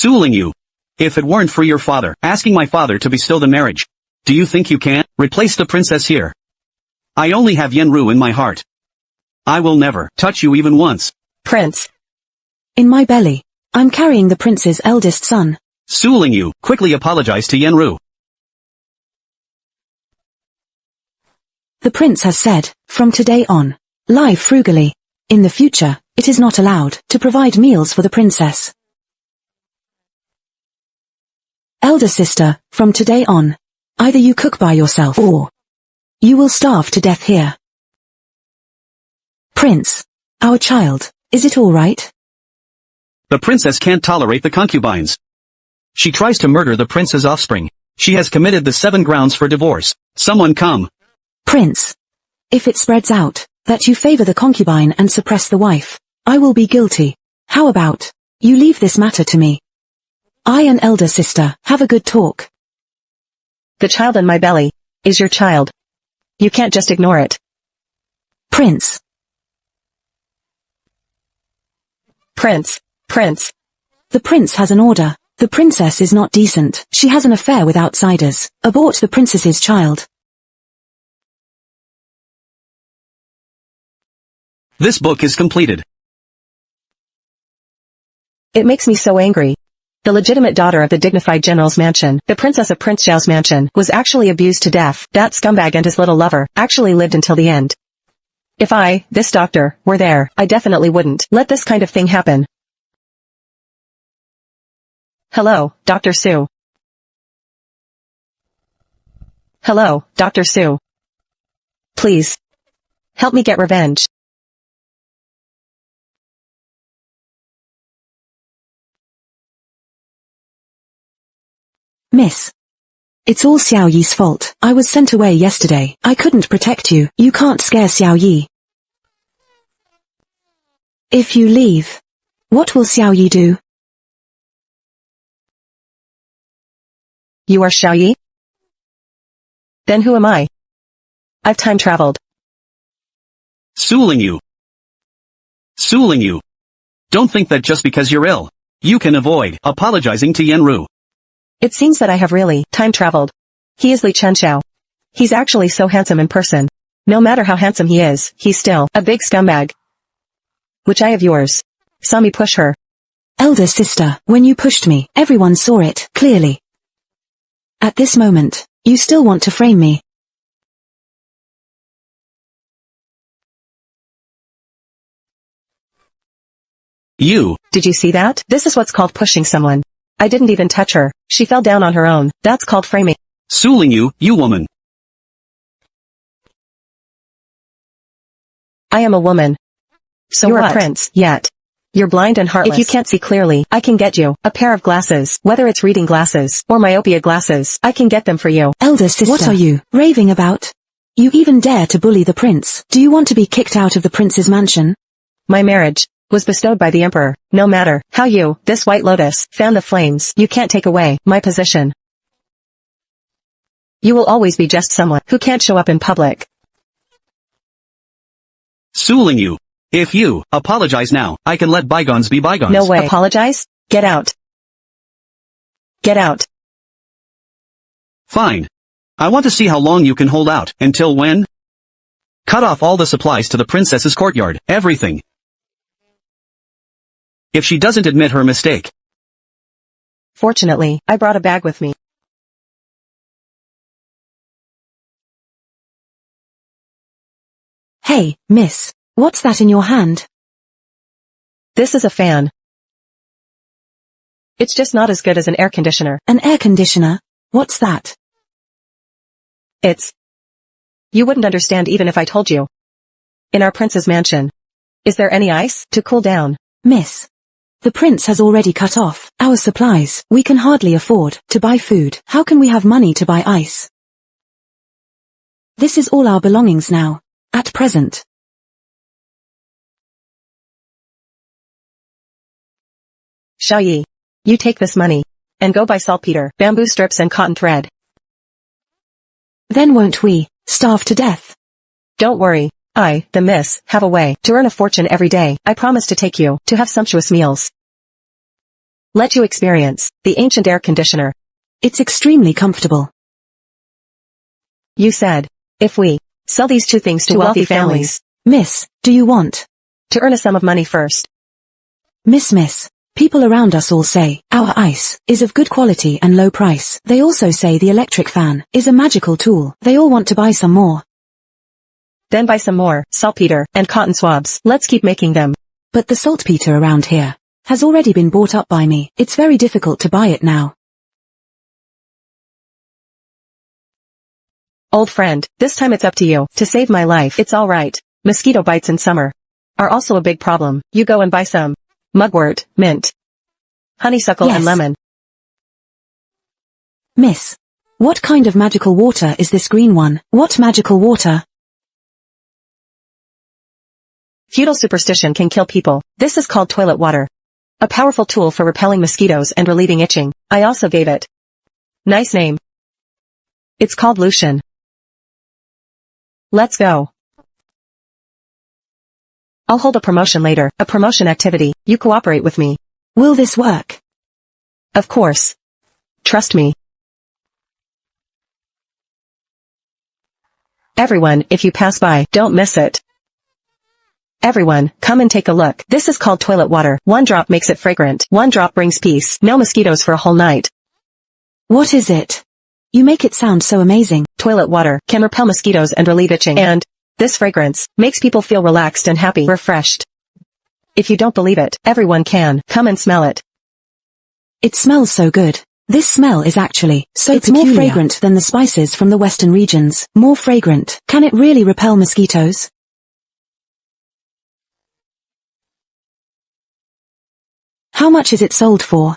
Suling you. If it weren't for your father asking my father to bestow the marriage, do you think you can replace the princess here? I only have Yenru in my heart. I will never touch you even once. Prince. In my belly. I'm carrying the prince's eldest son. Suling you, quickly apologize to Yenru. The prince has said, from today on, live frugally. In the future, it is not allowed to provide meals for the princess. Elder sister, from today on, either you cook by yourself or you will starve to death here. Prince, our child, is it all right? The princess can't tolerate the concubines. She tries to murder the prince's offspring. She has committed the 7 grounds for divorce. Someone come. Prince, if it spreads out that you favor the concubine and suppress the wife, I will be guilty. How about you leave this matter to me? I and elder sister have a good talk. The child in my belly is your child. You can't just ignore it. Prince. Prince. Prince. The prince has an order. The princess is not decent. She has an affair with outsiders. Abort the princess's child. This book is completed. It makes me so angry. The legitimate daughter of the dignified general's mansion, the princess of Prince Xiao's mansion, was actually abused to death. That scumbag and his little lover actually lived until the end. If I, this doctor, were there, I definitely wouldn't let this kind of thing happen. Hello, Dr. Su. Hello, Dr. Su. Please. Help me get revenge. Miss. It's all Xiao Yi's fault. I was sent away yesterday. I couldn't protect you. You can't scare Xiao Yi. If you leave, what will Xiao Yi do? You are Xiao Yi? Then who am I? I've time traveled. Suling you. Suling you. Don't think that just because you're ill, you can avoid apologizing to Yenru. It seems that I have really time traveled. He is Li Chenxiao. He's actually so handsome in person. No matter how handsome he is, he's still a big scumbag. Which eye of yours saw me push her? Elder sister, when you pushed me, everyone saw it, clearly. At this moment, you still want to frame me. You. Did you see that? This is what's called pushing someone. I didn't even touch her. She fell down on her own. That's called framing. Suling you, you woman. I am a woman. So you're what? A prince, yet. You're blind and heartless. If you can't see clearly, I can get you a pair of glasses. Whether it's reading glasses or myopia glasses, I can get them for you. Elder sister, what are you raving about? You even dare to bully the prince. Do you want to be kicked out of the prince's mansion? My marriage was bestowed by the emperor. No matter how you, this white lotus, fan the flames, you can't take away my position. You will always be just someone who can't show up in public. Suling you. If you apologize now, I can let bygones be bygones. No way. Apologize? Get out. Get out. Fine. I want to see how long you can hold out. Until when? Cut off all the supplies to the princess's courtyard. Everything. If she doesn't admit her mistake. Fortunately, I brought a bag with me. Hey, miss. What's that in your hand? This is a fan. It's just not as good as an air conditioner. An air conditioner? What's that? You wouldn't understand even if I told you. In our prince's mansion. Is there any ice to cool down? Miss. The prince has already cut off our supplies. We can hardly afford to buy food. How can we have money to buy ice? This is all our belongings now. At present. Xiao Yi. You take this money. And go buy saltpeter, bamboo strips and cotton thread. Then won't we starve to death? Don't worry. I, the miss, have a way to earn a fortune every day. I promise to take you to have sumptuous meals. Let you experience the ancient air conditioner. It's extremely comfortable. You said, if we sell these two things to wealthy families, Miss, do you want to earn a sum of money first. Miss, people around us all say, our ice is of good quality and low price. They also say the electric fan is a magical tool. They all want to buy some more. Then buy some more saltpeter and cotton swabs. Let's keep making them. But the saltpeter around here has already been bought up by me. It's very difficult to buy it now. Old friend, this time it's up to you to save my life. It's all right. Mosquito bites in summer are also a big problem. You go and buy some mugwort, mint, honeysuckle and lemon. Miss, what kind of magical water is this green one? What magical water? Feudal superstition can kill people. This is called toilet water. A powerful tool for repelling mosquitoes and relieving itching. I also gave it nice name. It's called Lucian. Let's go. I'll hold a promotion later, a promotion activity. You cooperate with me. Will this work? Of course. Trust me. Everyone, if you pass by, don't miss it. Everyone, come and take a look. This is called toilet water. One drop makes it fragrant. One drop brings peace. No mosquitoes for a whole night. What is it? You make it sound so amazing. Toilet water can repel mosquitoes and relieve itching. And this fragrance makes people feel relaxed and happy, refreshed. If you don't believe it, everyone can come and smell it. It smells so good. This smell is actually so peculiar. More fragrant than the spices from the western regions. More fragrant. Can it really repel mosquitoes? How much is it sold for?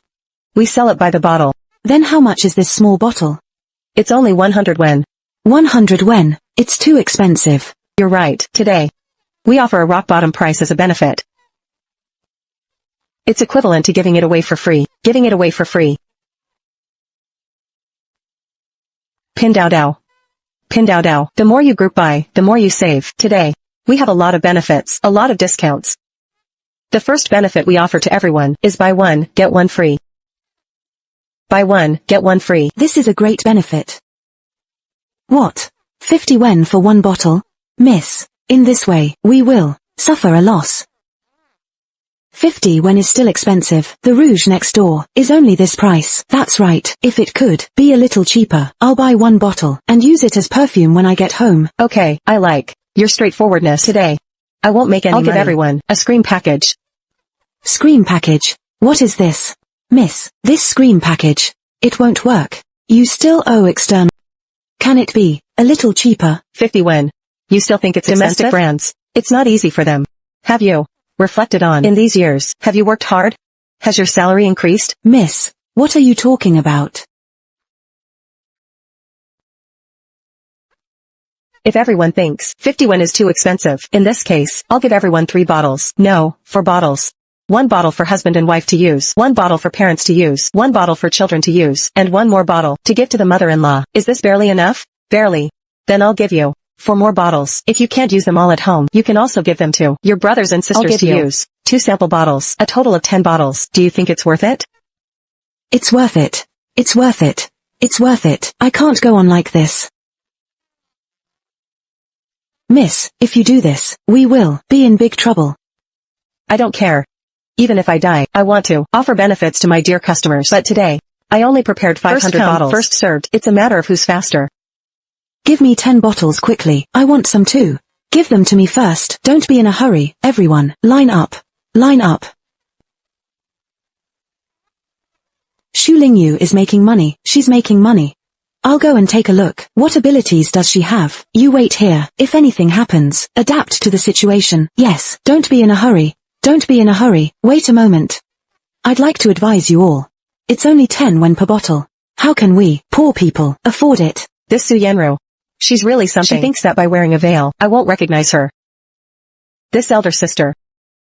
We sell it by the bottle. Then how much is this small bottle? It's only 100 wen. 100 wen. It's too expensive. You're right. Today, we offer a rock bottom price as a benefit. It's equivalent to giving it away for free. Giving it away for free. Pin dao dao. Pin dao dao. The more you group buy, the more you save. Today, we have a lot of benefits, a lot of discounts. The first benefit we offer to everyone is buy one, get one free. Buy one, get one free. This is a great benefit. What? 50 wen for one bottle? Miss, in this way, we will suffer a loss. 50 wen is still expensive. The rouge next door is only this price. That's right. If it could be a little cheaper, I'll buy one bottle and use it as perfume when I get home. Okay, I like your straightforwardness. Today, I won't make any money. I'll give everyone a scream package. Scream package? What is this? Miss, this scream package. It won't work. You still owe external. Can it be a little cheaper? 50 wen. You still think it's domestic expensive? Brands. It's not easy for them. Have you reflected on in these years? Have you worked hard? Has your salary increased? Miss, what are you talking about? If everyone thinks 50 wen is too expensive, in this case, I'll give everyone 3 bottles. No, 4 bottles. 1 bottle for husband and wife to use, 1 bottle for parents to use, 1 bottle for children to use, and 1 more bottle to give to the mother-in-law. Is this barely enough? Barely. Then I'll give you 4 more bottles. If you can't use them all at home, you can also give them to your brothers and sisters to use. 2 sample bottles, a total of 10 bottles. Do you think it's worth it? It's worth it. It's worth it. It's worth it. I can't go on like this. Miss, if you do this, we will be in big trouble. I don't care. Even if I die, I want to offer benefits to my dear customers. But today, I only prepared 500 bottles. First served. It's a matter of who's faster. Give me 10 bottles quickly. I want some too. Give them to me first. Don't be in a hurry. Everyone, line up. Line up. Xu Lingyu is making money. She's making money. I'll go and take a look. What abilities does she have? You wait here. If anything happens, adapt to the situation. Yes, don't be in a hurry. Don't be in a hurry. Wait a moment. I'd like to advise you all. It's only 10 wen per bottle. How can we, poor people, afford it? This Su Yanru. She's really something. She thinks that by wearing a veil, I won't recognize her. This elder sister.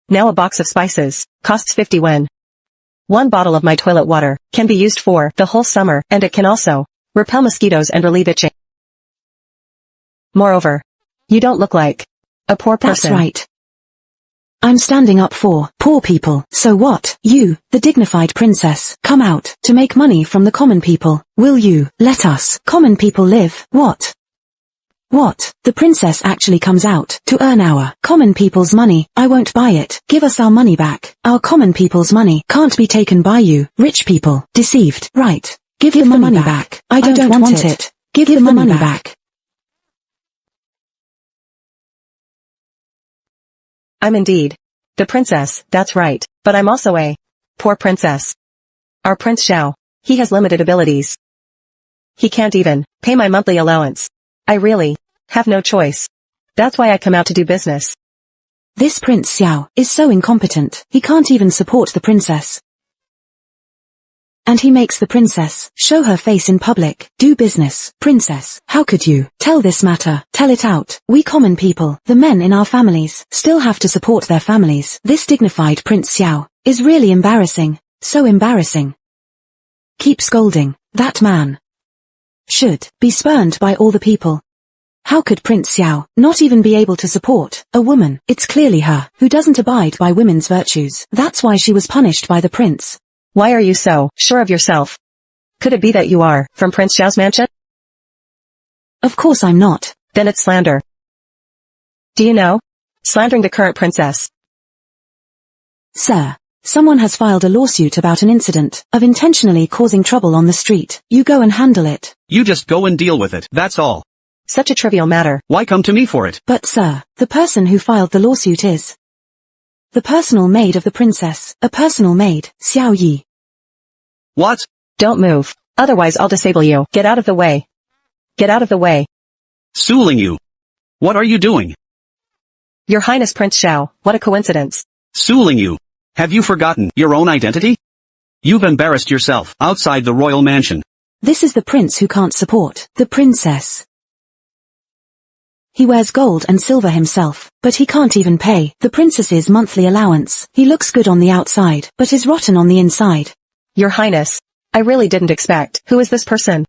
Now a box of spices, costs 50 wen. 1 bottle of my toilet water, can be used for the whole summer, and it can also repel mosquitoes and relieve itching. Moreover, you don't look like a poor person. That's right. I'm standing up for poor people. So what? You, the dignified princess, come out to make money from the common people. Will you let us common people live? What? What? The princess actually comes out to earn our common people's money. I won't buy it. Give us our money back. Our common people's money can't be taken by you, rich people. Deceived. Right. Give the money back. I don't want it. Give the money back. I'm indeed the princess, that's right, but I'm also a poor princess. Our Prince Xiao, he has limited abilities. He can't even pay my monthly allowance. I really have no choice. That's why I come out to do business. This Prince Xiao is so incompetent, he can't even support the princess. And he makes the princess show her face in public. Do business. Princess, how could you tell this matter? Tell it out. We common people, the men in our families, still have to support their families. This dignified Prince Xiao is really embarrassing. So embarrassing. Keep scolding. That man should be spurned by all the people. How could Prince Xiao not even be able to support a woman? It's clearly her who doesn't abide by women's virtues. That's why she was punished by the prince. Why are you so sure of yourself? Could it be that you are from Prince Xiao's mansion? Of course I'm not. Then it's slander. Do you know? Slandering the current princess. Sir, someone has filed a lawsuit about an incident of intentionally causing trouble on the street. You go and handle it. You just go and deal with it, that's all. Such a trivial matter. Why come to me for it? But sir, the person who filed the lawsuit is the personal maid of the princess, a personal maid, Xiao Yi. What? Don't move. Otherwise I'll disable you. Get out of the way. Get out of the way. Suling you. What are you doing? Your Highness Prince Xiao, what a coincidence. Suling you. Have you forgotten your own identity? You've embarrassed yourself outside the royal mansion. This is the prince who can't support the princess. He wears gold and silver himself, but he can't even pay the princess's monthly allowance. He looks good on the outside, but is rotten on the inside. Your Highness, I really didn't expect. Who is this person?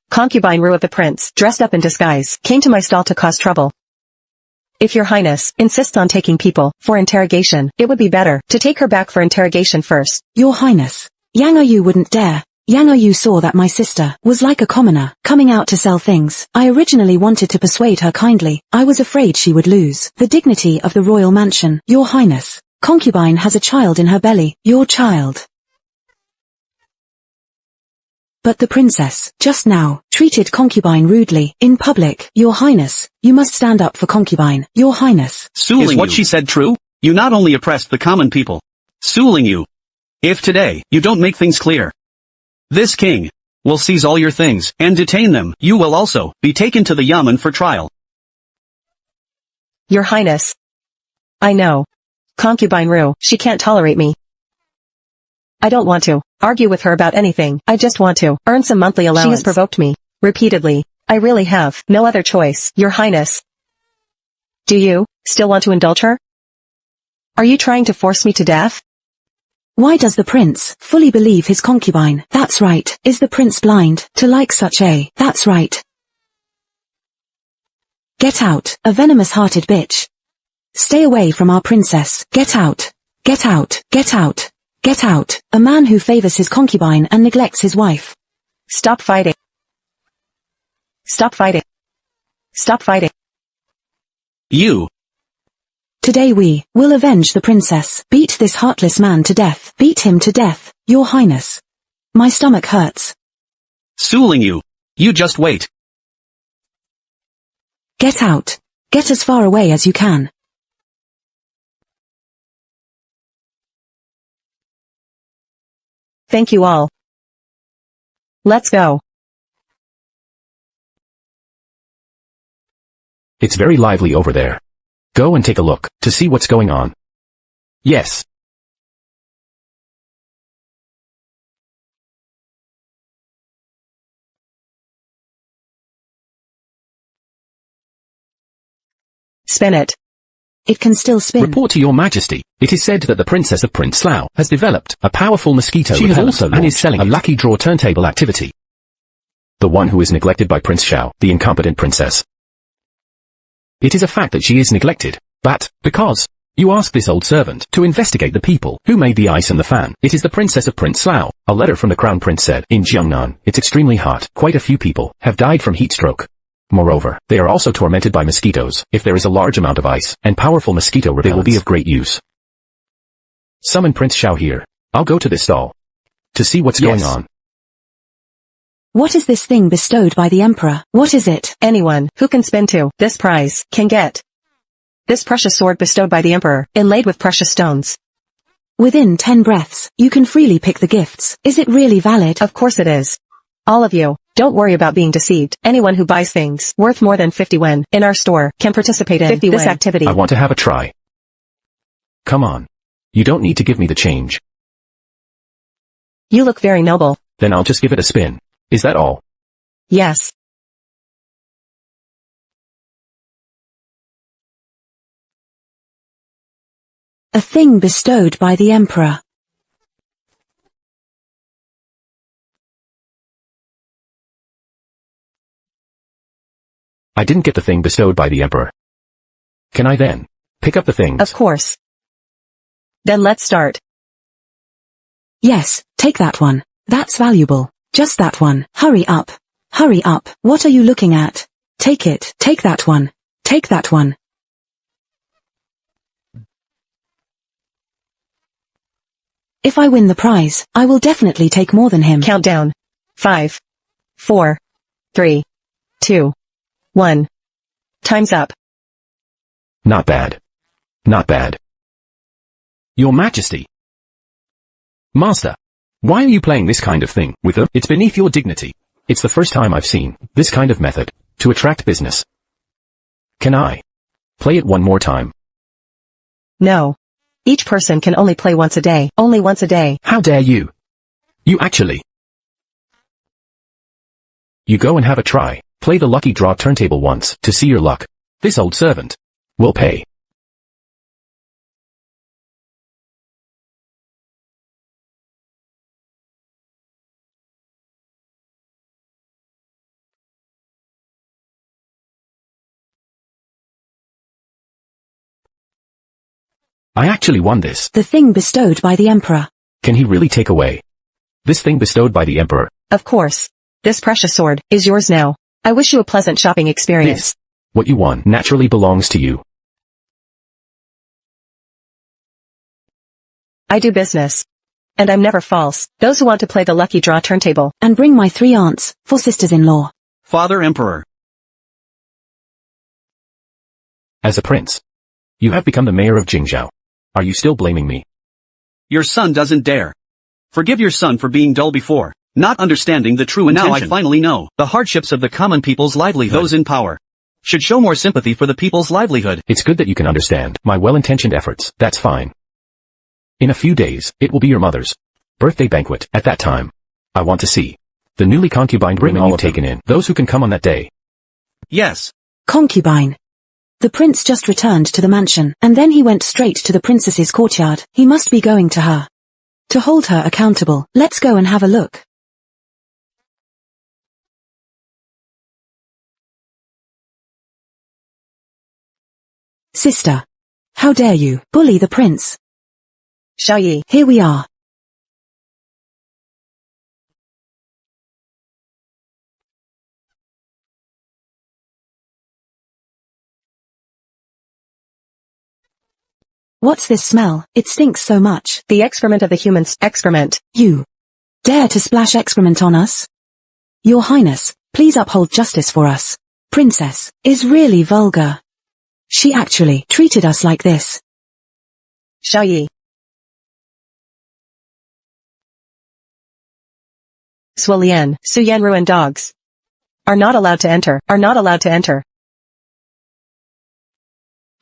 Concubine Ru of the prince, dressed up in disguise, came to my stall to cause trouble. If your Highness insists on taking people for interrogation, it would be better to take her back for interrogation first. Your Highness, Yang Yu wouldn't dare. Yang Yu saw that my sister was like a commoner, coming out to sell things. I originally wanted to persuade her kindly. I was afraid she would lose the dignity of the royal mansion. Your Highness, concubine has a child in her belly. Your child. But the princess, just now, treated concubine rudely, in public. Your Highness, you must stand up for concubine. Your Highness. Is what she said true? You not only oppressed the common people. Suling you. If today, you don't make things clear, this king will seize all your things and detain them. You will also be taken to the yamen for trial. Your Highness. I know. Concubine Ru, she can't tolerate me. I don't want to argue with her about anything. I just want to earn some monthly allowance. She has provoked me repeatedly. I really have no other choice. Your Highness. Do you still want to indulge her? Are you trying to force me to death? Why does the prince fully believe his concubine? That's right. Is the prince blind to like such a? That's right. Get out, a venomous-hearted bitch. Stay away from our princess. Get out. Get out. Get out. Get out. A man who favors his concubine and neglects his wife. Stop fighting. Stop fighting. Stop fighting. You. Today we will avenge the princess. Beat this heartless man to death. Beat him to death, Your Highness. My stomach hurts. Suling you. You just wait. Get out. Get as far away as you can. Thank you all. Let's go. It's very lively over there. Go and take a look, to see what's going on. Yes. Spin it. It can still spin. Report to your majesty. It is said that the princess of Prince Slough has developed a powerful mosquito. She has also and is selling a lucky draw turntable activity. The one who is neglected by Prince Xiao, the incompetent princess. It is a fact that she is neglected, but, because, you ask this old servant to investigate the people who made the ice and the fan. It is the princess of Prince Lao. A letter from the crown prince said, in Jiangnan, it's extremely hot. Quite a few people have died from heat stroke. Moreover, they are also tormented by mosquitoes. If there is a large amount of ice and powerful mosquito repellents, they will be of great use. Summon Prince Xiao here. I'll go to this stall to see what's going on. What is this thing bestowed by the emperor? What is it? Anyone who can spin to this prize can get this precious sword bestowed by the emperor, inlaid with precious stones. Within 10 breaths, you can freely pick the gifts. Is it really valid? Of course it is. All of you, don't worry about being deceived. Anyone who buys things worth more than 50 yuan in our store can participate in this activity. I want to have a try. Come on. You don't need to give me the change. You look very noble. Then I'll just give it a spin. Is that all? Yes. A thing bestowed by the emperor. I didn't get the thing bestowed by the emperor. Can I then pick up the things? Of course. Then let's start. Yes, take that one. That's valuable. Just that one. Hurry up. Hurry up. What are you looking at? Take it. Take that one. Take that one. If I win the prize, I will definitely take more than him. Countdown. 5, 4, 3, 2, 1. Time's up. Not bad. Not bad. Your Majesty. Master. Why are you playing this kind of thing with her? It's beneath your dignity. It's the first time I've seen this kind of method to attract business. Can I play it one more time? No. Each person can only play once a day. Only once a day. How dare you? You actually. You go and have a try. Play the lucky draw turntable once to see your luck. This old servant will pay. I actually won this. The thing bestowed by the emperor. Can he really take away this thing bestowed by the emperor? Of course. This precious sword is yours now. I wish you a pleasant shopping experience. This, what you won, naturally belongs to you. I do business. And I'm never false. Those who want to play the lucky draw turntable. And bring my 3 aunts, for sisters-in-law. Father Emperor. As a prince, you have become the mayor of Jingzhou. Are you still blaming me? Your son doesn't dare. Forgive your son for being dull before, not understanding the true intention. Now I finally know the hardships of the common people's livelihood. Those in power should show more sympathy for the people's livelihood. It's good that you can understand my well-intentioned efforts. That's fine. In a few days, it will be your mother's birthday banquet. At that time, I want to see the newly concubined women you've taken in. Those who can come on that day. Yes. Concubine. The prince just returned to the mansion, and then he went straight to the princess's courtyard. He must be going to her. To hold her accountable, let's go and have a look. Sister. How dare you bully the prince? Xiaoyi. Here we are. What's this smell? It stinks so much. The excrement of the humans. Excrement. You dare to splash excrement on us? Your Highness, please uphold justice for us. Princess is really vulgar. She actually treated us like this. Xiaoyi. Suolian, Su Yanru and dogs are not allowed to enter. Are not allowed to enter.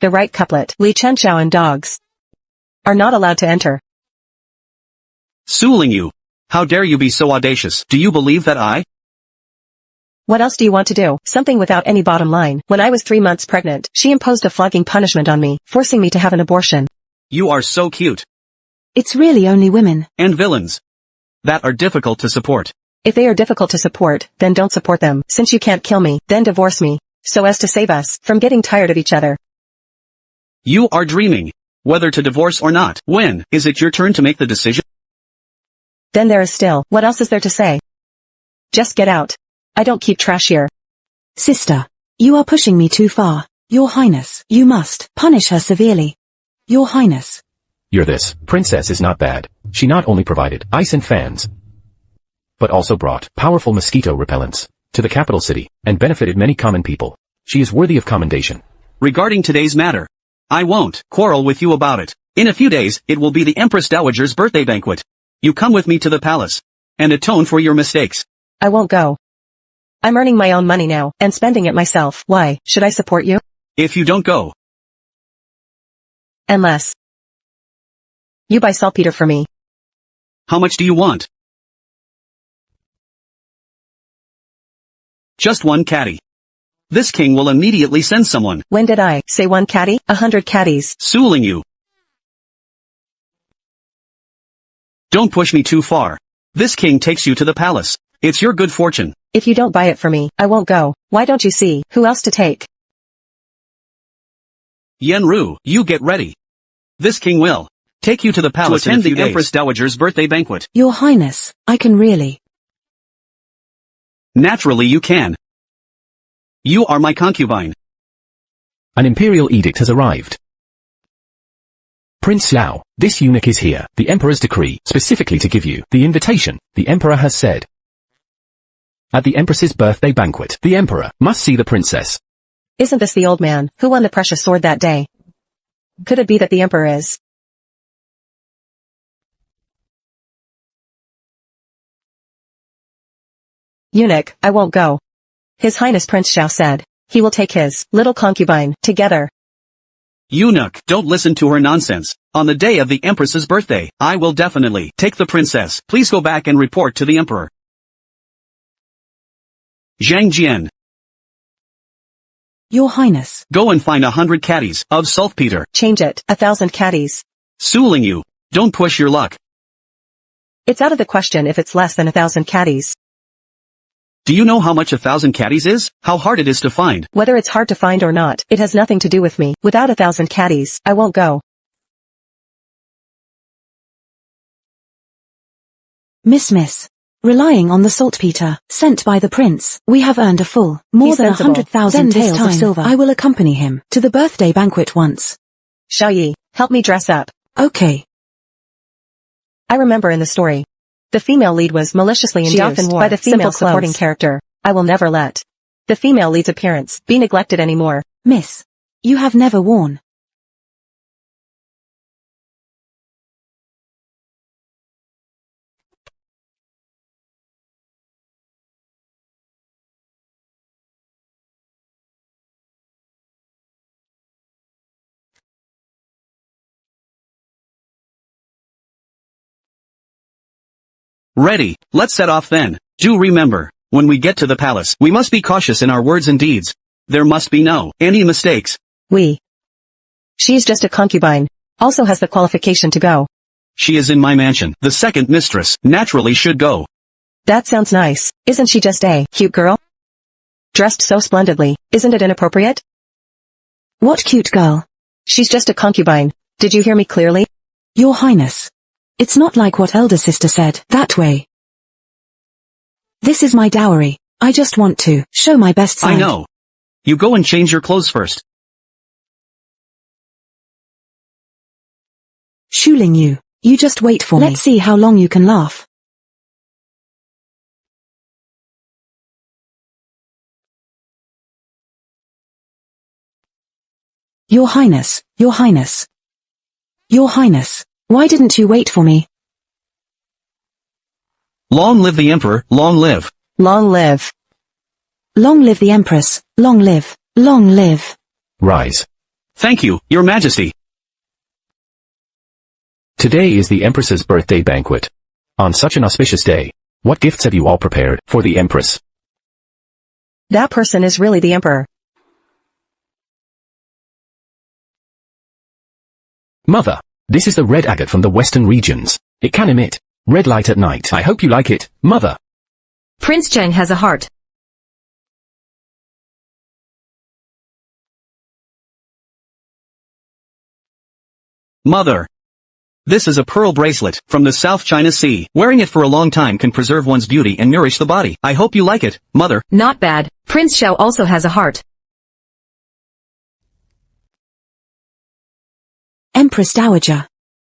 The right couplet. Li Chenxiao and dogs are not allowed to enter. Suling you. How dare you be so audacious? Do you believe that I? What else do you want to do? Something without any bottom line. When I was 3 months pregnant, she imposed a flogging punishment on me, forcing me to have an abortion. You are so cute. It's really only women. And villains that are difficult to support. If they are difficult to support, then don't support them. Since you can't kill me, then divorce me, so as to save us from getting tired of each other. You are dreaming. Whether to divorce or not. When is it your turn to make the decision? Then there is still, what else is there to say? Just get out. I don't keep trash here. Sister, you are pushing me too far. Your Highness, you must punish her severely. Your Highness. This princess is not bad. She not only provided ice and fans, but also brought powerful mosquito repellents to the capital city and benefited many common people. She is worthy of commendation. Regarding today's matter, I won't quarrel with you about it. In a few days, it will be the Empress Dowager's birthday banquet. You come with me to the palace and atone for your mistakes. I won't go. I'm earning my own money now and spending it myself. Why should I support you? If you don't go, Unless you buy saltpeter for me. how much do you want? Just one caddy. This king will immediately send someone. When did I say one caddy? 100 caddies. Suling you. Don't push me too far. This king takes you to the palace. It's your good fortune. If you don't buy it for me, I won't go. Why don't you see who else to take? Yenru, you get ready. This king will take you to the palace to attend the Empress Dowager's birthday banquet. Your Highness, I can really. Naturally you can. You are my concubine. An imperial edict has arrived. Prince Xiao, this eunuch is here. The emperor's decree, specifically to give you the invitation. The emperor has said, at the empress's birthday banquet, the emperor must see the princess. Isn't this the old man who won the precious sword that day? Could it be that the emperor is? Eunuch, I won't go. His Highness Prince Xiao said he will take his little concubine together. Eunuch, don't listen to her nonsense. On the day of the Empress's birthday, I will definitely take the princess. Please go back and report to the emperor. Zhang Jian, Your Highness. go and find 100 caddies of saltpeter. Change it, 1,000 caddies. Suling you. Don't push your luck. It's out of the question if it's less than 1,000 caddies. Do you know how much 1,000 caddies is? How hard it is to find? Whether it's hard to find or not, it has nothing to do with me. Without 1,000 caddies, I won't go. Miss. Relying on the saltpeter sent by the prince, we have earned a full, more He's than sensible. 100,000 Then this taels of time, silver. I will accompany him to the birthday banquet once. Xiaoyi, help me dress up. Okay. I remember in the story, the female lead was maliciously induced often wore by the female simple supporting clothes. character. I will never let the female lead's appearance be neglected anymore. Miss, you have never worn. Ready, let's set off then. Do remember, when we get to the palace, we must be cautious in our words and deeds. There must be any mistakes. She's just a concubine. Also has the qualification to go. She is in my mansion. The second mistress naturally should go. That sounds nice. Isn't she just a cute girl? Dressed so splendidly, isn't it inappropriate? What cute girl? She's just a concubine. Did you hear me clearly? Your Highness. It's not like what elder sister said, that way. This is my dowry. I just want to show my best side. I know. You go and change your clothes first. Shuling you. You just wait for me. Let's see how long you can laugh. Your Highness, Your Highness. Your Highness, why didn't you wait for me? Long live the emperor, long live. Long live. Long live the Empress, long live, long live. Rise. Thank you, your majesty. Today is the Empress's birthday banquet. On such an auspicious day, what gifts have you all prepared for the Empress? That person is really the emperor. Mother, this is the red agate from the western regions. It can emit red light at night. I hope you like it, Mother. Prince Cheng has a heart. Mother. This is a pearl bracelet, from the South China Sea. Wearing it for a long time can preserve one's beauty and nourish the body. I hope you like it, Mother. Not bad. Prince Xiao also has a heart. Empress Dowager.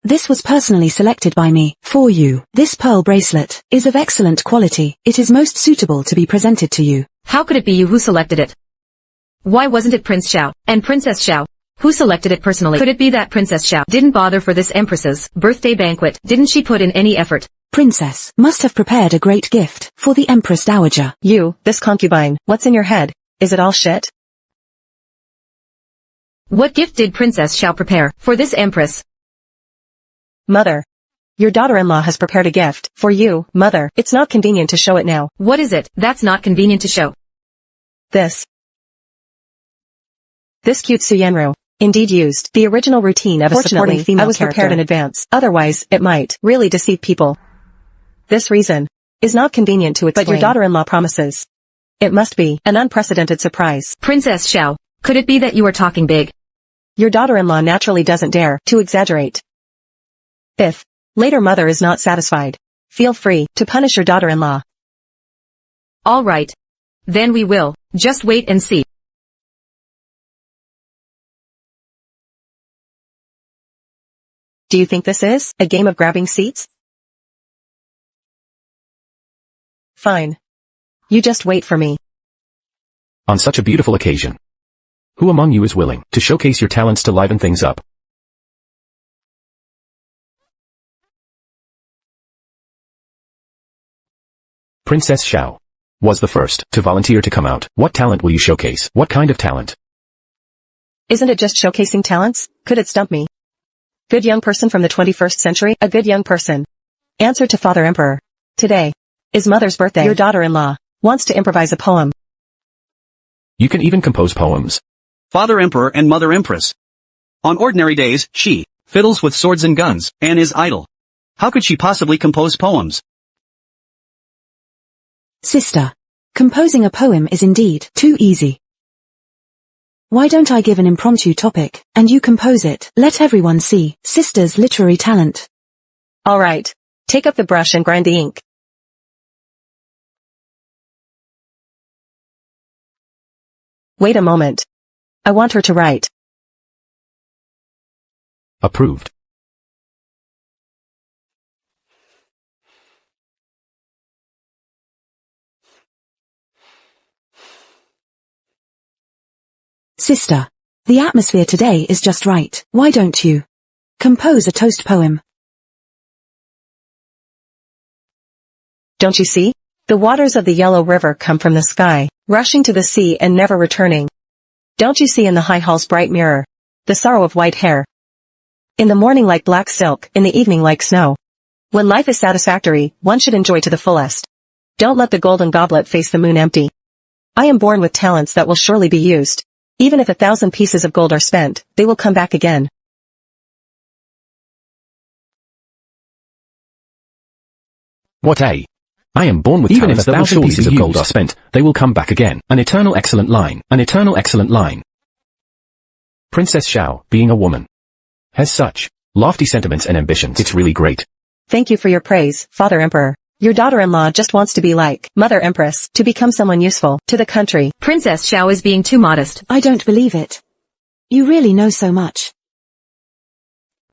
This was personally selected by me, for you. This pearl bracelet is of excellent quality. It is most suitable to be presented to you. How could it be you who selected it? Why wasn't it Prince Xiao and Princess Xiao? Who selected it personally? Could it be that Princess Xiao didn't bother for this Empress's birthday banquet? Didn't she put in any effort? Princess must have prepared a great gift for the Empress Dowager. You, this concubine, what's in your head? Is it all shit? What gift did Princess Xiao prepare for this Empress? Mother. Your daughter-in-law has prepared a gift for you, Mother. It's not convenient to show it now. What is it that's not convenient to show? This cute Suyenru. Indeed used the original routine of a supporting female character. I was prepared in advance. Otherwise, it might really deceive people. This reason is not convenient to explain. But your daughter-in-law promises. It must be an unprecedented surprise. Princess Xiao, could it be that you are talking big? Your daughter-in-law naturally doesn't dare to exaggerate. If later Mother is not satisfied, feel free to punish your daughter-in-law. All right. Then we will just wait and see. Do you think this is a game of grabbing seats? Fine. You just wait for me. On such a beautiful occasion, who among you is willing to showcase your talents to liven things up? Princess Xiao was the first to volunteer to come out. What talent will you showcase? What kind of talent? Isn't it just showcasing talents? Could it stump me? Good young person from the 21st century? A good young person. Answer to Father Emperor. Today is Mother's birthday. Your daughter-in-law wants to improvise a poem. You can even compose poems. Father Emperor and Mother Empress. On ordinary days, she fiddles with swords and guns, and is idle. How could she possibly compose poems? Sister, composing a poem is indeed too easy. Why don't I give an impromptu topic, and you compose it? Let everyone see Sister's literary talent. All right. Take up the brush and grind the ink. Wait a moment. I want her to write. Approved. Sister, the atmosphere today is just right. Why don't you compose a toast poem? Don't you see? The waters of the Yellow River come from the sky, rushing to the sea and never returning. Don't you see in the high hall's bright mirror, the sorrow of white hair? In the morning like black silk, in the evening like snow. When life is satisfactory, one should enjoy to the fullest. Don't let the golden goblet face the moon empty. I am born with talents that will surely be used. Even if 1,000 pieces of gold are spent, they will come back again. What a! I am born with even if 1,000 pieces of gold are spent, they will come back again. An eternal excellent line. An eternal excellent line. Princess Xiao, being a woman, has such lofty sentiments and ambitions. It's really great. Thank you for your praise, Father Emperor. Your daughter-in-law just wants to be like Mother Empress, to become someone useful to the country. Princess Xiao is being too modest. I don't believe it. You really know so much.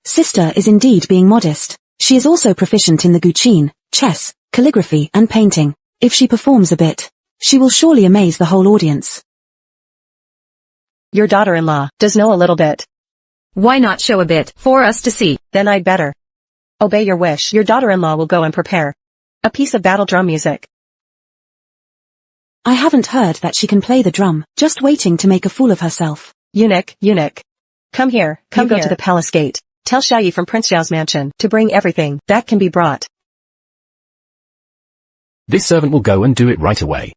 Sister is indeed being modest. She is also proficient in the guqin, chess, calligraphy and painting. If she performs a bit, she will surely amaze the whole audience. Your daughter-in-law does know a little bit. Why not show a bit for us to see? Then I'd better obey your wish. Your daughter-in-law will go and prepare a piece of battle drum music. I haven't heard that she can play the drum, just waiting to make a fool of herself. Eunuch. Come here, go to the palace gate. Tell Xiaoyi from Prince Xiao's mansion to bring everything that can be brought. This servant will go and do it right away.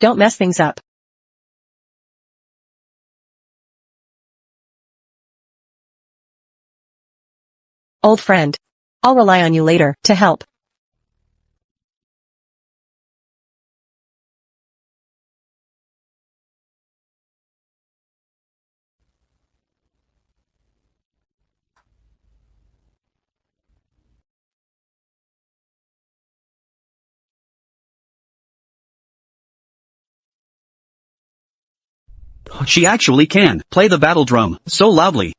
Don't mess things up. Old friend. I'll rely on you later, to help. She actually can play the battle drum so loudly.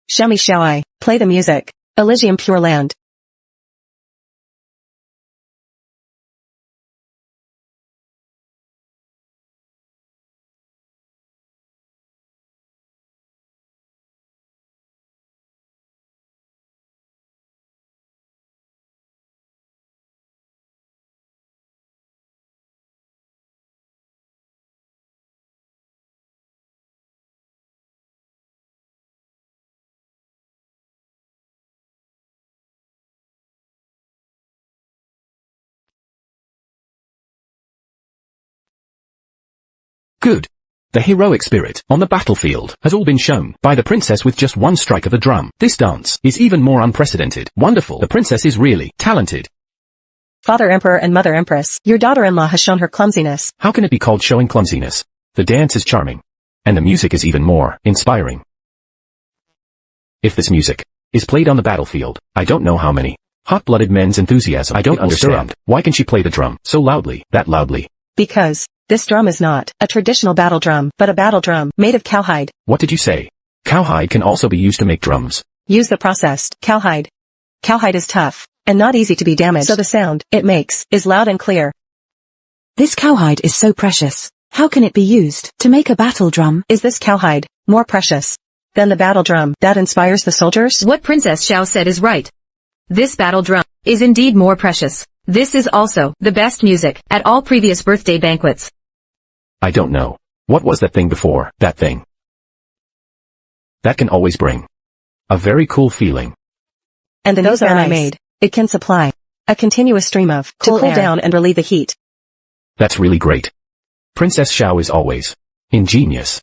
Show me, shall I? Play the music. Elysium Pure Land. Good. The heroic spirit on the battlefield has all been shown by the princess with just one strike of the drum. This dance is even more unprecedented. Wonderful. The princess is really talented. Father Emperor and Mother Empress, your daughter-in-law has shown her clumsiness. How can it be called showing clumsiness? The dance is charming. And the music is even more inspiring. If this music is played on the battlefield, I don't know how many hot-blooded men's enthusiasm. I don't understand. Why can she play the drum so loudly, that loudly? Because this drum is not a traditional battle drum, but a battle drum made of cowhide. What did you say? Cowhide can also be used to make drums. Use the processed cowhide. Cowhide is tough and not easy to be damaged, so the sound it makes is loud and clear. This cowhide is so precious. How can it be used to make a battle drum? Is this cowhide more precious than the battle drum that inspires the soldiers? What Princess Xiao said is right. This battle drum is indeed more precious. This is also the best music at all previous birthday banquets. I don't know. What was that thing before, that thing? That can always bring a very cool feeling. And the nose fan I made, it can supply a continuous stream of to cool down and relieve the heat. That's really great. Princess Xiao is always ingenious.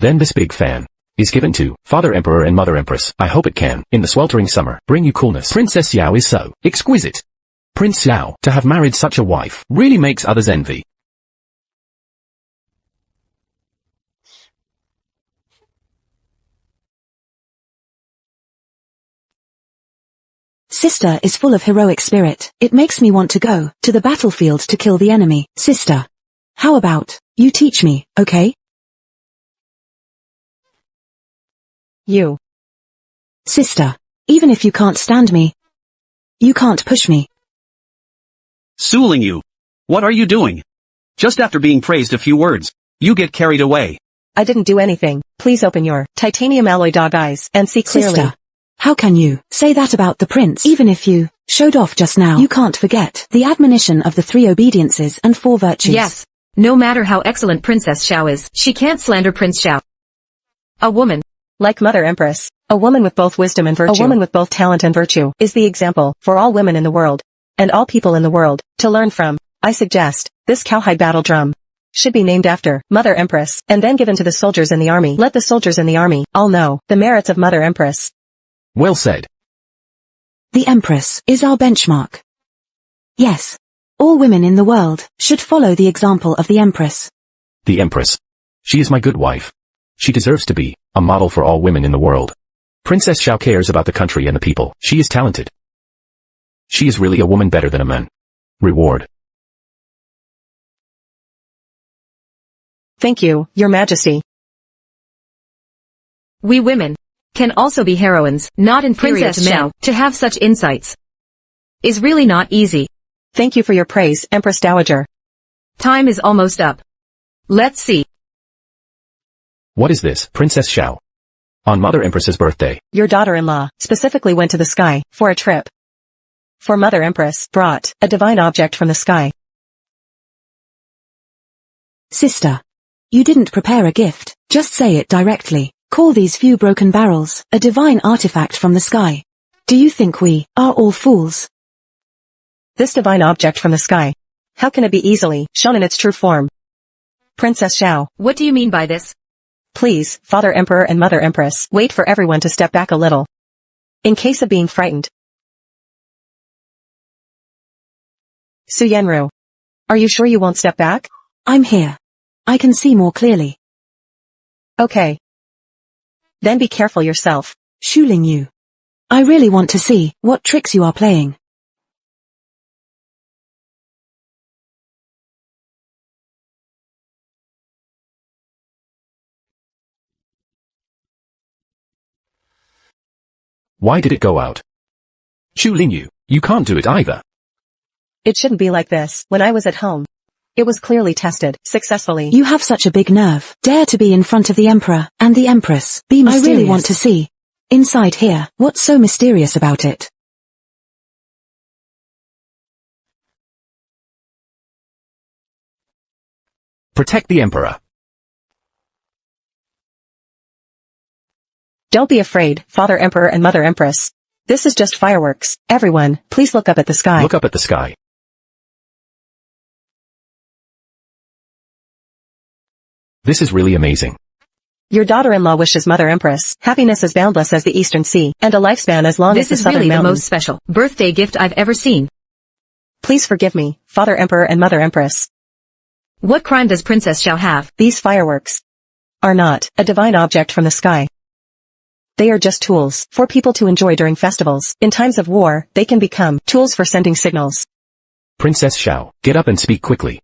Then this big fan is given to Father Emperor and Mother Empress. I hope it can, in the sweltering summer, bring you coolness. Princess Xiao is so exquisite. Prince Xiao, to have married such a wife, really makes others envy. Sister is full of heroic spirit. It makes me want to go to the battlefield to kill the enemy. Sister, how about you teach me, okay? You. Sister, even if you can't stand me, you can't push me. Suling you. What are you doing? Just after being praised a few words, you get carried away. I didn't do anything. Please open your titanium alloy dog eyes and see clearly. Sister, how can you say that about the prince? Even if you showed off just now, you can't forget the admonition of the 3 obediences and 4 virtues. Yes. No matter how excellent Princess Xiao is, she can't slander Prince Xiao. A woman, like Mother Empress, a woman with both wisdom and virtue, a woman with both talent and virtue, is the example for all women in the world, and all people in the world, to learn from. I suggest, this cowhide battle drum should be named after Mother Empress, and then given to the soldiers in the army. Let the soldiers in the army all know the merits of Mother Empress. Well said. The Empress is our benchmark. Yes. All women in the world should follow the example of the Empress. The Empress. She is my good wife. She deserves to be a model for all women in the world. Princess Xiao cares about the country and the people. She is talented. She is really a woman better than a man. Reward. Thank you, Your Majesty. we women can also be heroines, not inferior Princess to men. To have such insights is really not easy. Thank you for your praise, Empress Dowager. Time is almost up. Let's see. What is this, Princess Xiao? On Mother Empress's birthday. Your daughter-in-law specifically went to the sky for a trip. For Mother Empress brought a divine object from the sky. Sister, you didn't prepare a gift, just say it directly. Call these few broken barrels a divine artifact from the sky. Do you think we are all fools? This divine object from the sky How can it be easily shown in its true form? Princess Xiao. What do you mean by this? Please, Father Emperor and Mother Empress, wait for everyone to step back a little. In case of being frightened. Su Yenru. Are you sure you won't step back? I'm here. I can see more clearly. Okay. Then be careful yourself. Shu Lingyu. I really want to see what tricks you are playing. Why did it go out? Shu Lingyu, you can't do it either. It shouldn't be like this. When I was at home, it was clearly tested, successfully. You have such a big nerve. Dare to be in front of the Emperor and the Empress. Be mysterious. I really want to see. Inside here, what's so mysterious about it? Protect the Emperor. Don't be afraid, Father Emperor and Mother Empress. This is just fireworks. Everyone, please look up at the sky. Look up at the sky. This is really amazing. Your daughter-in-law wishes Mother Empress happiness as boundless as the eastern sea, and a lifespan as long as the southern mountains. This is really the most special birthday gift I've ever seen. Please forgive me, Father Emperor and Mother Empress. What crime does Princess Xiao have? These fireworks are not a divine object from the sky. They are just tools for people to enjoy during festivals. In times of war, they can become tools for sending signals. Princess Xiao, get up and speak quickly.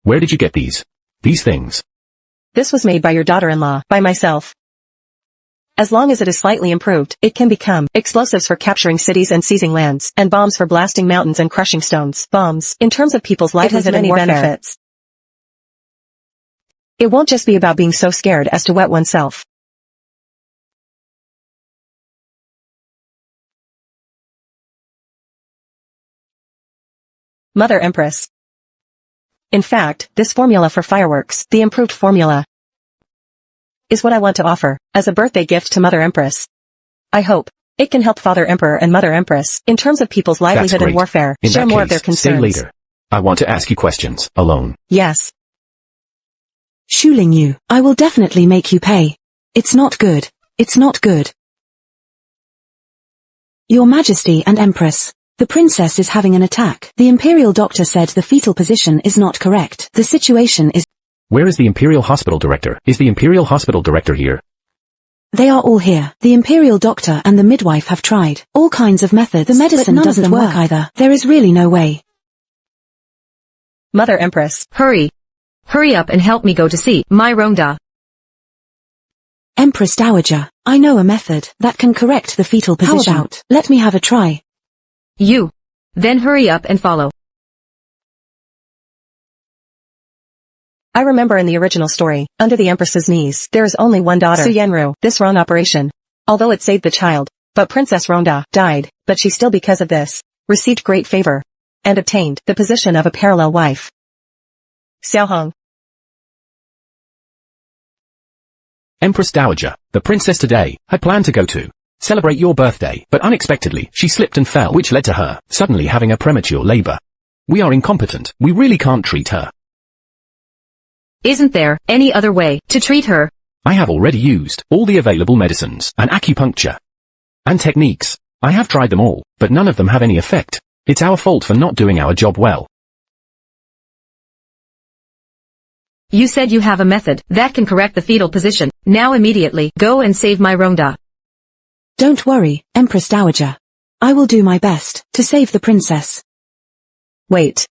Where did you get these things? This was made by your daughter-in-law, by myself. As long as it is slightly improved, it can become explosives for capturing cities and seizing lands, and bombs for blasting mountains and crushing stones. Bombs, in terms of people's livelihood and warfare. Benefits. It won't just be about being so scared as to wet oneself. Mother Empress. In fact, this formula for fireworks, the improved formula, is what I want to offer, as a birthday gift to Mother Empress. I hope it can help Father Emperor and Mother Empress, in terms of people's livelihood and warfare, share more of their concerns. Stay later. I want to ask you questions, alone. Yes. Shu Lingyu, I will definitely make you pay. It's not good. It's not good. Your Majesty and Empress, the princess is having an attack. The Imperial doctor said the fetal position is not correct. The situation is... Where is the Imperial Hospital Director? Is the Imperial Hospital Director here? They are all here. The Imperial doctor and the midwife have tried all kinds of methods. The medicine doesn't work either. There is really no way. Mother Empress. Hurry. Hurry up and help me go to see my Rhonda. Empress Dowager, I know a method that can correct the fetal position. How about, let me have a try. You. Then hurry up and follow. I remember in the original story, under the Empress's knees, there is only one daughter, Su Yenru. This wrong operation, although it saved the child, but Princess Rhonda died, but she still because of this, received great favor, and obtained the position of a parallel wife. Xiaohong. Empress Dowager, the princess today, had planned to go to celebrate your birthday, but unexpectedly, she slipped and fell, which led to her suddenly having a premature labor. We are incompetent. We really can't treat her. Isn't there any other way to treat her? I have already used all the available medicines and acupuncture and techniques. I have tried them all, but none of them have any effect. It's our fault for not doing our job well. You said you have a method that can correct the fetal position. Now immediately, go and save my Rhonda. Don't worry, Empress Dowager. I will do my best to save the princess. Wait.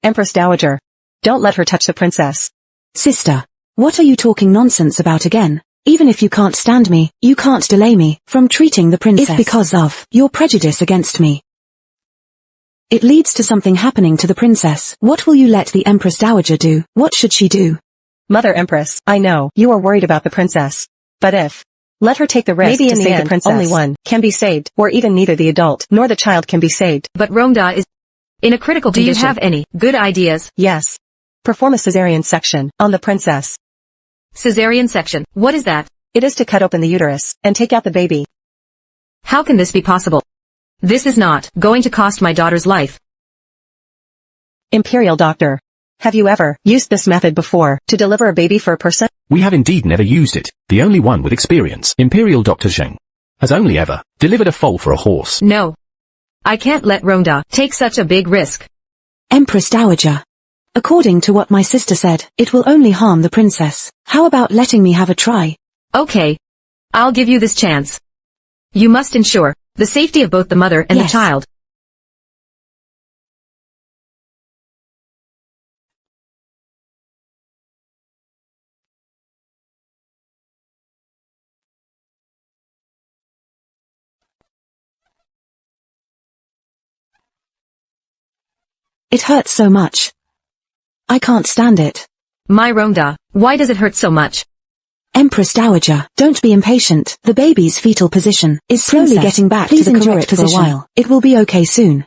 Empress Dowager. Don't let her touch the princess. Sister, what are you talking nonsense about again? Even if you can't stand me, you can't delay me from treating the princess. It's because of your prejudice against me. It leads to something happening to the princess. What will you let the Empress Dowager do? What should she do? Mother Empress, I know you are worried about the princess. But if let her take the risk maybe to save the princess, only one can be saved, or even neither the adult nor the child can be saved. But Rhonda is in a critical condition. Do you have any good ideas? Yes. Perform a cesarean section on the princess. Cesarean section, what is that? It is to cut open the uterus and take out the baby. How can this be possible? This is not going to cost my daughter's life. Imperial Doctor. Have you ever used this method before to deliver a baby for a person? We have indeed never used it. The only one with experience, Imperial Dr. Zheng, has only ever delivered a foal for a horse. No. I can't let Rhonda take such a big risk. Empress Dowager. According to what my sister said, it will only harm the princess. How about letting me have a try? Okay. I'll give you this chance. You must ensure the safety of both the mother and the Yes. child. It hurts so much. I can't stand it. My Rhonda, why does it hurt so much? Empress Dowager, don't be impatient. The baby's fetal position is slowly Princess, getting back please to the endure correct it for a position. while. It will be okay soon.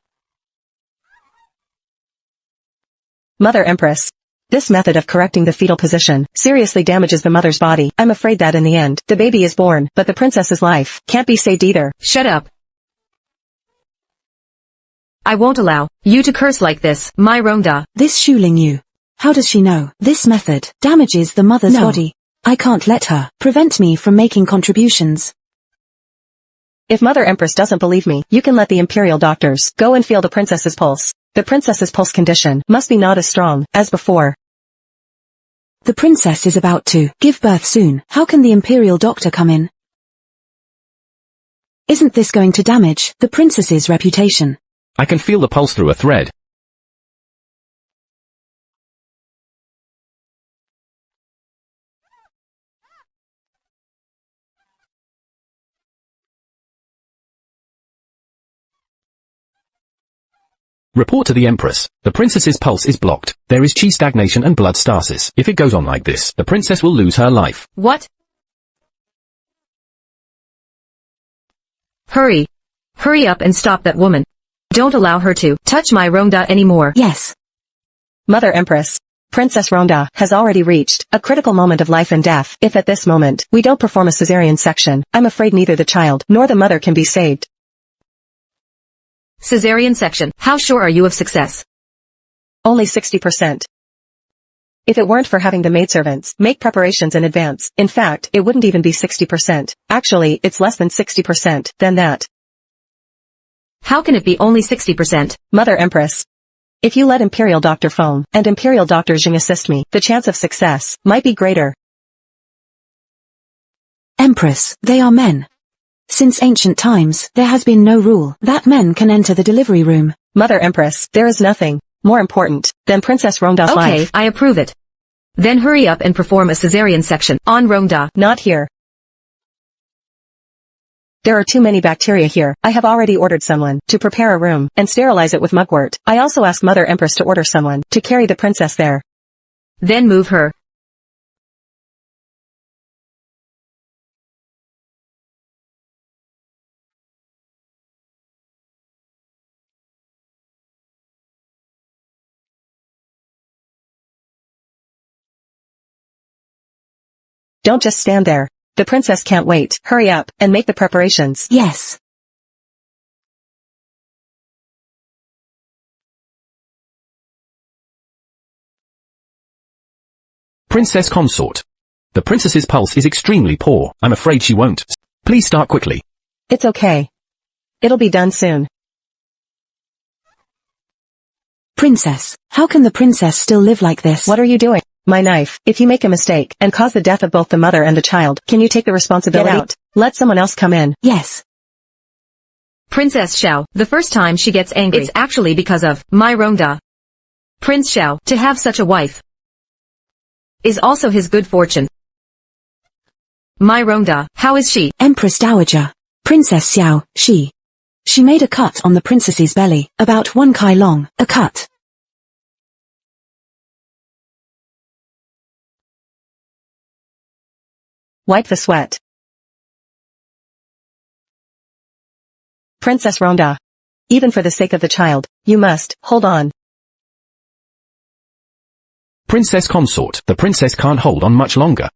Mother Empress. This method of correcting the fetal position seriously damages the mother's body. I'm afraid that in the end, the baby is born, but the princess's life can't be saved either. Shut up. I won't allow you to curse like this, my Rhonda. This Shu Yu. How does she know? This method damages the mother's body. I can't let her prevent me from making contributions. If Mother Empress doesn't believe me, you can let the Imperial Doctors go and feel the princess's pulse. The princess's pulse condition must be not as strong as before. The princess is about to give birth soon. How can the Imperial Doctor come in? Isn't this going to damage the princess's reputation? I can feel the pulse through a thread. Report to the Empress. The princess's pulse is blocked. There is chi stagnation and blood stasis. If it goes on like this, the princess will lose her life. What? Hurry. Hurry up and stop that woman. Don't allow her to touch my Rhonda anymore. Yes. Mother Empress. Princess Rhonda has already reached a critical moment of life and death. If at this moment we don't perform a cesarean section, I'm afraid neither the child nor the mother can be saved. Caesarean section. How sure are you of success? Only 60%. If it weren't for having the maidservants make preparations in advance, in fact, it wouldn't even be 60%. Actually, it's less than 60% than that. How can it be only 60%? Mother Empress. If you let Imperial Doctor phone and Imperial Doctor Jing assist me, the chance of success might be greater. Empress, they are men. Since ancient times, there has been no rule that men can enter the delivery room. Mother Empress, there is nothing more important than Princess Rhonda's Okay, life. I approve it. Then hurry up and perform a caesarean section on Rhonda. Not here. There are too many bacteria here. I have already ordered someone to prepare a room and sterilize it with mugwort. I also asked Mother Empress to order someone to carry the princess there. Then move her. Don't just stand there. The princess can't wait. Hurry up and make the preparations. Yes. Princess Consort. The princess's pulse is extremely poor. I'm afraid she won't. Please start quickly. It's okay. It'll be done soon. Princess, how can the princess still live like this? What are you doing? My knife. If you make a mistake and cause the death of both the mother and the child, can you take the responsibility? Get out. Let someone else come in. Yes. Princess Xiao, the first time she gets angry, it's actually because of my Rhonda. Prince Xiao, to have such a wife, is also his good fortune. My Rhonda, how is she? Empress Dowager. Princess Xiao, she made a cut on the princess's belly, about 1 kai long, a cut. Wipe the sweat. Princess Rhonda. Even for the sake of the child, you must hold on. Princess Consort. The princess can't hold on much longer.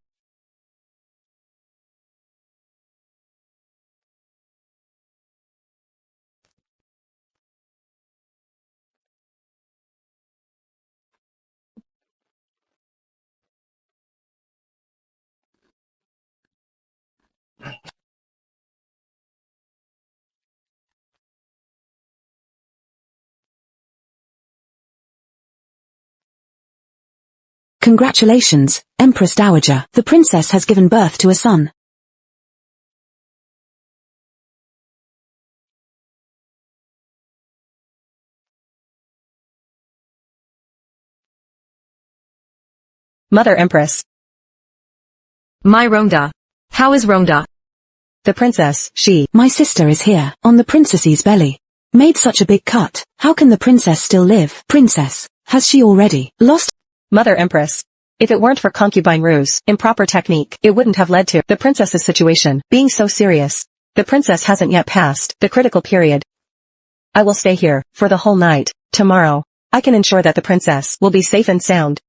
Congratulations, Empress Dowager. The princess has given birth to a son. Mother Empress. My Rongda. How is Rongda? The princess, she. My sister is here, on the princess's belly. Made such a big cut. How can the princess still live? Princess, has she already lost? Mother Empress. If it weren't for concubine ruse, improper technique, it wouldn't have led to the princess's situation being so serious. The princess hasn't yet passed the critical period. I will stay here for the whole night. Tomorrow, I can ensure that the princess will be safe and sound.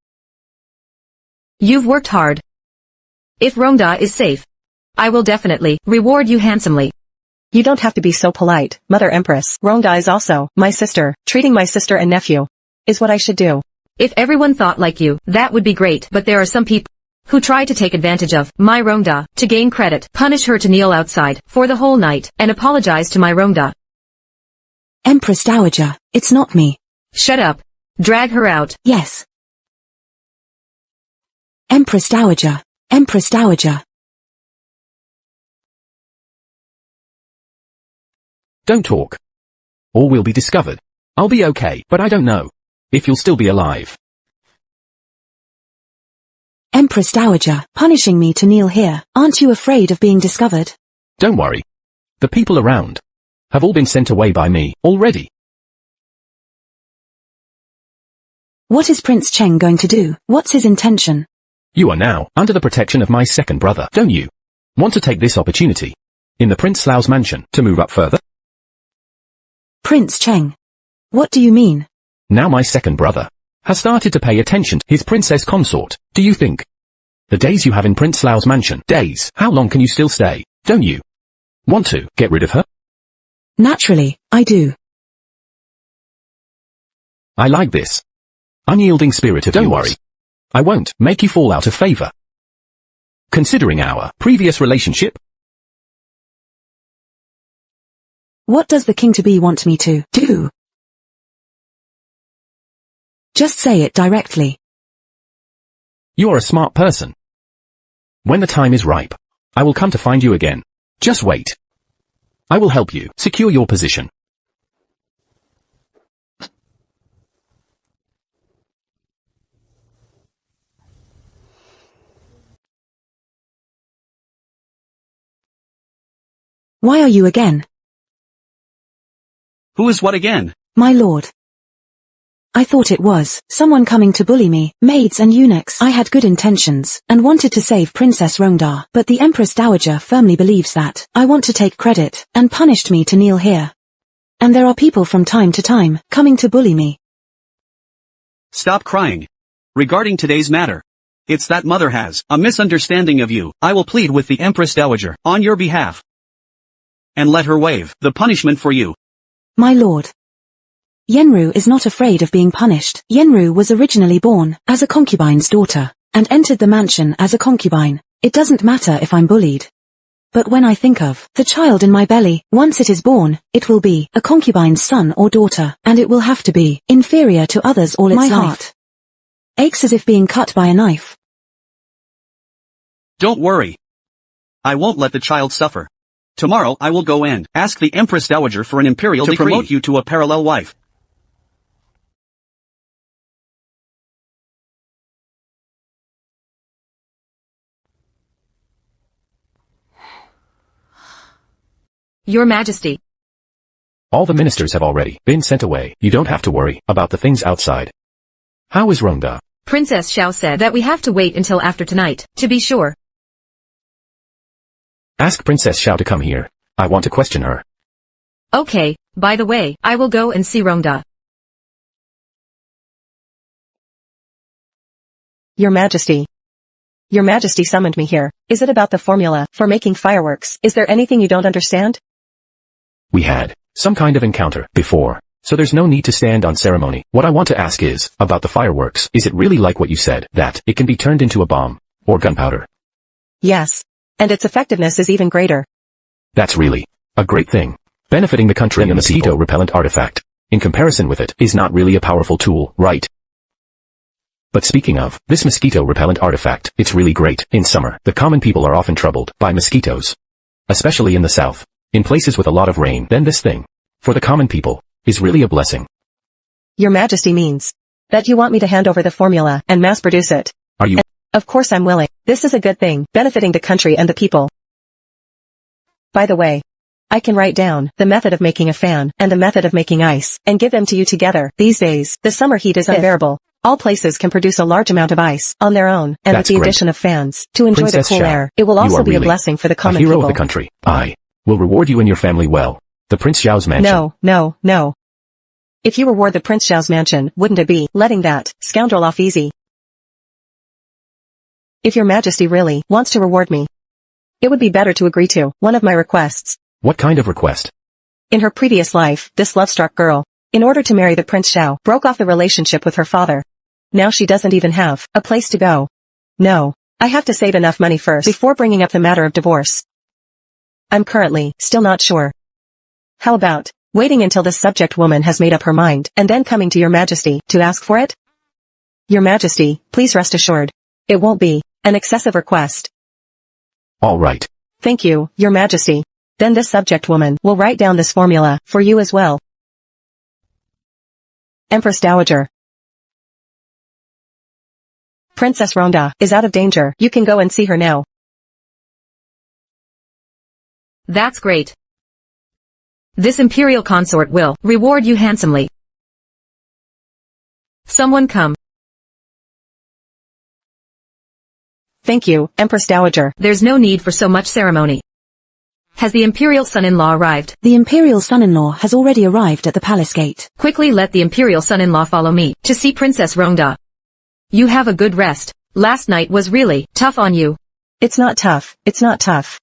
You've worked hard. If Rongda is safe, I will definitely reward you handsomely. You don't have to be so polite, Mother Empress. Rongda is also my sister. Treating my sister and nephew is what I should do. If everyone thought like you, that would be great. But there are some people who try to take advantage of my Rongda to gain credit. Punish her to kneel outside for the whole night and apologize to my Rongda. Empress Dowager, it's not me. Shut up. Drag her out. Yes. Empress Dowager. Empress Dowager. Don't talk. All will be discovered. I'll be okay, but I don't know if you'll still be alive. Empress Dowager, punishing me to kneel here. Aren't you afraid of being discovered? Don't worry. The people around have all been sent away by me already. What is Prince Cheng going to do? What's his intention? You are now under the protection of my second brother. Don't you want to take this opportunity in the Prince Lau's mansion to move up further? Prince Cheng. What do you mean? Now my second brother has started to pay attention to his princess consort. Do you think the days you have in Prince Lau's mansion, days, how long can you still stay? Don't you want to get rid of her? Naturally, I do. I like this unyielding spirit of yours. Don't worry. I won't make you fall out of favor. Considering our previous relationship. What does the king-to-be want me to do? Just say it directly. You are a smart person. When the time is ripe, I will come to find you again. Just wait. I will help you secure your position. Why are you again? Who is what again? My lord. I thought it was someone coming to bully me, maids and eunuchs. I had good intentions, and wanted to save Princess Rongda, but the Empress Dowager firmly believes that I want to take credit, and punished me to kneel here. And there are people from time to time, coming to bully me. Stop crying. Regarding today's matter, it's that mother has a misunderstanding of you. I will plead with the Empress Dowager on your behalf, and let her waive the punishment for you. My lord. Yenru is not afraid of being punished. Yenru was originally born as a concubine's daughter, and entered the mansion as a concubine. It doesn't matter if I'm bullied. But when I think of the child in my belly, once it is born, it will be a concubine's son or daughter, and it will have to be inferior to others all its life. My heart aches as if being cut by a knife. Don't worry. I won't let the child suffer. Tomorrow I will go and ask the Empress Dowager for an imperial decree to promote you to a parallel wife. Your Majesty. All the ministers have already been sent away. You don't have to worry about the things outside. How is Rongda? Princess Xiao said that we have to wait until after tonight, to be sure. Ask Princess Xiao to come here. I want to question her. Okay, by the way, I will go and see Rongda. Your Majesty. Your Majesty summoned me here. Is it about the formula for making fireworks? Is there anything you don't understand? We had some kind of encounter before, so there's no need to stand on ceremony. What I want to ask is about the fireworks. Is it really like what you said, that it can be turned into a bomb or gunpowder? Yes. And its effectiveness is even greater. That's really a great thing. Benefiting the country and the mosquito repellent artifact, in comparison with it, is not really a powerful tool, right? But speaking of, this mosquito repellent artifact, it's really great. In summer, the common people are often troubled by mosquitoes. Especially in the south. In places with a lot of rain, then this thing, for the common people, is really a blessing. Your Majesty means that you want me to hand over the formula and mass produce it. Are you? Of course I'm willing. This is a good thing, benefiting the country and the people. By the way, I can write down the method of making a fan and the method of making ice and give them to you together. These days, the summer heat is unbearable. All places can produce a large amount of ice on their own, and with the addition of fans to enjoy Princess the cool Xiao, air, it will also be a blessing for the common a hero people. of the country. I will reward you and your family well. The Prince Xiao's mansion. No. If you reward the Prince Xiao's mansion, wouldn't it be letting that scoundrel off easy? If your Majesty really wants to reward me, it would be better to agree to one of my requests. What kind of request? In her previous life, this love-struck girl, in order to marry the Prince Xiao, broke off the relationship with her father. Now she doesn't even have a place to go. No, I have to save enough money first before bringing up the matter of divorce. I'm currently still not sure. How about waiting until this subject woman has made up her mind and then coming to your Majesty to ask for it? Your Majesty, please rest assured. It won't be an excessive request. All right. Thank you, Your Majesty. Then this subject woman will write down this formula for you as well. Empress Dowager. Princess Rhonda is out of danger. You can go and see her now. That's great. This imperial consort will reward you handsomely. Someone come. Thank you, Empress Dowager. There's no need for so much ceremony. Has the imperial son-in-law arrived? The imperial son-in-law has already arrived at the palace gate. Quickly let the imperial son-in-law follow me to see Princess Rhonda. You have a good rest. Last night was really tough on you. It's not tough. It's not tough.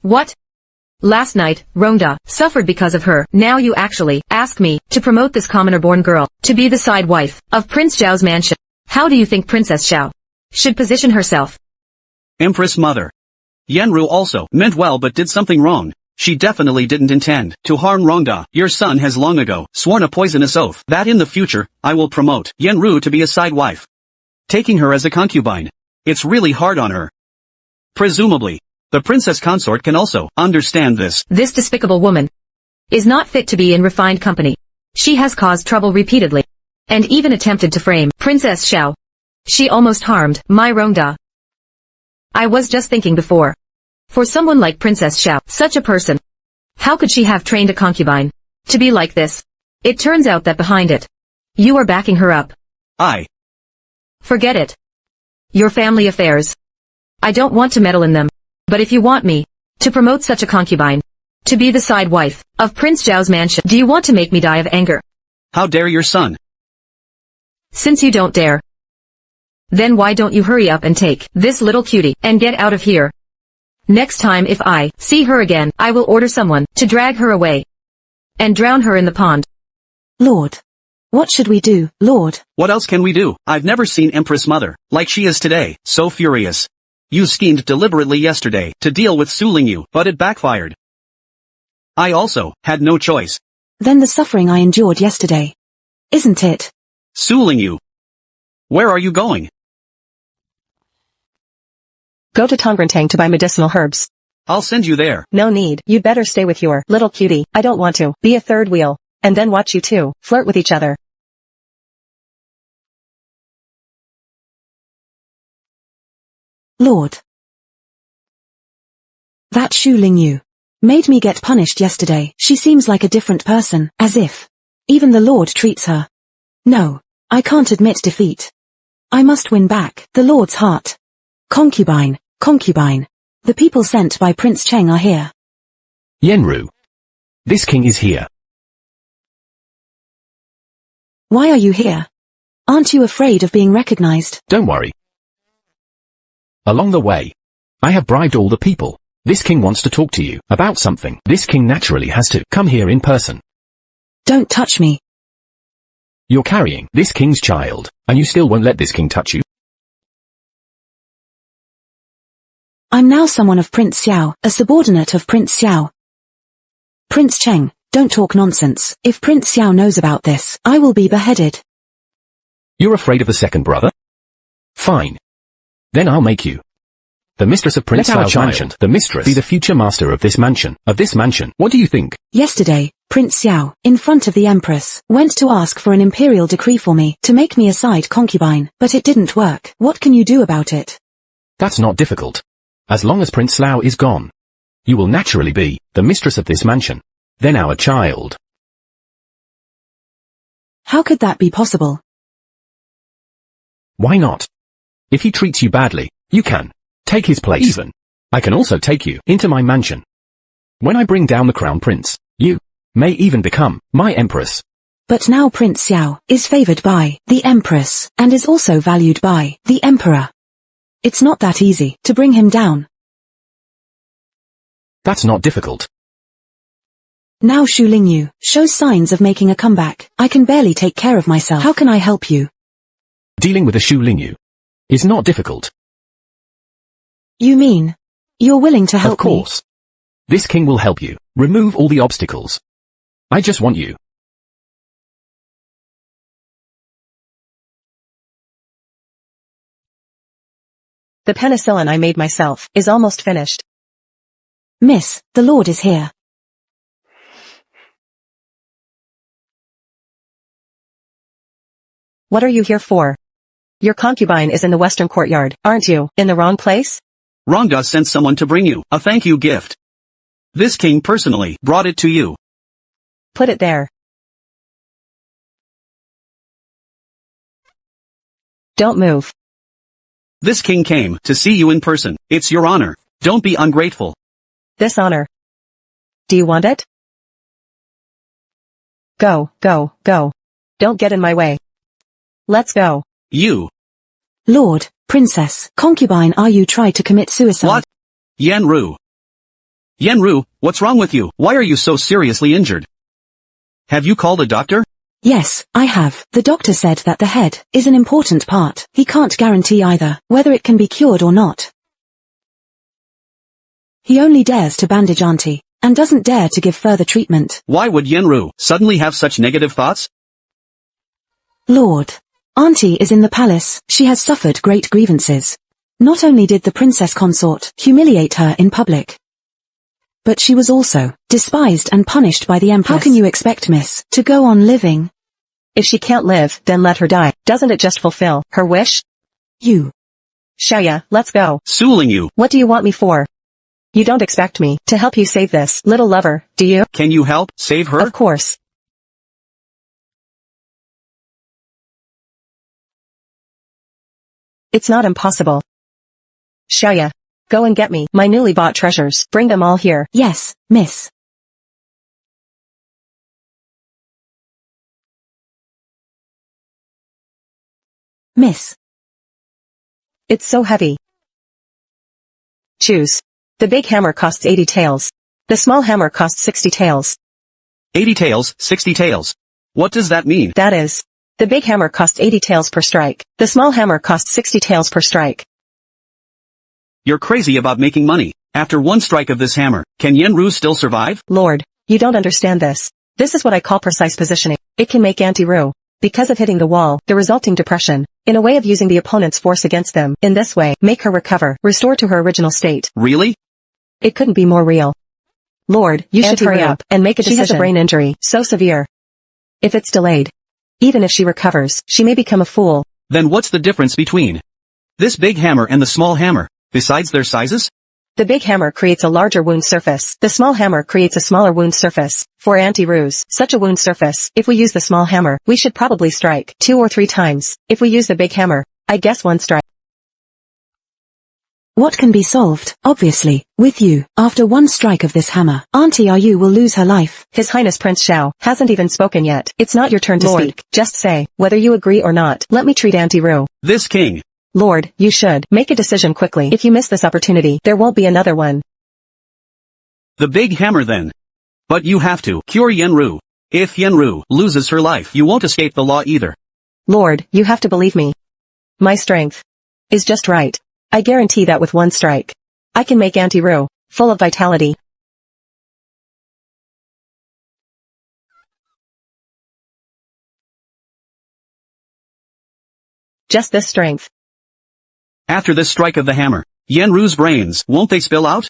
What? Last night, Rhonda suffered because of her. Now you actually ask me to promote this commoner-born girl to be the side wife of Prince Xiao's mansion. How do you think Princess Xiao should position herself? Empress Mother. Yenru also meant well but did something wrong. She definitely didn't intend to harm Rhonda. Your son has long ago sworn a poisonous oath that in the future, I will promote Yenru to be a side wife. Taking her as a concubine. It's really hard on her. Presumably, the princess consort can also understand this. This despicable woman is not fit to be in refined company. She has caused trouble repeatedly, and even attempted to frame Princess Xiao. She almost harmed my Rhonda. I was just thinking before. For someone like Princess Xiao, such a person, how could she have trained a concubine to be like this? It turns out that behind it, you are backing her up. Forget it. Your family affairs. I don't want to meddle in them. But if you want me to promote such a concubine to be the side wife of Prince Xiao's mansion, do you want to make me die of anger? How dare your son? Since you don't dare, then why don't you hurry up and take this little cutie and get out of here? Next time if I see her again, I will order someone to drag her away and drown her in the pond. Lord. What should we do, Lord? What else can we do? I've never seen Empress Mother like she is today, so furious. You schemed deliberately yesterday to deal with Su Lingyu, but it backfired. I also had no choice. Then the suffering I endured yesterday. Isn't it? Su Lingyu. Where are you going? Go to Tongrantang to buy medicinal herbs. I'll send you there. No need. You'd better stay with your little cutie. I don't want to be a third wheel, and then watch you two flirt with each other. Lord. That Shu Lingyu made me get punished yesterday. She seems like a different person, as if even the Lord treats her. No, I can't admit defeat. I must win back the Lord's heart. Concubine, concubine. The people sent by Prince Cheng are here. Yenru. This king is here. Why are you here? Aren't you afraid of being recognized? Don't worry. Along the way, I have bribed all the people. This king wants to talk to you about something. This king naturally has to come here in person. Don't touch me. You're carrying this king's child, and you still won't let this king touch you? I'm now someone of Prince Xiao, a subordinate of Prince Xiao. Prince Cheng, Don't talk nonsense. If Prince Xiao knows about this, I will be beheaded. You're afraid of the second brother? Fine. Then I'll make you the mistress of Prince Xiao's mansion. The mistress be the future master of this mansion. What do you think? Yesterday, Prince Xiao, in front of the Empress, went to ask for an imperial decree for me to make me a side concubine, but it didn't work. What can you do about it? That's not difficult. As long as Prince Xiao is gone, you will naturally be the mistress of this mansion. Then our child. How could that be possible? Why not? If he treats you badly, you can take his place. Even, I can also take you into my mansion. When I bring down the crown prince, you may even become my empress. But now Prince Xiao is favored by the Empress, and is also valued by the Emperor. It's not that easy to bring him down. That's not difficult. Now Xu Lingyu shows signs of making a comeback. I can barely take care of myself. How can I help you? Dealing with a Xu Lingyu is not difficult. You mean, you're willing to help me? Of course. This king will help you remove all the obstacles. I just want you. The penicillin I made myself is almost finished. Miss, the Lord is here. What are you here for? Your concubine is in the western courtyard, aren't you? In the wrong place? Rongda sent someone to bring you a thank you gift. This king personally brought it to you. Put it there. Don't move. This king came to see you in person. It's your honor. Don't be ungrateful. This honor. Do you want it? Go, go, go. Don't get in my way. Let's go. You. Lord, princess, concubine, are you trying to commit suicide? What? Yanru. Yanru, what's wrong with you? Why are you so seriously injured? Have you called a doctor? Yes, I have. The doctor said that the head is an important part. He can't guarantee either whether it can be cured or not. He only dares to bandage auntie, and doesn't dare to give further treatment. Why would Yanru suddenly have such negative thoughts? Lord, auntie is in the palace. She has suffered great grievances. Not only did the princess consort humiliate her in public, but she was also despised and punished by the empress. How can you expect Miss to go on living? If she can't live, then let her die. Doesn't it just fulfill her wish? You. Xiaoya, let's go. Suling you. What do you want me for? You don't expect me to help you save this little lover, do you? Can you help save her? Of course. It's not impossible. Xiaoya, go and get me my newly bought treasures. Bring them all here. Yes, miss. Miss. It's so heavy. Choose. The big hammer costs 80 taels. The small hammer costs 60 taels. 80 taels, 60 taels. What does that mean? That is, the big hammer costs 80 taels per strike. The small hammer costs 60 taels per strike. You're crazy about making money. After one strike of this hammer, can Yanru still survive? Lord, you don't understand this. This is what I call precise positioning. It can make anti-Ru. Because of hitting the wall, the resulting depression, in a way of using the opponent's force against them. In this way, make her recover, restore to her original state. Really? It couldn't be more real. Lord, you should hurry up and make a decision. She has a brain injury, so severe. If it's delayed, even if she recovers, she may become a fool. Then what's the difference between this big hammer and the small hammer, besides their sizes? The big hammer creates a larger wound surface. The small hammer creates a smaller wound surface. For anti-Rus, such a wound surface, if we use the small hammer, we should probably strike 2 or 3 times. If we use the big hammer, I guess 1 strike. What can be solved? Obviously, with you. After 1 strike of this hammer, Auntie Ru will lose her life. His Highness Prince Xiao hasn't even spoken yet. It's not your turn to speak. Just say, whether you agree or not. Let me treat Auntie Ru. This king. Lord, you should make a decision quickly. If you miss this opportunity, there won't be another one. The big hammer then. But you have to cure Yanru. If Yanru loses her life, you won't escape the law either. Lord, you have to believe me. My strength is just right. I guarantee that with 1 strike, I can make Auntie Ru full of vitality. Just this strength. After this strike of the hammer, Yenru's brains, won't they spill out?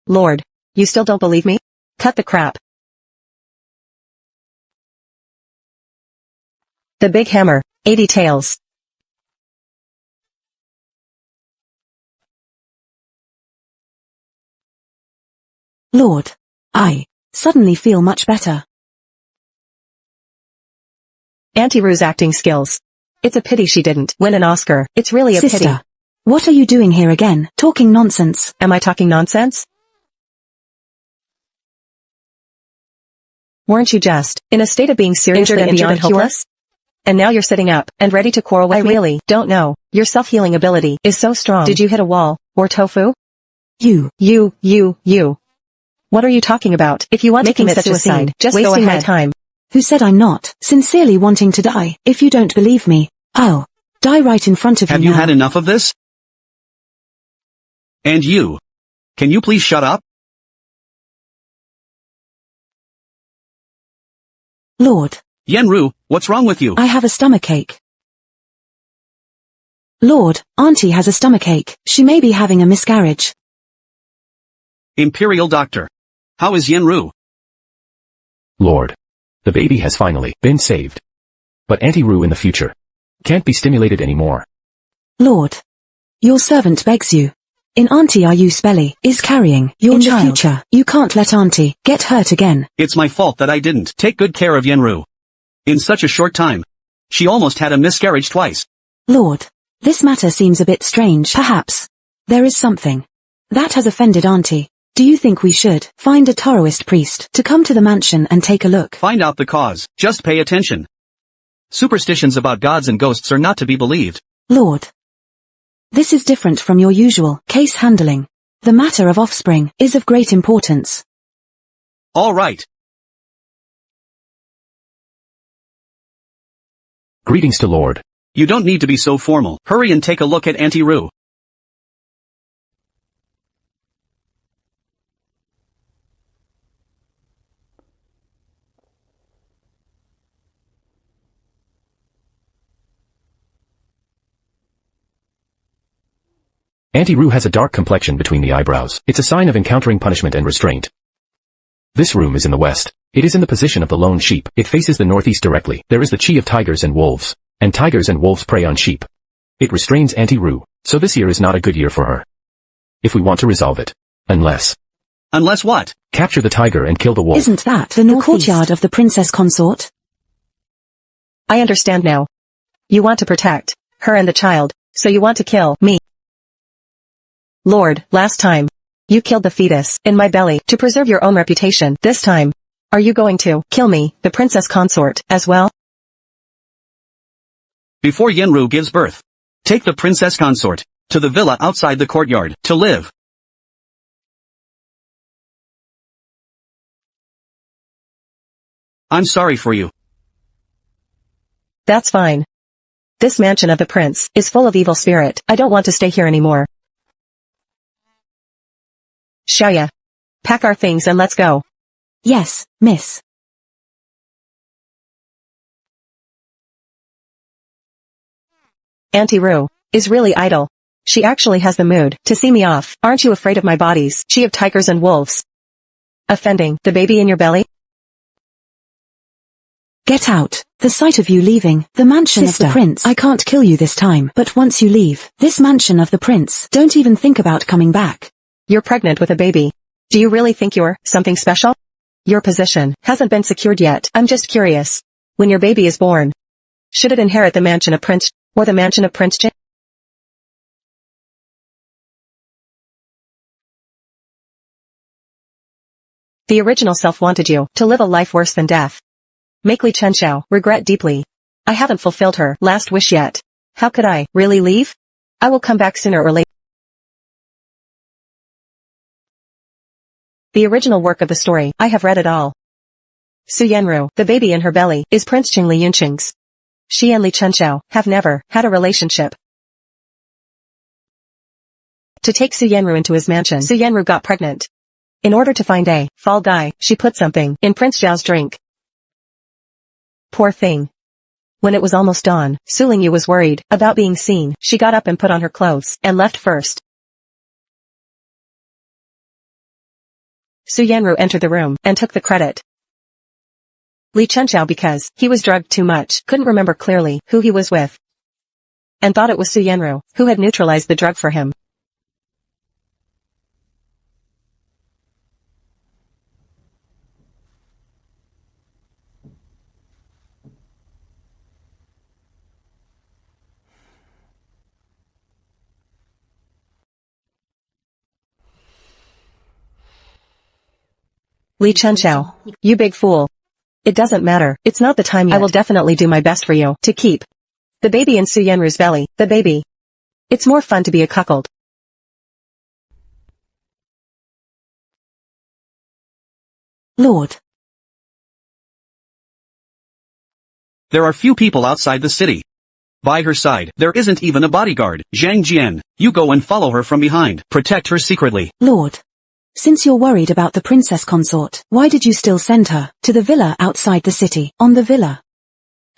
Lord. You still don't believe me? Cut the crap. The big hammer, 80 tails. Lord. I suddenly feel much better. Auntie Rue's acting skills. It's a pity she didn't win an Oscar. It's really a Sister, pity. what are you doing here again? Talking nonsense. Am I talking nonsense? Weren't you just in a state of being seriously injured and hopeless? And now you're sitting up and ready to quarrel with me? I really don't know. Your self-healing ability is so strong. Did you hit a wall or tofu? You. What are you talking about? If you want to commit suicide, just go ahead. My time. Who said I'm not sincerely wanting to die? If you don't believe me, I'll die right in front of you now. Have you had enough of this? And you? Can you please shut up? Lord. Yenru, what's wrong with you? I have a stomachache. Lord, Auntie has a stomachache. She may be having a miscarriage. Imperial Doctor. How is Yenru? Lord. The baby has finally been saved. But Auntie Ru in the future can't be stimulated anymore. Lord. Your servant begs you. In Auntie Ayu's belly is carrying your child. In the future, you can't let Auntie get hurt again. It's my fault that I didn't take good care of Yenru. In such a short time, she almost had a miscarriage twice. Lord. This matter seems a bit strange. Perhaps there is something that has offended Auntie. Do you think we should find a Taoist priest to come to the mansion and take a look? Find out the cause. Just pay attention. Superstitions about gods and ghosts are not to be believed. Lord. This is different from your usual case handling. The matter of offspring is of great importance. All right. Greetings to Lord. You don't need to be so formal. Hurry and take a look at Auntie Ru. Auntie Ru has a dark complexion between the eyebrows. It's a sign of encountering punishment and restraint. This room is in the west. It is in the position of the lone sheep. It faces the northeast directly. There is the chi of tigers and wolves. And tigers and wolves prey on sheep. It restrains Auntie Ru, so this year is not a good year for her. If we want to resolve it. Unless what? Capture the tiger and kill the wolf. Isn't that the courtyard of the princess consort? I understand now. You want to protect her and the child, so you want to kill me. Lord, last time, you killed the fetus in my belly to preserve your own reputation. This time, are you going to kill me, the princess consort, as well? Before Yenru gives birth, take the princess consort to the villa outside the courtyard to live. I'm sorry for you. That's fine. This mansion of the prince is full of evil spirit. I don't want to stay here anymore. Xiaoya. Pack our things and let's go. Yes, miss. Auntie Ru is really idle. She actually has the mood to see me off. Aren't you afraid of my bodies, chi of tigers and wolves? Offending the baby in your belly? Get out. The sight of you leaving the mansion of the prince. I can't kill you this time, but once you leave this mansion of the prince, don't even think about coming back. You're pregnant with a baby. Do you really think you're something special? Your position hasn't been secured yet. I'm just curious. When your baby is born, should it inherit the mansion of Prince or the mansion of Prince Chen? The original self wanted you to live a life worse than death. Make Li Chenxiao regret deeply. I haven't fulfilled her last wish yet. How could I really leave? I will come back sooner or later. The original work of the story, I have read it all. Su Yenru, the baby in her belly, is Prince Qingli Yunqing's. She and Li Chenxiao have never had a relationship. To take Su Yenru into his mansion, Su Yenru got pregnant. In order to find a fall guy, she put something in Prince Zhao's drink. Poor thing. When it was almost dawn, Su Lingyu was worried about being seen. She got up and put on her clothes and left first. Su Yanru entered the room and took the credit. Li Chenxiao, because he was drugged too much, couldn't remember clearly who he was with, and thought it was Su Yanru who had neutralized the drug for him. Li Chenxiao, you big fool. It doesn't matter, it's not the time yet. I will definitely do my best for you to keep the baby in Su Yanru's belly, the baby. It's more fun to be a cuckold. Lord. There are few people outside the city. By her side, there isn't even a bodyguard. Zhang Jian, you go and follow her from behind. Protect her secretly. Lord. Since you're worried about the princess consort, why did you still send her to the villa outside the city, on the villa?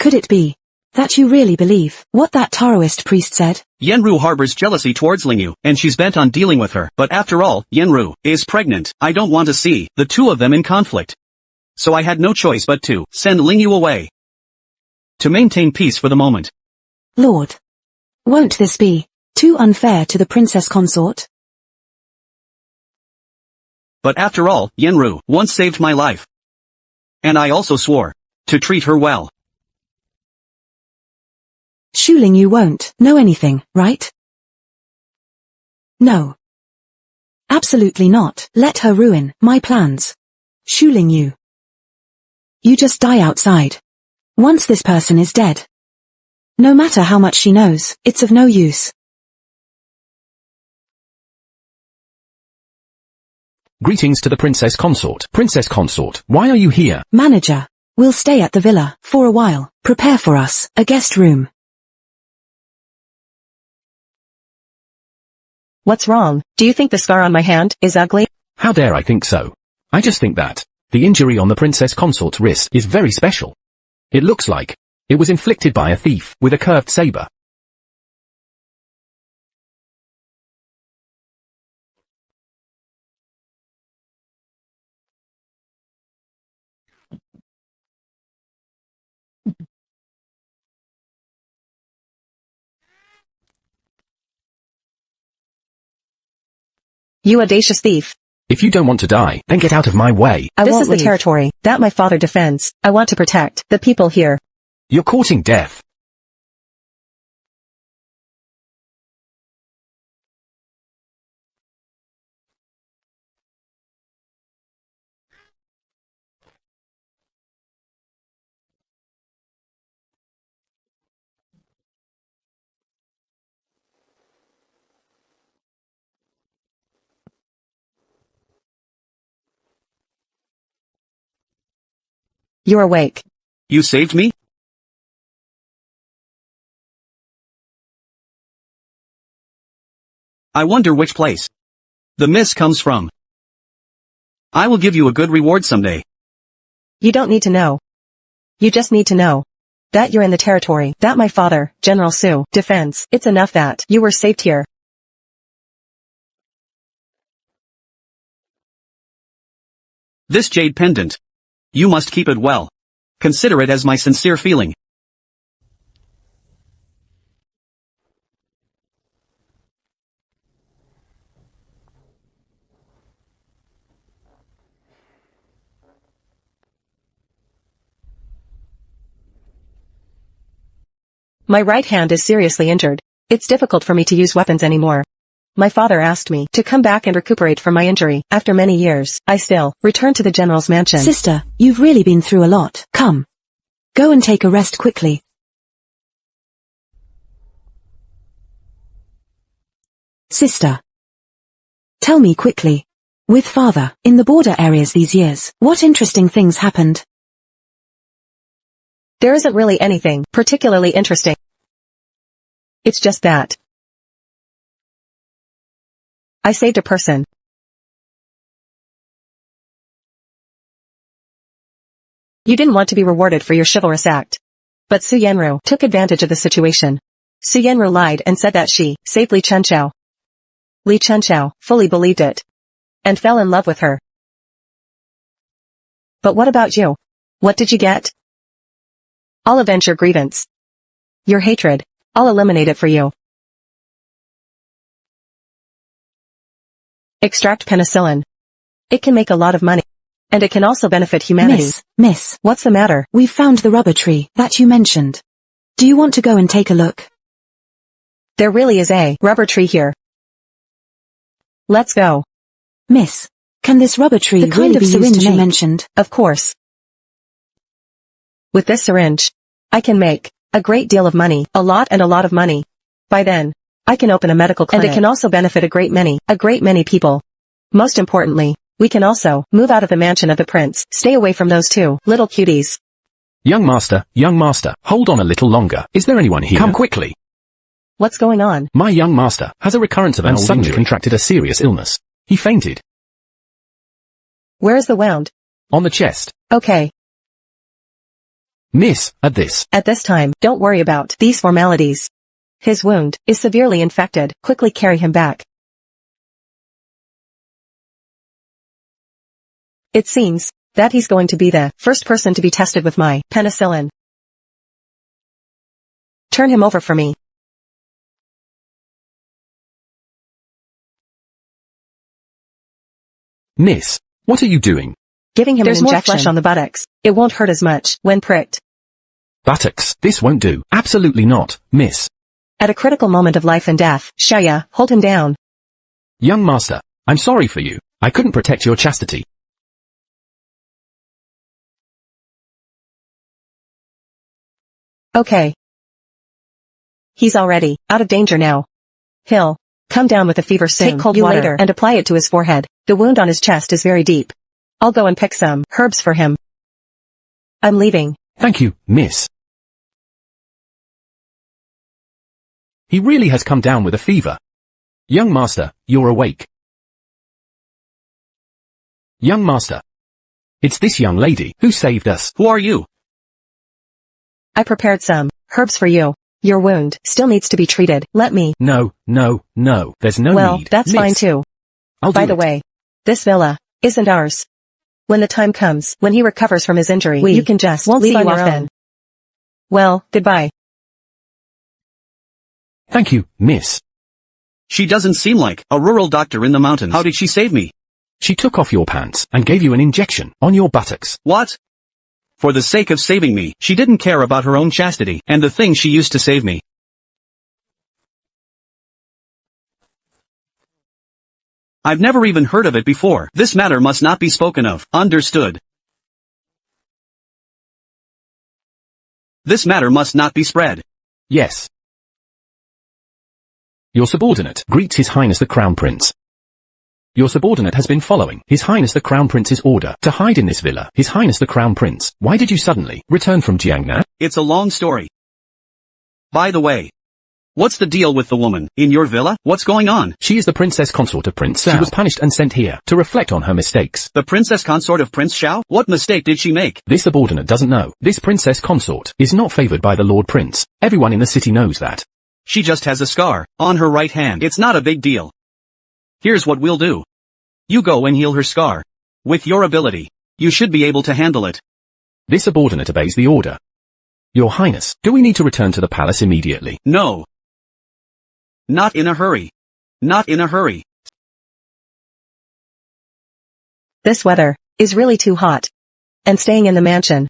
Could it be that you really believe what that Taoist priest said? Yenru harbors jealousy towards Lingyu, and she's bent on dealing with her. But after all, Yenru is pregnant. I don't want to see the two of them in conflict. So I had no choice but to send Lingyu away to maintain peace for the moment. Lord. Won't this be too unfair to the princess consort? But after all, Yenru once saved my life. And I also swore to treat her well. Shu Lingyu won't know anything, right? No. Absolutely not. Let her ruin my plans. Shu Lingyu. You just die outside. Once this person is dead. No matter how much she knows, it's of no use. Greetings to the princess consort. Princess consort, why are you here? Manager. We'll stay at the villa for a while. Prepare for us a guest room. What's wrong? Do you think the scar on my hand is ugly? How dare I think so? I just think that the injury on the princess consort's wrist is very special. It looks like it was inflicted by a thief with a curved saber. You audacious thief. If you don't want to die, then get out of my way. This is the territory that my father defends. I want to protect the people here. You're courting death. You're awake. You saved me? I wonder which place the mist comes from. I will give you a good reward someday. You don't need to know. You just need to know that you're in the territory that my father, General Su, defends. It's enough that you were saved here. This jade pendant. You must keep it well. Consider it as my sincere feeling. My right hand is seriously injured. It's difficult for me to use weapons anymore. My father asked me to come back and recuperate from my injury. After many years, I still returned to the general's mansion. Sister, you've really been through a lot. Come. Go and take a rest quickly. Sister. Tell me quickly. With father, in the border areas these years, what interesting things happened? There isn't really anything particularly interesting. It's just that I saved a person. You didn't want to be rewarded for your chivalrous act. But Su Yanru took advantage of the situation. Su Yanru lied and said that she saved Li Chenxiao. Li Chenxiao fully believed it and fell in love with her. But what about you? What did you get? I'll avenge your grievance. Your hatred, I'll eliminate it for you. Extract penicillin. It can make a lot of money. And it can also benefit humanity. Miss, What's the matter? we've found the rubber tree that you mentioned. Do you want to go and take a look? There really is a rubber tree here. Let's go. Miss, can this rubber tree The kind really of be used syringe to you make? mentioned, of course. With this syringe, I can make a great deal of money, a lot of money. By then, I can open a medical clinic. And it can also benefit a great many people. Most importantly, we can also move out of the mansion of the prince. Stay away from those two little cuties. Young master, hold on a little longer. Is there anyone here? Come quickly. What's going on? My young master has a recurrence of an old suddenly contracted a serious illness. He fainted. Where is the wound? On the chest. Okay. Miss, at this time, don't worry about these formalities. His wound is severely infected. Quickly carry him back. It seems that he's going to be the first person to be tested with my penicillin. Turn him over for me. Miss, what are you doing? Giving him There's an more injection flesh on the buttocks. It won't hurt as much when pricked. Buttocks. This won't do. Absolutely not, miss. At a critical moment of life and death, Xiaoya, hold him down. Young master, I'm sorry for you. I couldn't protect your chastity. Okay. He's already out of danger now. He'll come down with a fever soon. Take cold water later and apply it to his forehead. The wound on his chest is very deep. I'll go and pick some herbs for him. I'm leaving. Thank you, miss. He really has come down with a fever. Young master, you're awake. Young master. It's this young lady who saved us. Who are you? I prepared some herbs for you. Your wound still needs to be treated. Let me. No. There's no Well, need. that's miss. fine too. I'll By do the it. way, this villa isn't ours. When the time comes, when he recovers from his injury, you can just won't leave see on you your off own. then. Well, goodbye. Thank you, miss. She doesn't seem like a rural doctor in the mountains. How did she save me? She took off your pants and gave you an injection on your buttocks. What? For the sake of saving me, she didn't care about her own chastity and the thing she used to save me. I've never even heard of it before. This matter must not be spoken of. Understood. This matter must not be spread. Yes. Your subordinate greets His Highness the Crown Prince. Your subordinate has been following His Highness the Crown Prince's order to hide in this villa. His Highness the Crown Prince, why did you suddenly return from Jiangnan? It's a long story. By the way, what's the deal with the woman in your villa? What's going on? She is the princess consort of Prince Xiao. She was punished and sent here to reflect on her mistakes. The princess consort of Prince Xiao? What mistake did she make? This subordinate doesn't know. This princess consort is not favored by the Lord Prince. Everyone in the city knows that. She just has a scar on her right hand. It's not a big deal. Here's what we'll do. You go and heal her scar. With your ability, you should be able to handle it. This subordinate obeys the order. Your Highness, do we need to return to the palace immediately? No. Not in a hurry. Not in a hurry. This weather is really too hot. And staying in the mansion.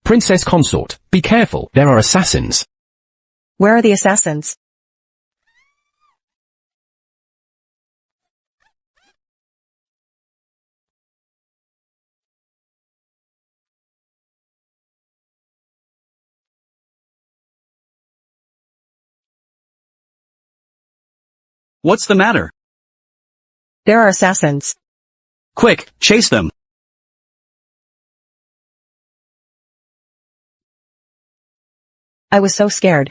Princess consort, be careful, there are assassins. Where are the assassins? What's the matter? There are assassins. Quick, chase them. I was so scared.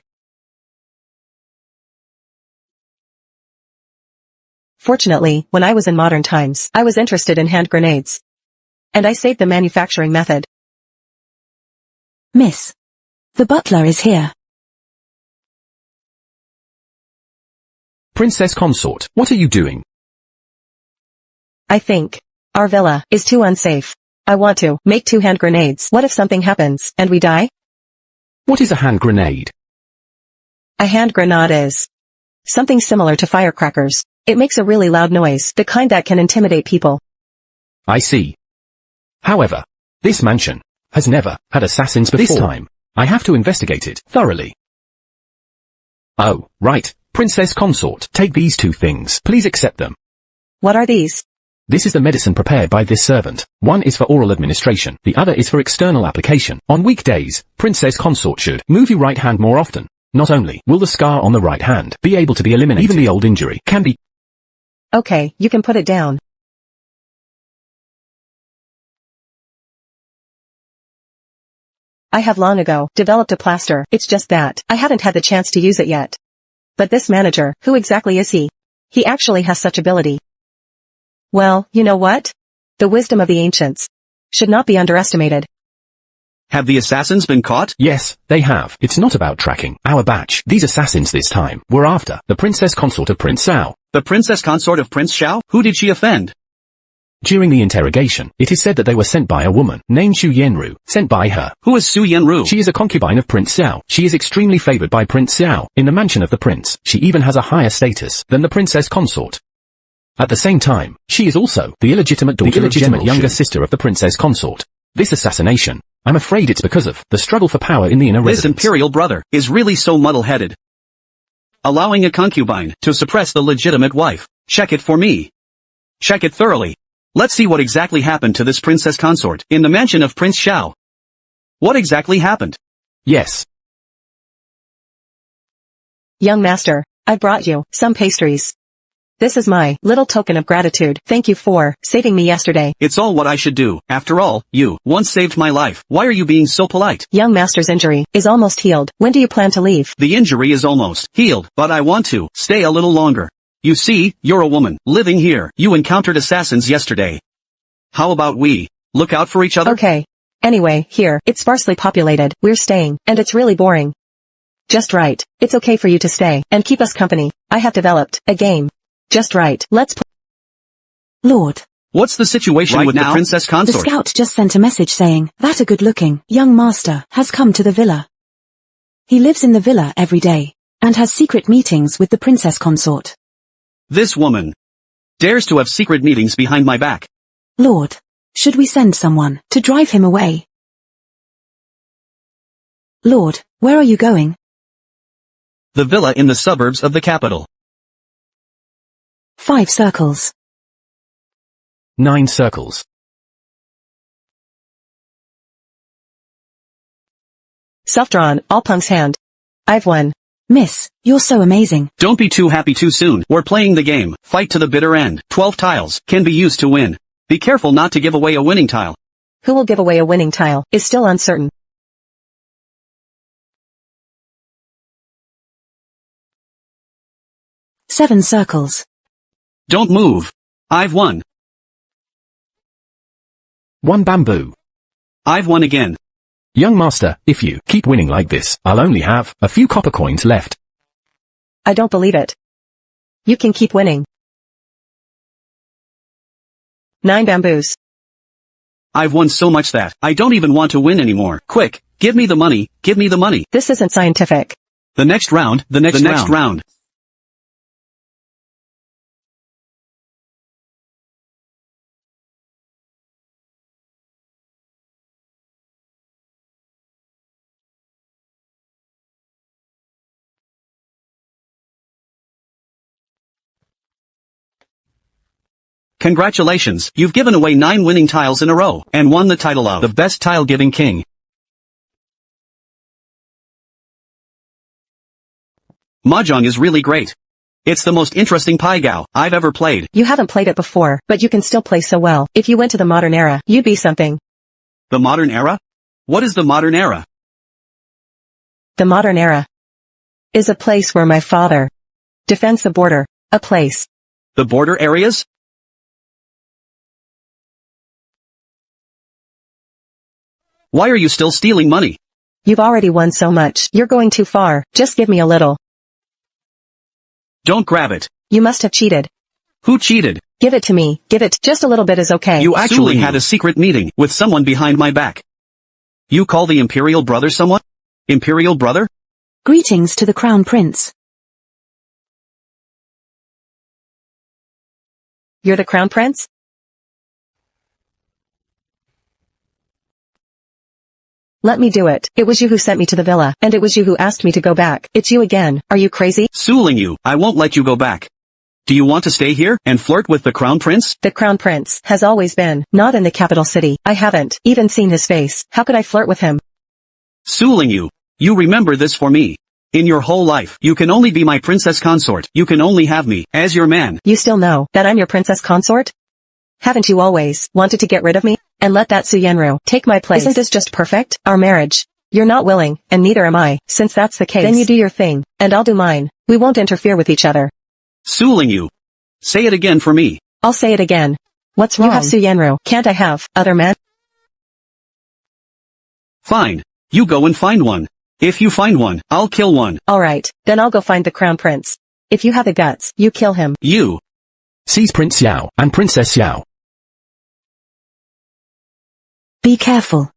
Fortunately, when I was in modern times, I was interested in hand grenades. And I saved the manufacturing method. Miss. The butler is here. Princess Consort, what are you doing? I think our villa is too unsafe. I want to make 2 hand grenades. What if something happens, and we die? What is a hand grenade? A hand grenade is something similar to firecrackers. It makes a really loud noise, the kind that can intimidate people. I see. However, this mansion has never had assassins before. This time, I have to investigate it thoroughly. Oh, right, Princess Consort, take these 2 things. Please accept them. What are these? This is the medicine prepared by this servant. One is for oral administration, the other is for external application. On weekdays, Princess Consort should move your right hand more often. Not only will the scar on the right hand be able to be eliminated, even the old injury can be... Okay, you can put it down. I have long ago developed a plaster. It's just that I haven't had the chance to use it yet. But this manager, who exactly is he? He actually has such ability. Well, you know what? The wisdom of the ancients should not be underestimated. Have the assassins been caught? Yes, they have. It's not about tracking our batch. These assassins this time were after the Princess Consort of Prince Xiao. The Princess Consort of Prince Xiao? Who did she offend? During the interrogation, it is said that they were sent by a woman named Xu Yanru, sent by her. Who is Su Yanru? She is a concubine of Prince Xiao. She is extremely favored by Prince Xiao. In the mansion of the prince, she even has a higher status than the Princess Consort. At the same time, she is also the illegitimate daughter of General younger sister of the Princess Consort. This assassination, I'm afraid it's because of the struggle for power in the inner residence. This imperial brother is really so muddle-headed. Allowing a concubine to suppress the legitimate wife. Check it for me. Check it thoroughly. Let's see what exactly happened to this Princess Consort in the mansion of Prince Xiao. What exactly happened? Yes. Young master, I brought you some pastries. This is my little token of gratitude. Thank you for saving me yesterday. It's all what I should do. After all, you once saved my life. Why are you being so polite? Young master's injury is almost healed. When do you plan to leave? The injury is almost healed, but I want to stay a little longer. You see, you're a woman living here. You encountered assassins yesterday. How about we look out for each other? Okay. Anyway, here, it's sparsely populated. We're staying, and it's really boring. Just right. It's okay for you to stay and keep us company. I have developed a game. Just right. Let's play. Lord. What's the situation with the Princess The Consort? scout just sent a message saying that a good-looking young master has come to the villa. He lives in the villa every day and has secret meetings with the Princess Consort. This woman dares to have secret meetings behind my back. Lord, should we send someone to drive him away? Lord, where are you going? The villa in the suburbs of the capital. 5 circles. 9 circles. Self-drawn, all punk's hand. I've won. Miss, you're so amazing. Don't be too happy too soon. We're playing the game. Fight to the bitter end. 12 tiles can be used to win. Be careful not to give away a winning tile. Who will give away a winning tile is still uncertain. Seven circles. Don't move. I've won. 1 bamboo. I've won again. Young master, if you keep winning like this, I'll only have a few copper coins left. I don't believe it. You can keep winning. 9 bamboos. I've won so much that I don't even want to win anymore. Quick, give me the money, give me the money. This isn't scientific. The next round, the next round. Congratulations, you've given away 9 winning tiles in a row, and won the title of the best tile-giving king. Mahjong is really great. It's the most interesting pai gao I've ever played. You haven't played it before, but you can still play so well. If you went to the modern era, you'd be something. The modern era? What is the modern era? The modern era is a place where my father defends the border. A place The border areas? Why are you still stealing money? You've already won so much. You're going too far. Just give me a little. Don't grab it. You must have cheated. Who cheated? Give it to me. Give it. Just a little bit is okay. You actually had a secret meeting with someone behind my back. You call the Imperial Brother someone? Imperial Brother? Greetings to the Crown Prince. You're the Crown Prince? Let me do it. It was you who sent me to the villa, and it was you who asked me to go back. It's you again. Are you crazy? Suling you, I won't let you go back. Do you want to stay here and flirt with the Crown Prince? The Crown Prince has always been, not in the capital city. I haven't even seen his face. How could I flirt with him? Suling you. You remember this for me. In your whole life, you can only be my princess consort. You can only have me as your man. You still know that I'm your princess consort? Haven't you always wanted to get rid of me? And let that Suyenru take my place? Isn't this just perfect? Our marriage. You're not willing, and neither am I. Since that's the case, then you do your thing, and I'll do mine. We won't interfere with each other. Suling you. Say it again for me. I'll say it again. What's wrong? You have Suyenru. Can't I have other men? Fine. You go and find one. If you find one, I'll kill one. Alright, then I'll go find the Crown Prince. If you have the guts, you kill him. You. Seize Prince Xiao and Princess Xiao. Be careful.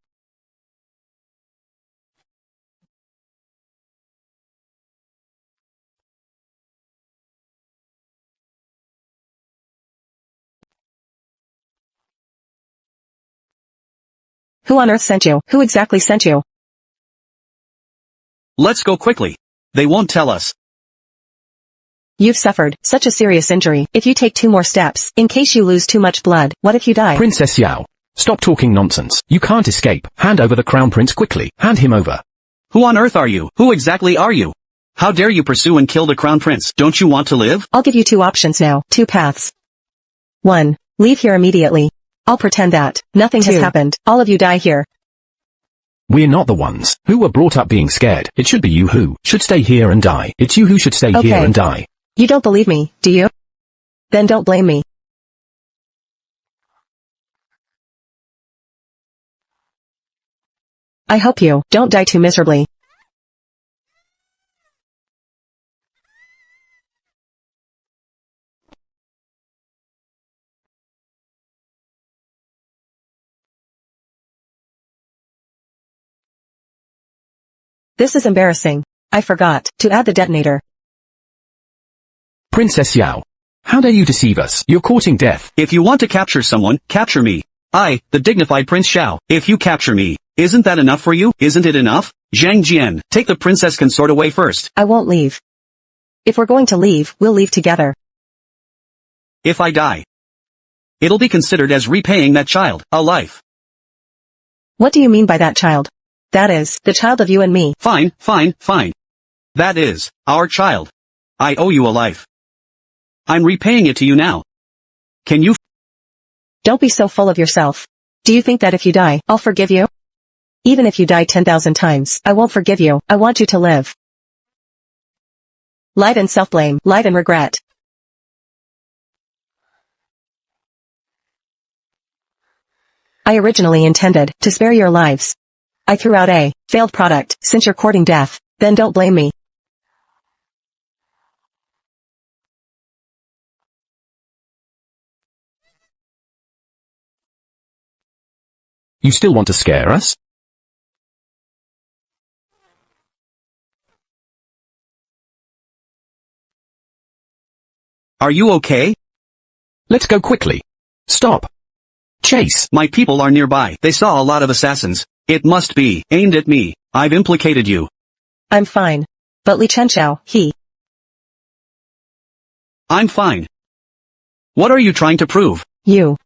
Who on earth sent you? Who exactly sent you? Let's go quickly. They won't tell us. You've suffered such a serious injury. If you take 2 more steps, in case you lose too much blood, what if you die? Princess Xiao. Stop talking nonsense. You can't escape. Hand over the Crown Prince quickly. Hand him over. Who on earth are you? Who exactly are you? How dare you pursue and kill the Crown Prince? Don't you want to live? I'll give you 2 options now. 2 paths. 1. Leave here immediately. I'll pretend that nothing has happened. All of you die here. We're not the ones who were brought up being scared. It should be you who should stay here and die. It's you who should stay here and die. You don't believe me, do you? Then don't blame me. I hope you don't die too miserably. This is embarrassing. I forgot to add the detonator. Princess Xiao. How dare you deceive us? You're courting death. If you want to capture someone, capture me. I, the dignified Prince Xiao. If you capture me, isn't that enough for you? Isn't it enough? Zhang Jian, take the princess consort away first. I won't leave. If we're going to leave, we'll leave together. If I die, it'll be considered as repaying that child a life. What do you mean by that child? That is, the child of you and me. Fine, fine, fine. That is, our child. I owe you a life. I'm repaying it to you now. Can you? Don't be so full of yourself. Do you think that if you die, I'll forgive you? Even if you die 10,000 times, I won't forgive you. I want you to live. Live in self-blame, live in regret. I originally intended to spare your lives. I threw out a failed product. Since you're courting death, then don't blame me. You still want to scare us? Are you okay? Let's go quickly. Stop. Chase. My people are nearby. They saw a lot of assassins. It must be aimed at me. I've implicated you. I'm fine. But Li Chenxiao, I'm fine. What are you trying to prove? you.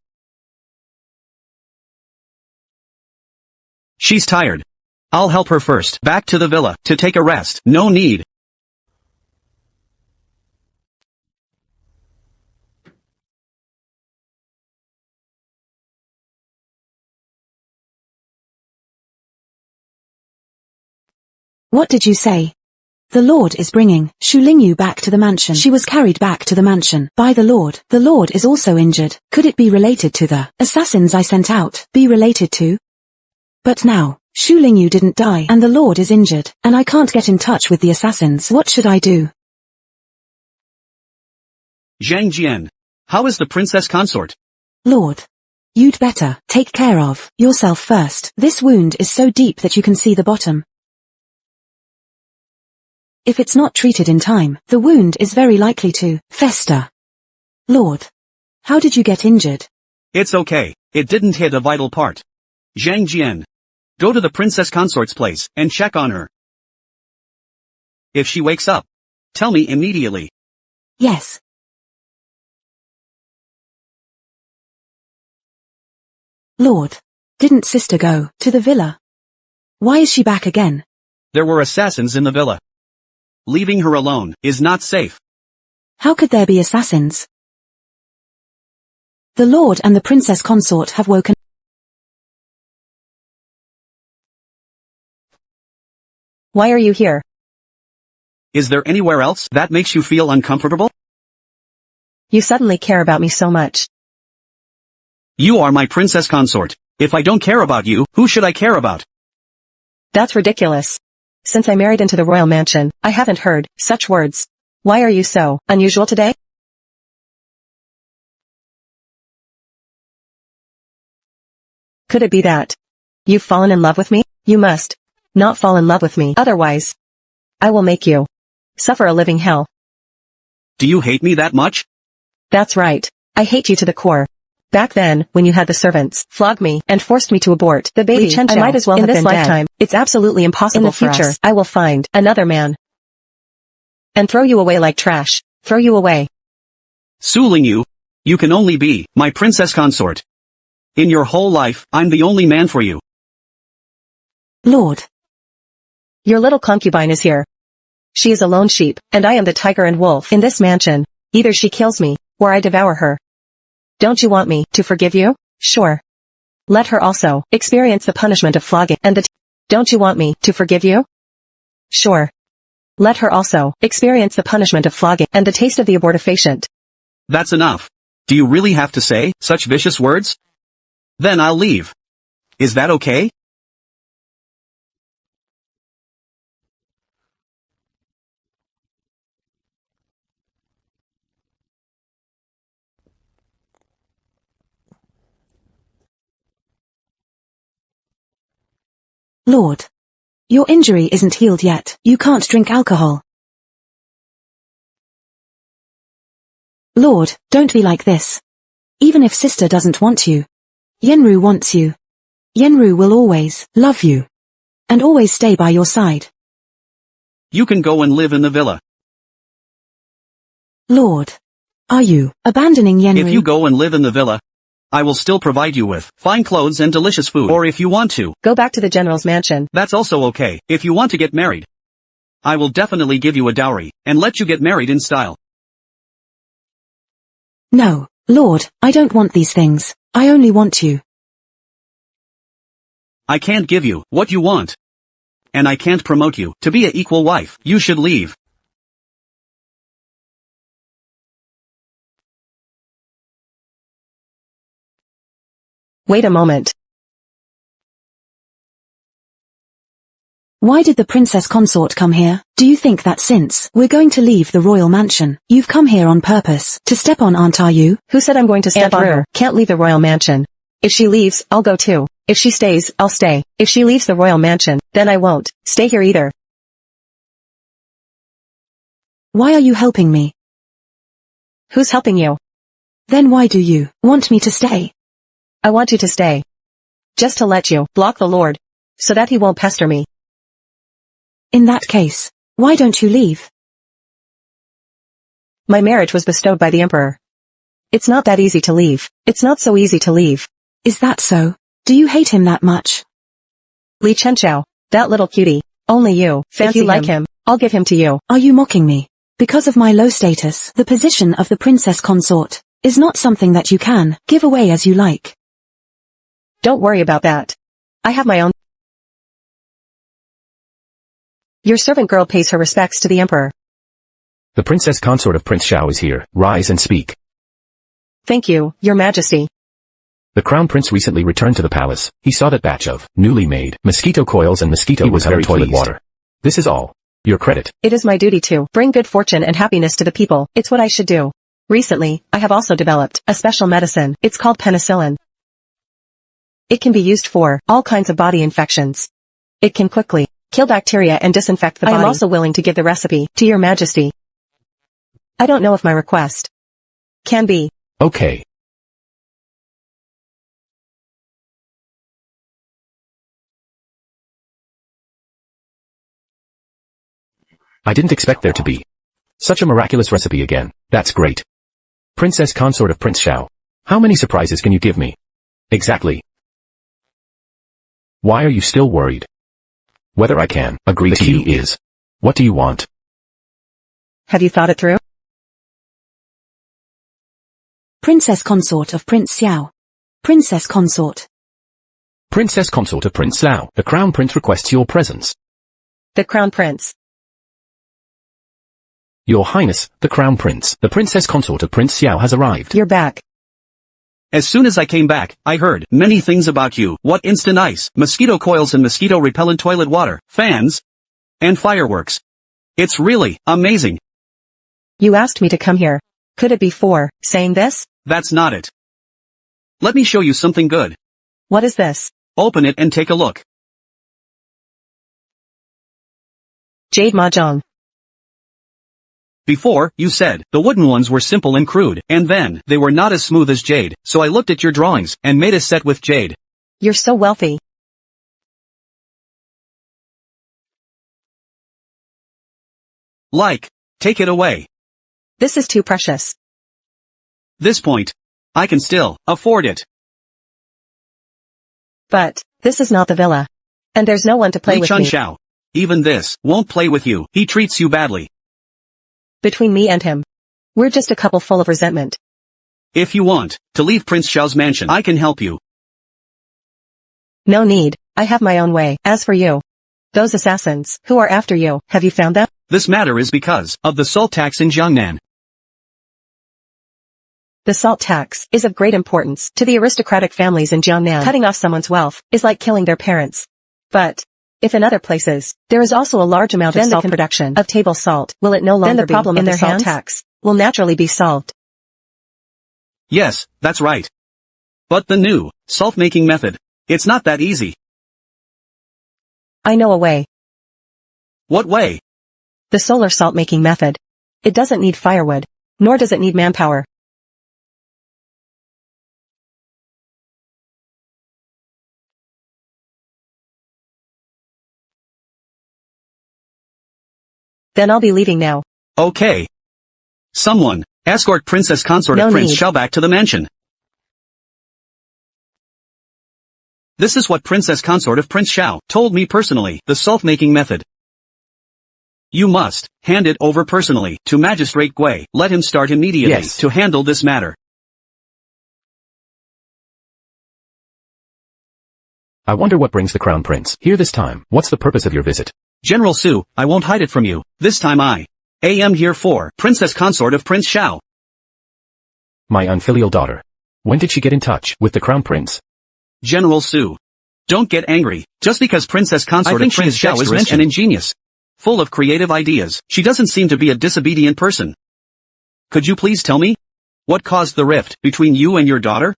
She's tired. I'll help her first. Back to the villa, to take a rest. No need. What did you say? The Lord is bringing Shu Lingyu back to the mansion. She was carried back to the mansion by the Lord. The Lord is also injured. Could it be related to the assassins I sent out? Be related to? But now, Shu Lingyu didn't die and the Lord is injured, and I can't get in touch with the assassins. What should I do? Zhang Jian. How is the princess consort? Lord. You'd better take care of yourself first. This wound is so deep that you can see the bottom. If it's not treated in time, the wound is very likely to fester. Lord. How did you get injured? It's okay. It didn't hit a vital part. Zhang Jian. Go to the princess consort's place and check on her. If she wakes up, tell me immediately. Yes. Lord. Didn't sister go to the villa? Why is she back again? There were assassins in the villa. Leaving her alone is not safe. How could there be assassins? The Lord and the princess consort have woken. Why are you here? Is there anywhere else that makes you feel uncomfortable? You suddenly care about me so much. You are my princess consort. If I don't care about you, who should I care about? That's ridiculous. Since I married into the royal mansion, I haven't heard such words. Why are you so unusual today? Could it be that you've fallen in love with me? You must not fall in love with me. Otherwise, I will make you suffer a living hell. Do you hate me that much? That's right. I hate you to the core. Back then, when you had the servants flog me and forced me to abort the baby, I might as well have been dead. In this lifetime, it's absolutely impossible for us. In the future, I will find another man and throw you away like trash. Throw you away. Su Lingyu, you can only be my princess consort. In your whole life, I'm the only man for you. Lord. Your little concubine is here. She is a lone sheep, and I am the tiger and wolf in this mansion. Either she kills me, or I devour her. Don't you want me to forgive you? Sure. Let her also experience the punishment of flogging and Don't you want me to forgive you? Sure. Let her also experience the punishment of flogging and the taste of the abortifacient. That's enough. Do you really have to say such vicious words? Then I'll leave. Is that okay? Lord. Your injury isn't healed yet. You can't drink alcohol. Lord, don't be like this. Even if sister doesn't want you, Yenru wants you. Yenru will always love you and always stay by your side. You can go and live in the villa. Lord. Are you abandoning Yenru? If you go and live in the villa, I will still provide you with fine clothes and delicious food. Or if you want to, go back to the general's mansion. That's also okay. If you want to get married, I will definitely give you a dowry and let you get married in style. No, Lord, I don't want these things. I only want you. I can't give you what you want. And I can't promote you to be an equal wife. You should leave. Wait a moment. Why did the princess consort come here? Do you think that since we're going to leave the royal mansion, you've come here on purpose to step on Aunt, are you? Who said I'm going to step on her? Can't leave the royal mansion. If she leaves, I'll go too. If she stays, I'll stay. If she leaves the royal mansion, then I won't stay here either. Why are you helping me? Who's helping you? Then why do you want me to stay? I want you to stay. Just to let you block the Lord, so that he won't pester me. In that case, why don't you leave? My marriage was bestowed by the emperor. It's not that easy to leave. It's not so easy to leave. Is that so? Do you hate him that much? Li Chenchao, that little cutie, only you. Fancy if you like him, I'll give him to you. Are you mocking me? Because of my low status, the position of the princess consort is not something that you can give away as you like. Don't worry about that. I have my own. Your servant girl pays her respects to the emperor. The princess consort of Prince Xiao is here. Rise and speak. Thank you, your majesty. The crown prince recently returned to the palace. He saw that batch of newly made mosquito coils and mosquito repellent toilet water. This is all your credit. It is my duty to bring good fortune and happiness to the people. It's what I should do. Recently, I have also developed a special medicine. It's called penicillin. It can be used for all kinds of body infections. It can quickly kill bacteria and disinfect the body. I am also willing to give the recipe to your majesty. I don't know if my request can be. Okay. I didn't expect there to be such a miraculous recipe again. That's great. Princess consort of Prince Xiao. How many surprises can you give me? Exactly. Why are you still worried? Whether I can agree to you is, what do you want? Have you thought it through? Princess consort of Prince Xiao. Princess consort. Princess consort of Prince Xiao. The crown prince requests your presence. The crown prince. Your Highness, the crown prince. The princess consort of Prince Xiao has arrived. You're back. As soon as I came back, I heard many things about you. What instant ice, mosquito coils and mosquito repellent toilet water, fans, and fireworks. It's really amazing. You asked me to come here. Could it be for saying this? That's not it. Let me show you something good. What is this? Open it and take a look. Jade Mahjong. Before, you said, the wooden ones were simple and crude, and then, they were not as smooth as jade, so I looked at your drawings, and made a set with jade. You're so wealthy. Take it away. This is too precious. This point, I can still afford it. But, this is not the villa. And there's no one to play Li with Chun me. Xiao. Even this, won't play with you, he treats you badly. Between me and him. We're just a couple full of resentment. If you want to leave Prince Xiao's mansion, I can help you. No need, I have my own way. As for you, those assassins, who are after you, have you found them? This matter is because of the salt tax in Jiangnan. The salt tax is of great importance to the aristocratic families in Jiangnan. Cutting off someone's wealth is like killing their parents. But, if in other places, there is also a large amount of salt production of table salt, will it no longer then the problem of the salt tax will naturally be solved. Yes, that's right. But the new salt-making method, it's not that easy. I know a way. What way? The solar salt-making method. It doesn't need firewood, nor does it need manpower. Then I'll be leaving now. Okay. Someone, escort Princess Consort No of Prince need. Xiao back to the mansion. This is what Princess Consort of Prince Xiao told me personally, the salt-making method. You must hand it over personally to Magistrate Gui. Let him start immediately to handle this matter. I wonder what brings the crown prince here this time. What's the purpose of your visit? General Su, I won't hide it from you. This time I am here for Princess Consort of Prince Xiao. My unfilial daughter. When did she get in touch with the crown prince? General Su. Don't get angry. Just because Princess Consort of Prince Xiao is rich and ingenious, full of creative ideas, she doesn't seem to be a disobedient person. Could you please tell me? What caused the rift between you and your daughter?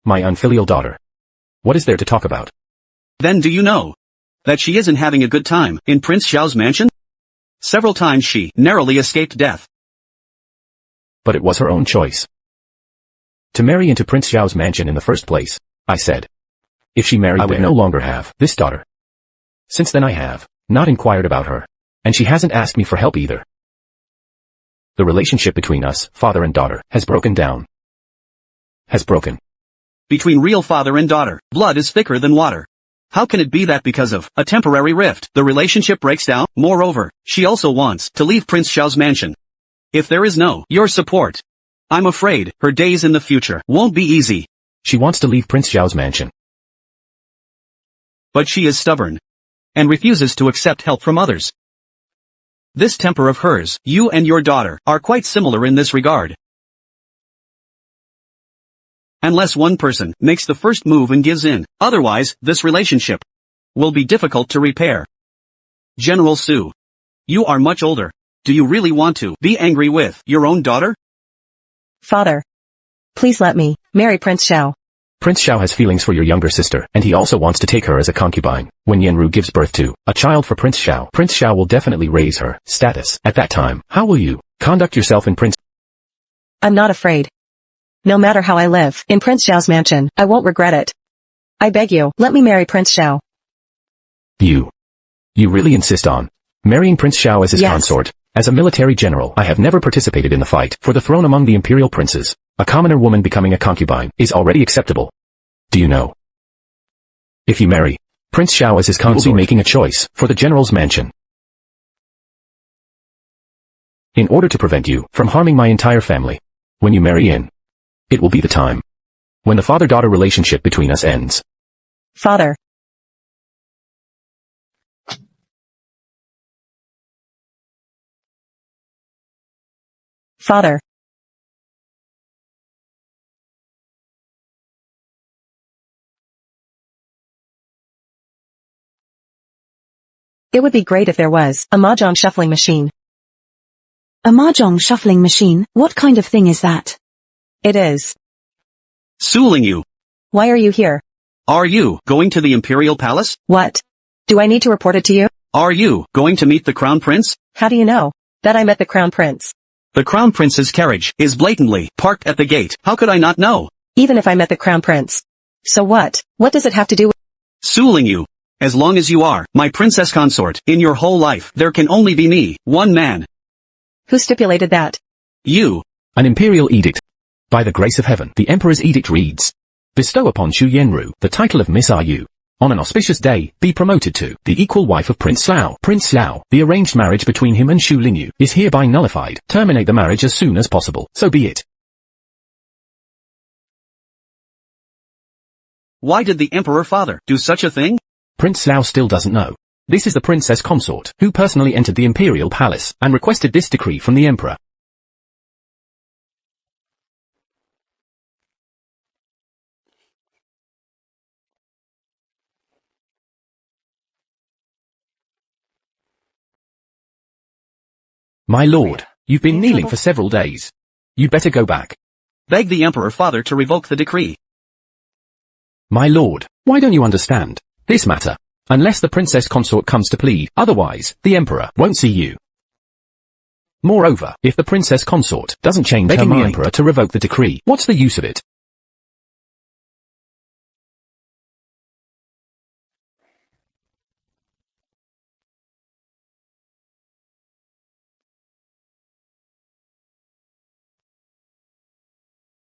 My unfilial daughter. What is there to talk about? Then do you know that she isn't having a good time in Prince Xiao's mansion? Several times she narrowly escaped death. But it was her own choice to marry into Prince Xiao's mansion in the first place, I said. If she married, I would no longer have this daughter. Since then I have not inquired about her, and she hasn't asked me for help either. The relationship between us, father and daughter, has broken down. Has broken. Between real father and daughter, blood is thicker than water. How can it be that because of a temporary rift, the relationship breaks down? Moreover, she also wants to leave Prince Xiao's mansion. If there is no your support, I'm afraid her days in the future won't be easy. She wants to leave Prince Xiao's mansion. But she is stubborn. and refuses to accept help from others. This temper of hers, you and your daughter, are quite similar in this regard. Unless one person makes the first move and gives in, otherwise, this relationship will be difficult to repair. General Su. You are much older. Do you really want to be angry with your own daughter? Father. Please let me marry Prince Xiao. Prince Xiao has feelings for your younger sister, and he also wants to take her as a concubine. When Yenru gives birth to a child for Prince Xiao will definitely raise her status. At that time, how will you conduct yourself in Prince? I'm not afraid. No matter how I live in Prince Xiao's mansion, I won't regret it. I beg you, let me marry Prince Xiao. You really insist on marrying Prince Xiao as his consort? As a military general, I have never participated in the fight for the throne among the imperial princes. A commoner woman becoming a concubine is already acceptable. Do you know? If you marry Prince Xiao as his consort, you will be making a choice for the general's mansion. In order to prevent you from harming my entire family, when you marry in, it will be the time when the father-daughter relationship between us ends. Father. Father. It would be great if there was a mahjong shuffling machine. A mahjong shuffling machine? What kind of thing is that? It is. Suling you. Why are you here? Are you going to the imperial palace? What? Do I need to report it to you? Are you going to meet the crown prince? How do you know that I met the crown prince? The crown prince's carriage is blatantly parked at the gate. How could I not know? Even if I met the crown prince. So what? What does it have to do with Suling you. As long as you are my princess consort, in your whole life, there can only be me, one man. Who stipulated that? You. An imperial edict. By the grace of heaven, the emperor's edict reads, bestow upon Xu Yenru the title of Miss Ru. On an auspicious day, be promoted to the equal wife of Prince Xiao. Prince Xiao, the arranged marriage between him and Xu Lingyu is hereby nullified. Terminate the marriage as soon as possible. So be it. Why did the emperor father do such a thing? Prince Xiao still doesn't know. This is the princess consort, who personally entered the imperial palace, and requested this decree from the emperor. My lord, you've been kneeling for several days. You'd better go back. Beg the emperor father to revoke the decree. My lord, why don't you understand this matter? Unless the princess consort comes to plead, otherwise, the emperor won't see you. Moreover, if the princess consort doesn't change her mind, begging the emperor to revoke the decree, what's the use of it?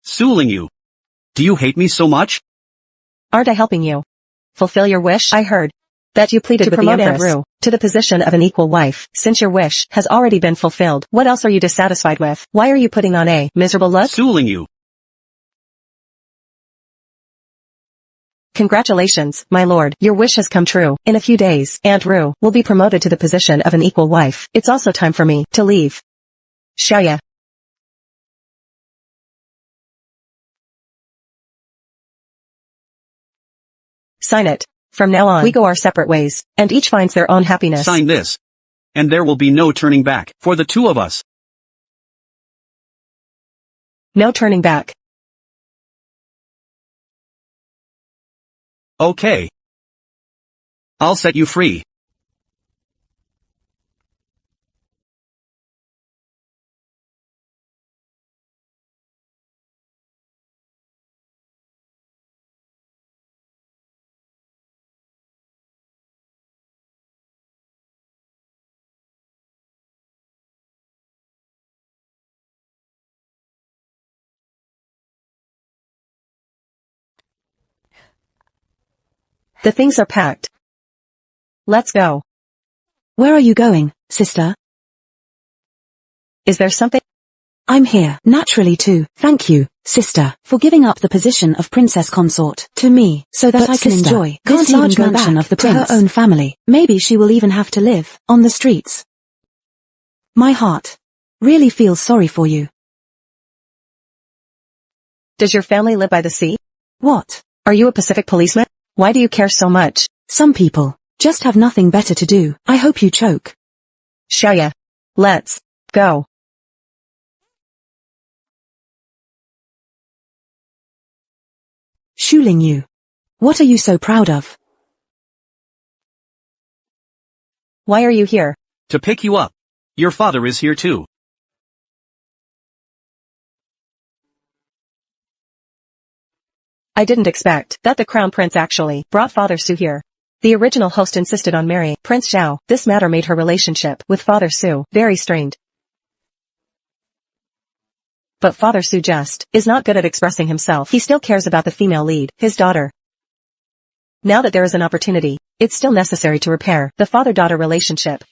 Suling you. Do you hate me so much? Aren't I helping you fulfill your wish? I heard that you pleaded to promote Ru to the position of an equal wife. Since your wish has already been fulfilled, what else are you dissatisfied with? Why are you putting on a miserable look? Suling you. Congratulations, my lord. Your wish has come true. In a few days, Aunt Ru will be promoted to the position of an equal wife. It's also time for me to leave. Xiaoya. Sign it. From now on, we go our separate ways, and each finds their own happiness. Sign this. And there will be no turning back, for the two of us. No turning back. Okay. I'll set you free. The things are packed. Let's go. Where are you going, sister? Is there something? I'm here, naturally too. Thank you, sister, for giving up the position of princess consort to me, so that I can enjoy this large mansion of the prince to her own family. Maybe she will even have to live on the streets. My heart really feels sorry for you. Does your family live by the sea? What? Are you a Pacific policeman? Why do you care so much? Some people just have nothing better to do. I hope you choke. Xiaoya. Let's go. Shuling you. What are you so proud of? Why are you here? To pick you up. Your father is here too. I didn't expect that the crown prince actually brought Father Su here. The original host insisted on marrying Prince Xiao. This matter made her relationship with Father Su very strained. But Father Su just is not good at expressing himself. He still cares about the female lead, his daughter. Now that there is an opportunity, it's still necessary to repair the father-daughter relationship.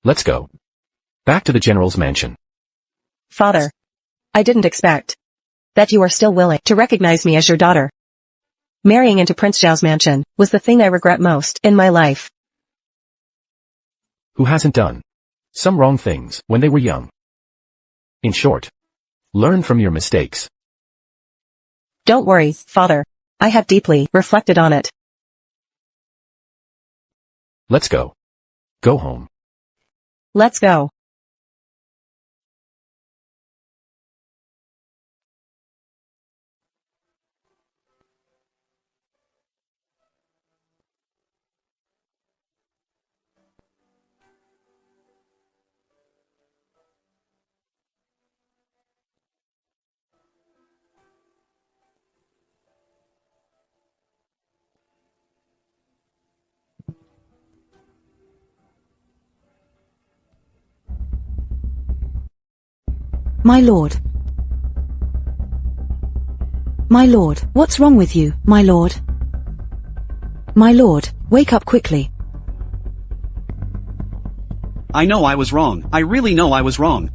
Let's go. Back to the general's mansion. Father, I didn't expect that you are still willing to recognize me as your daughter. Marrying into Prince Xiao's mansion was the thing I regret most in my life. Who hasn't done some wrong things when they were young? In short, learn from your mistakes. Don't worry, Father. I have deeply reflected on it. Let's go. Go home. Let's go. My lord. My lord, what's wrong with you, my lord? My lord, wake up quickly. I know I was wrong. I really know I was wrong.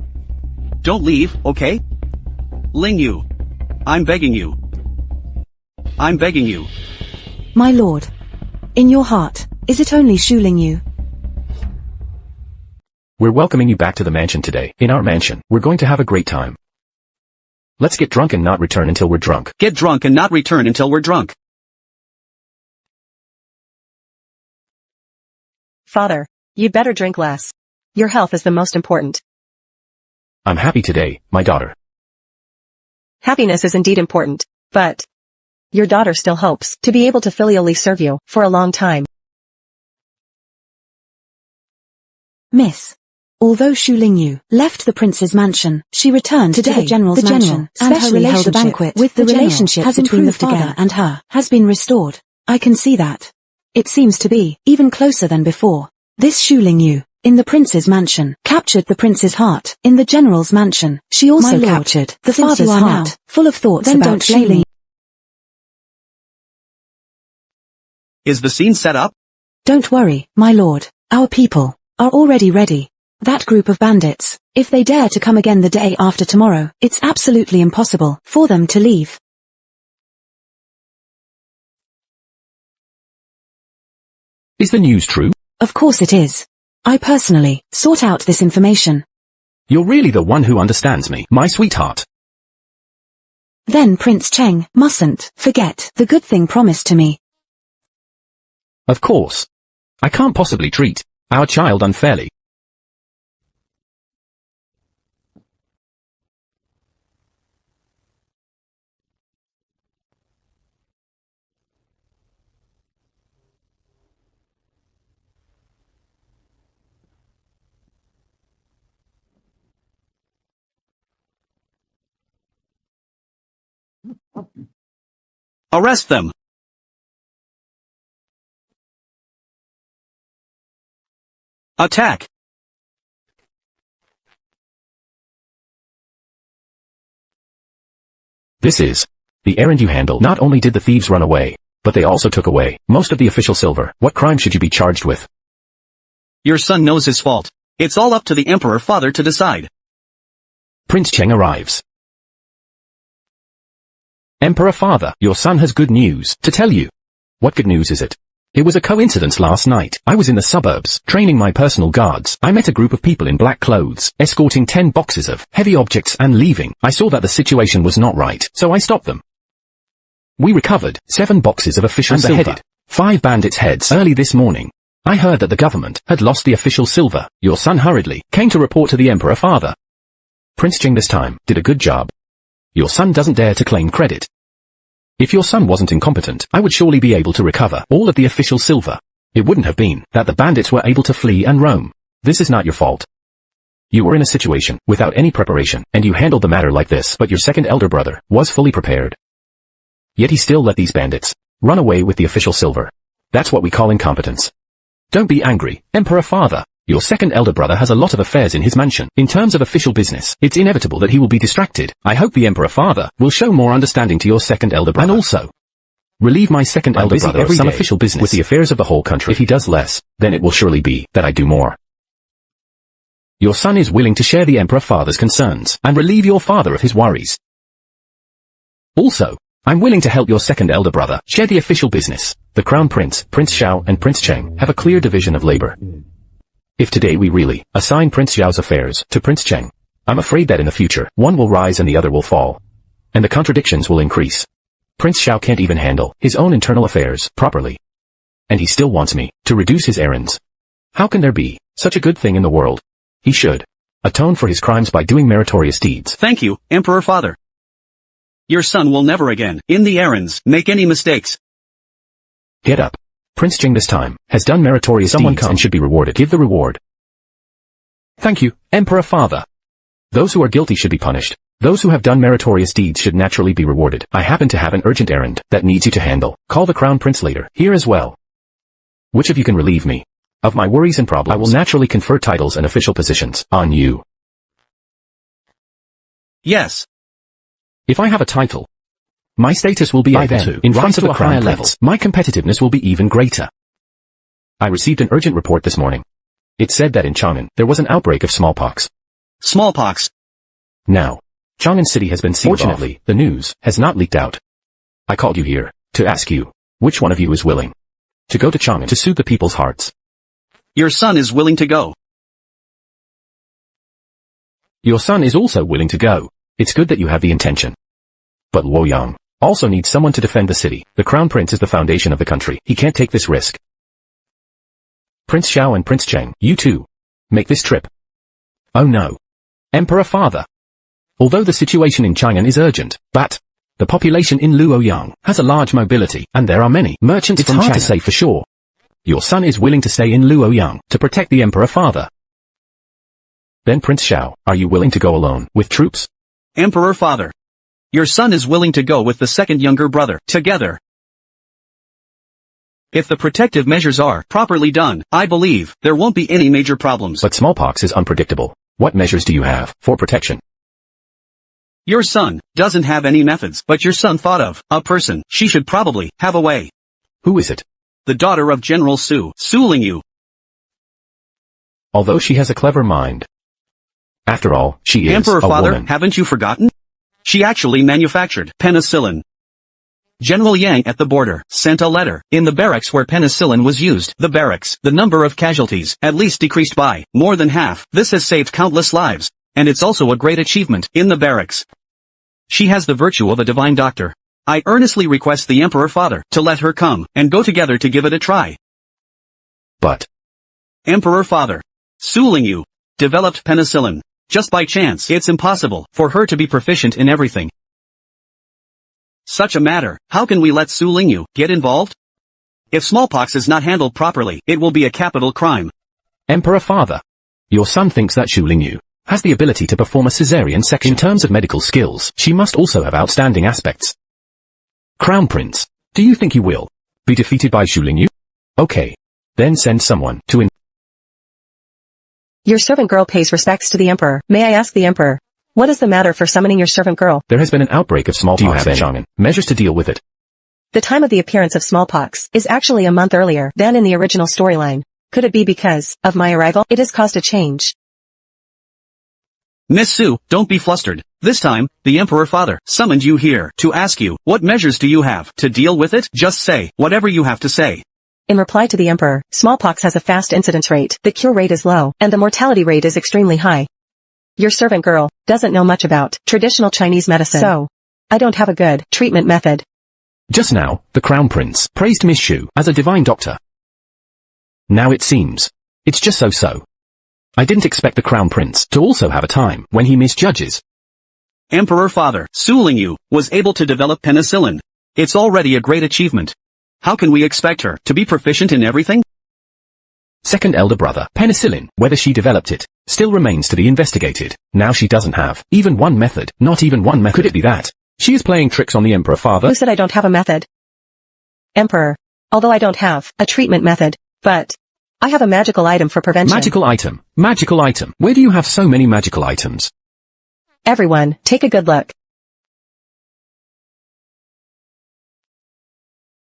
Don't leave, okay? Ling Yu. I'm begging you. I'm begging you. My lord. In your heart, is it only Shuling you? We're welcoming you back to the mansion today. In our mansion, we're going to have a great time. Let's get drunk and not return until we're drunk. Get drunk and not return until we're drunk. Father, you'd better drink less. Your health is the most important. I'm happy today, my daughter. Happiness is indeed important, but your daughter still hopes to be able to filially serve you for a long time. Miss. Although Shuling Yu left the prince's mansion, she returned to the general's mansion, and her relationship with the relationship between the father and her has been restored. I can see that. It seems to be even closer than before. This Shuling Yu, in the prince's mansion, captured the prince's heart. In the general's mansion, she also captured the father's heart, full of thoughts about Shuling. Is the scene set up? Don't worry, my lord. Our people are already ready. That group of bandits, if they dare to come again the day after tomorrow, it's absolutely impossible for them to leave. Is the news true? Of course it is. I personally sought out this information. You're really the one who understands me, my sweetheart. Then Prince Cheng mustn't forget the good thing promised to me. Of course. I can't possibly treat our child unfairly. Arrest them. Attack. This is the errand you handle. Not only did the thieves run away, But they also took away most of the official silver. What crime should you be charged with? Your son knows his fault. It's all up to the Emperor Father to decide. Prince Cheng arrives. Emperor Father, your son has good news to tell you. What good news is it? It was a coincidence last night. I was in the suburbs, training my personal guards. I met a group of people in black clothes, escorting 10 boxes of heavy objects and leaving. I saw that the situation was not right, so I stopped them. We recovered 7 boxes of official and silver, beheaded 5 bandits' heads early this morning. I heard that the government had lost the official silver. Your son hurriedly came to report to the Emperor Father. Prince Cheng this time did a good job. Your son doesn't dare to claim credit. If your son wasn't incompetent, I would surely be able to recover all of the official silver. It wouldn't have been that the bandits were able to flee and roam. This is not your fault. You were in a situation without any preparation, and you handled the matter like this, but your second elder brother was fully prepared. Yet he still let these bandits run away with the official silver. That's what we call incompetence. Don't be angry, Emperor Father. Your second elder brother has a lot of affairs in his mansion. In terms of official business, it's inevitable that he will be distracted. I hope the Emperor Father will show more understanding to your second elder brother. And also, relieve my second elder brother of some official business with the affairs of the whole country. If he does less, then it will surely be that I do more. Your son is willing to share the Emperor Father's concerns and relieve your father of his worries. Also, I'm willing to help your second elder brother share the official business. The Crown Prince, Prince Xiao and Prince Cheng have a clear division of labor. If today we really assign Prince Xiao's affairs to Prince Cheng, I'm afraid that in the future, one will rise and the other will fall. And the contradictions will increase. Prince Xiao can't even handle his own internal affairs properly. And he still wants me to reduce his errands. How can there be such a good thing in the world? He should atone for his crimes by doing meritorious deeds. Thank you, Emperor Father. Your son will never again, in the errands, make any mistakes. Get up. Prince Cheng this time has done meritorious deeds and should be rewarded. Give the reward. Thank you, Emperor Father. Those who are guilty should be punished. Those who have done meritorious deeds should naturally be rewarded. I happen to have an urgent errand that needs you to handle. Call the Crown Prince later, here as well. Which of you can relieve me of my worries and problems? I will naturally confer titles and official positions on you. Yes. If I have a title, my status will be able to, in front of the Crown Prince. My competitiveness will be even greater. I received an urgent report this morning. It said that in Chang'an, there was an outbreak of smallpox. Smallpox. Now, Chang'an City has been sealed off. Fortunately, the news has not leaked out. I called you here to ask you, which one of you is willing to go to Chang'an to soothe the people's hearts? Your son is willing to go. Your son is also willing to go. It's good that you have the intention. But Luoyang also needs someone to defend the city. The Crown Prince is the foundation of the country. He can't take this risk. Prince Xiao and Prince Cheng, you two, make this trip. Oh no. Emperor Father. Although the situation in Chang'an is urgent, but the population in Luoyang has a large mobility, and there are many merchants from Chang'an. It's hard to say for sure. Your son is willing to stay in Luoyang to protect the Emperor Father. Then Prince Xiao, are you willing to go alone with troops? Emperor Father. Your son is willing to go with the second younger brother, together. If the protective measures are properly done, I believe there won't be any major problems. But smallpox is unpredictable. What measures do you have for protection? Your son doesn't have any methods, but your son thought of a person. She should probably have a way. Who is it? The daughter of General Su, Su Lingyu. Although she has a clever mind. After all, she is Emperor a Father, woman. haven't you forgotten? She actually manufactured penicillin. General Yang at the border sent a letter. In the barracks where penicillin was used, the barracks, the number of casualties at least decreased by more than half. This has saved countless lives, and it's also a great achievement in the barracks. She has the virtue of a divine doctor. I earnestly request the Emperor Father to let her come and go together to give it a try. But Emperor Father, Su Lingyu developed penicillin. Just by chance, it's impossible for her to be proficient in everything. Such a matter, how can we let Su Lingyu get involved? If smallpox is not handled properly, it will be a capital crime. Emperor Father, your son thinks that Su Lingyu has the ability to perform a caesarean section. In terms of medical skills, she must also have outstanding aspects. Crown Prince, do you think you will be defeated by Su Lingyu? Okay. Then send someone to Your servant girl pays respects to the Emperor. May I ask the Emperor, what is the matter for summoning your servant girl? There has been an outbreak of smallpox in Chang'an. Measures to deal with it. The time of the appearance of smallpox is actually a month earlier than in the original storyline. Could it be because of my arrival? It has caused a change. Miss Su, don't be flustered. This time, the Emperor Father summoned you here to ask you, what measures do you have to deal with it? Just say whatever you have to say. In reply to the Emperor, smallpox has a fast incidence rate, the cure rate is low, and the mortality rate is extremely high. Your servant girl doesn't know much about traditional Chinese medicine, so I don't have a good treatment method. Just now, the Crown Prince praised Miss Shu as a divine doctor. Now it seems it's just so. I didn't expect the Crown Prince to also have a time when he misjudges. Emperor Father Su Lingyu was able to develop penicillin. It's already a great achievement. How can we expect her to be proficient in everything? Second elder brother, penicillin, whether she developed it, still remains to be investigated. Now she doesn't have even one method, not even one method. Could it be that she is playing tricks on the Emperor Father? Who said I don't have a method? Emperor, although I don't have a treatment method, but I have a magical item for prevention. Magical item. Magical item. Where do you have so many magical items? Everyone, take a good look.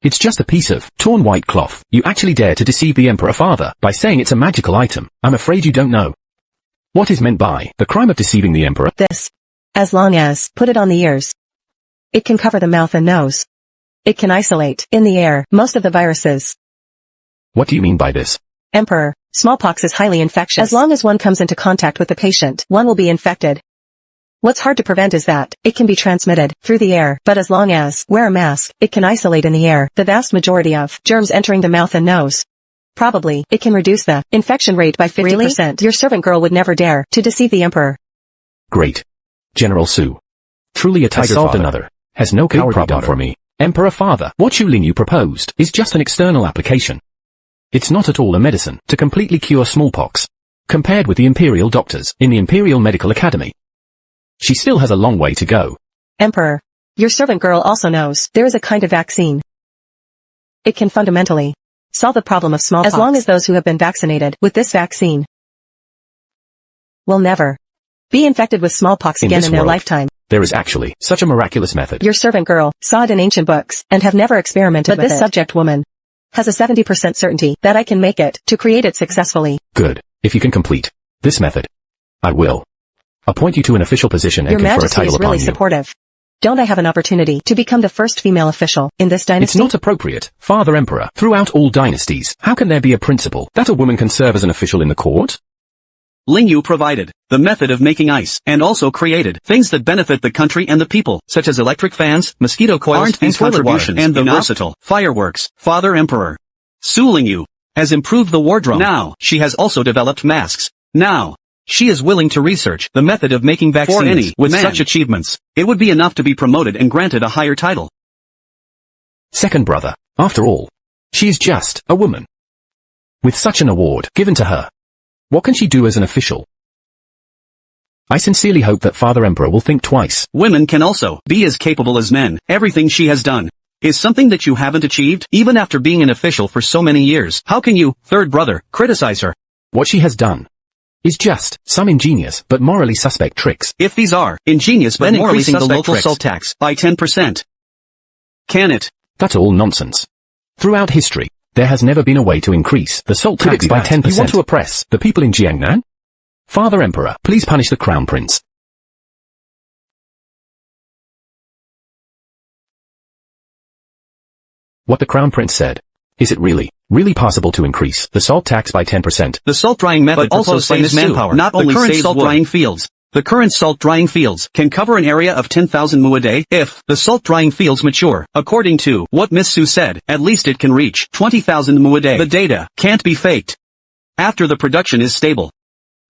It's just a piece of torn white cloth. You actually dare to deceive the Emperor Father by saying it's a magical item. I'm afraid you don't know what is meant by the crime of deceiving the Emperor. This. As long as, put it on the ears. It can cover the mouth and nose. It can isolate, in the air, most of the viruses. What do you mean by this? Emperor, smallpox is highly infectious. As long as one comes into contact with the patient, one will be infected. What's hard to prevent is that it can be transmitted through the air, but as long as wear a mask, it can isolate in the air the vast majority of germs entering the mouth and nose. Probably, it can reduce the infection rate by 50%. Really? Your servant girl would never dare to deceive the Emperor. Great. General Su. Truly a tiger solved another. Has no cowardly problem for me. Emperor Father, what Shu Lingyu proposed is just an external application. It's not at all a medicine to completely cure smallpox. Compared with the imperial doctors in the Imperial Medical Academy, she still has a long way to go. Emperor, your servant girl also knows there is a kind of vaccine. It can fundamentally solve the problem of smallpox as long as those who have been vaccinated with this vaccine will never be infected with smallpox again in their lifetime. There is actually such a miraculous method. Your servant girl saw it in ancient books and have never experimented with it. But this subject woman has a 70% certainty that I can make it to create it successfully. Good. If you can complete this method, I will appoint you to an official position and Your confer a Majesty title is upon really you. supportive. Don't I have an opportunity to become the first female official in this dynasty? It's not appropriate, Father Emperor. Throughout all dynasties, how can there be a principle that a woman can serve as an official in the court? Lingyu provided the method of making ice, and also created things that benefit the country and the people, such as electric fans, mosquito coils, and contributions, and the versatile fireworks. Father Emperor Su Lingyu has improved the war drum. Now, she has also developed masks. Now, she is willing to research the method of making vaccines. For any with such achievements, it would be enough to be promoted and granted a higher title. Second brother, after all, she is just a woman. With such an award given to her, what can she do as an official? I sincerely hope that Father Emperor will think twice. Women can also be as capable as men. Everything she has done is something that you haven't achieved, even after being an official for so many years. How can you, third brother, criticize her? What she has done is just some ingenious but morally suspect tricks. If these are ingenious but morally suspect, the local salt tax by 10%. Can it? That's all nonsense. Throughout history, there has never been a way to increase the salt tax by 10%. You want to oppress the people in Jiangnan? Father Emperor, please punish the Crown Prince. What the Crown Prince said. Is it really possible to increase the salt tax by 10%? The salt drying method also saves manpower. Not only saves salt drying fields. The current salt drying fields can cover an area of 10,000 mu a day if the salt drying fields mature. According to what Miss Su said, at least it can reach 20,000 mu a day. The data can't be faked. After the production is stable,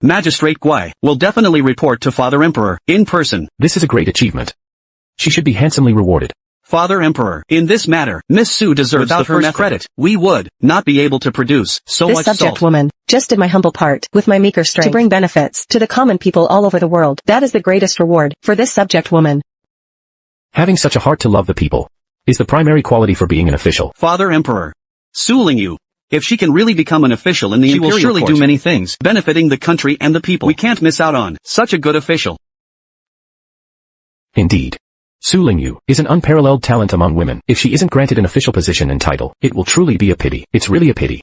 Magistrate Guai will definitely report to Father Emperor in person. This is a great achievement. She should be handsomely rewarded. Father Emperor, in this matter, Miss Su deserves the first credit. We would not be able to produce so much salt. This subject woman just did my humble part with my meager strength to bring benefits to the common people all over the world. That is the greatest reward for this subject woman. Having such a heart to love the people is the primary quality for being an official. Father Emperor Su Lingyu, if she can really become an official in the Imperial Court, she will surely do many things benefiting the country and the people. We can't miss out on such a good official. Indeed. Su Lingyu is an unparalleled talent among women. If she isn't granted an official position and title, it will truly be a pity. It's really a pity.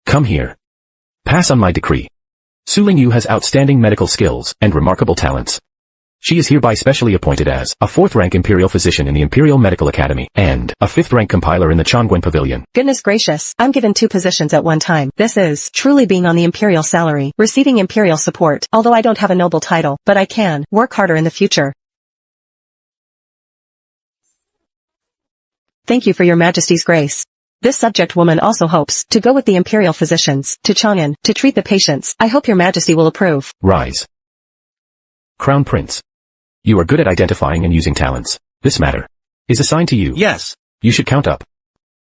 Come here. Pass on my decree. Su Lingyu has outstanding medical skills and remarkable talents. She is hereby specially appointed as a 4th-rank Imperial Physician in the Imperial Medical Academy and a 5th-rank Compiler in the Changguan Pavilion. Goodness gracious, I'm given 2 positions at one time. This is truly being on the Imperial salary, receiving Imperial support, although I don't have a noble title, but I can work harder in the future. Thank you for your Majesty's grace. This subject woman also hopes to go with the Imperial physicians to Chang'an to treat the patients. I hope your Majesty will approve. Rise. Crown Prince. You are good at identifying and using talents. This matter is assigned to you. Yes. You should count up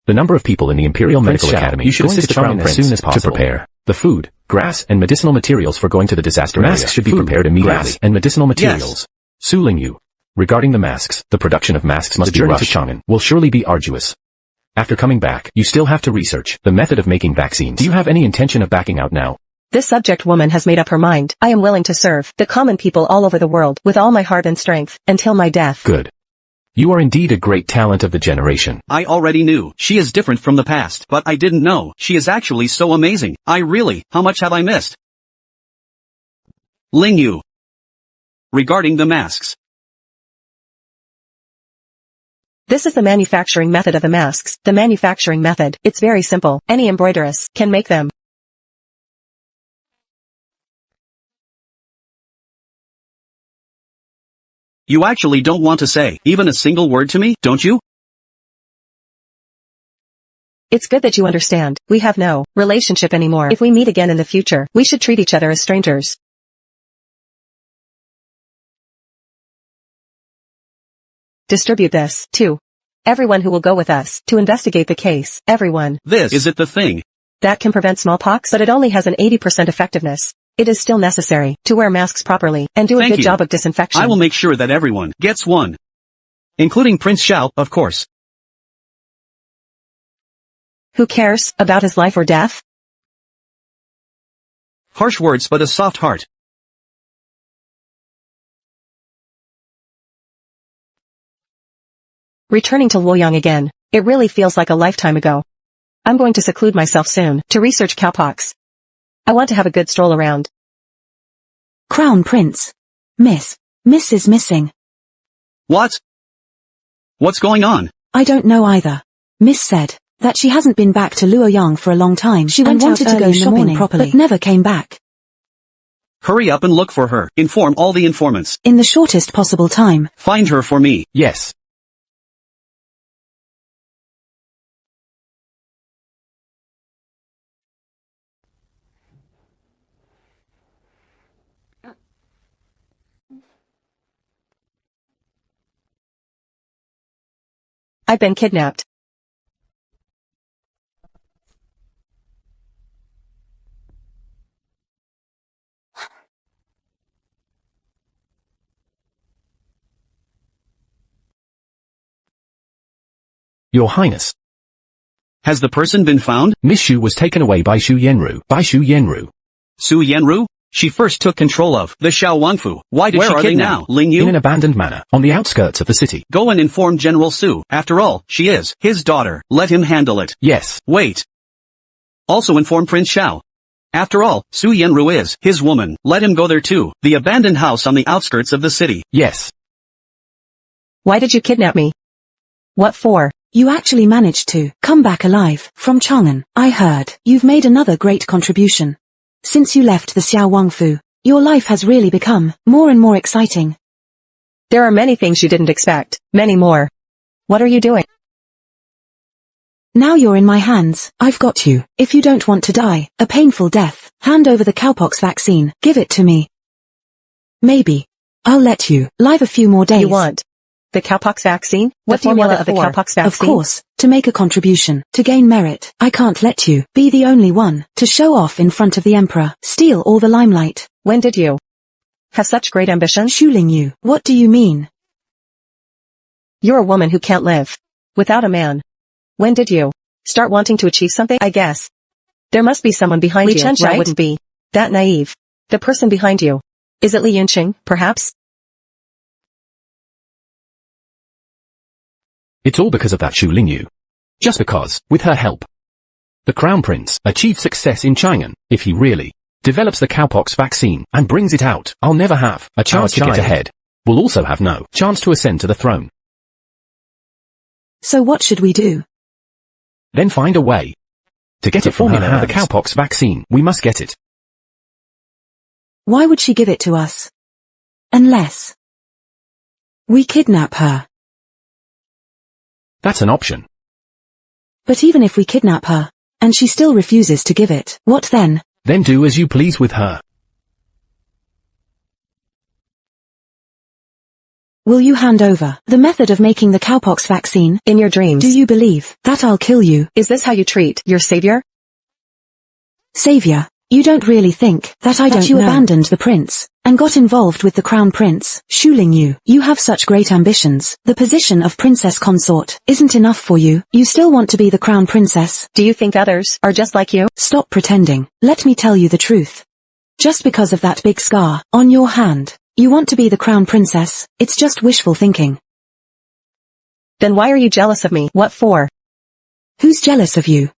the number of people in the Imperial Medical Academy. You should assist the Crown Prince as soon as possible to prepare the food, grass, and medicinal materials for going to the disaster area. Masks should be prepared immediately. Grass, and medicinal materials. Yes. Su Lingyu. Regarding the masks, the production of masks must be rushed. The journey to Chang'an will surely be arduous. After coming back, you still have to research the method of making vaccines. Do you have any intention of backing out now? This subject woman has made up her mind. I am willing to serve the common people all over the world with all my heart and strength until my death. Good. You are indeed a great talent of the generation. I already knew she is different from the past, but I didn't know she is actually so amazing. How much have I missed? Lingyu. Regarding the masks. This is the manufacturing method of the masks. The manufacturing method, it's very simple. Any embroideress can make them. You actually don't want to say even a single word to me, don't you? It's good that you understand. We have no relationship anymore. If we meet again in the future, we should treat each other as strangers. Distribute this, to everyone who will go with us to investigate the case. Everyone. Is it the thing that can prevent smallpox? But it only has an 80% effectiveness. It is still necessary to wear masks properly and do a good job of disinfection. I will make sure that everyone gets one. Including Prince Xiao, of course. Who cares about his life or death? Harsh words but a soft heart. Returning to Luoyang again. It really feels like a lifetime ago. I'm going to seclude myself soon to research cowpox. I want to have a good stroll around. Crown Prince. Miss is missing. What? What's going on? I don't know either. Miss said that she hasn't been back to Luoyang for a long time. She went out to go shopping properly, but never came back. Hurry up and look for her. Inform all the informants. In the shortest possible time. Find her for me. Yes. I've been kidnapped. Your Highness. Has the person been found? Miss Xu was taken away by Xu Yanru. Su Yanru? She first took control of the Xiao Wangfu. Why did she kidnap Lingyu? In an abandoned manner, on the outskirts of the city. Go and inform General Su. After all, she is his daughter. Let him handle it. Yes. Wait. Also inform Prince Xiao. After all, Su Yanru is his woman. Let him go there too. The abandoned house on the outskirts of the city. Yes. Why did you kidnap me? What for? You actually managed to come back alive from Chang'an. I heard you've made another great contribution. Since you left the Xiao Wangfu, your life has really become more and more exciting. There are many things you didn't expect. Many more. What are you doing? Now you're in my hands. I've got you. If you don't want to die a painful death, hand over the cowpox vaccine. Give it to me. Maybe I'll let you live a few more days. You want the cowpox vaccine? What formula of the cowpox vaccine? Of course, to make a contribution, to gain merit. I can't let you be the only one to show off in front of the emperor, steal all the limelight. When did you have such great ambition? Xu Lingyu, what do you mean? You're a woman who can't live without a man. When did you start wanting to achieve something? I guess there must be someone behind you, right? Wouldn't be that naive. The person behind you. Is it Li Yunqing, perhaps? It's all because of that Shu Lingyu. Just because, with her help, the Crown Prince achieved success in Chang'an. If he really develops the cowpox vaccine and brings it out, I'll never have a chance to get ahead. We'll also have no chance to ascend to the throne. So what should we do? Then find a way to get it from her hands. The cowpox vaccine, we must get it. Why would she give it to us? Unless we kidnap her. That's an option. But even if we kidnap her, and she still refuses to give it, what then? Then do as you please with her. Will you hand over the method of making the cowpox vaccine? In your dreams. Do you believe that I'll kill you? Is this how you treat your savior? Savior, you don't really think that you abandoned the prince and got involved with the crown prince, Shu Lingyu. You have such great ambitions. The position of princess consort isn't enough for you. You still want to be the crown princess. Do you think others are just like you? Stop pretending. Let me tell you the truth. Just because of that big scar on your hand, you want to be the crown princess. It's just wishful thinking. Then why are you jealous of me? What for? Who's jealous of you?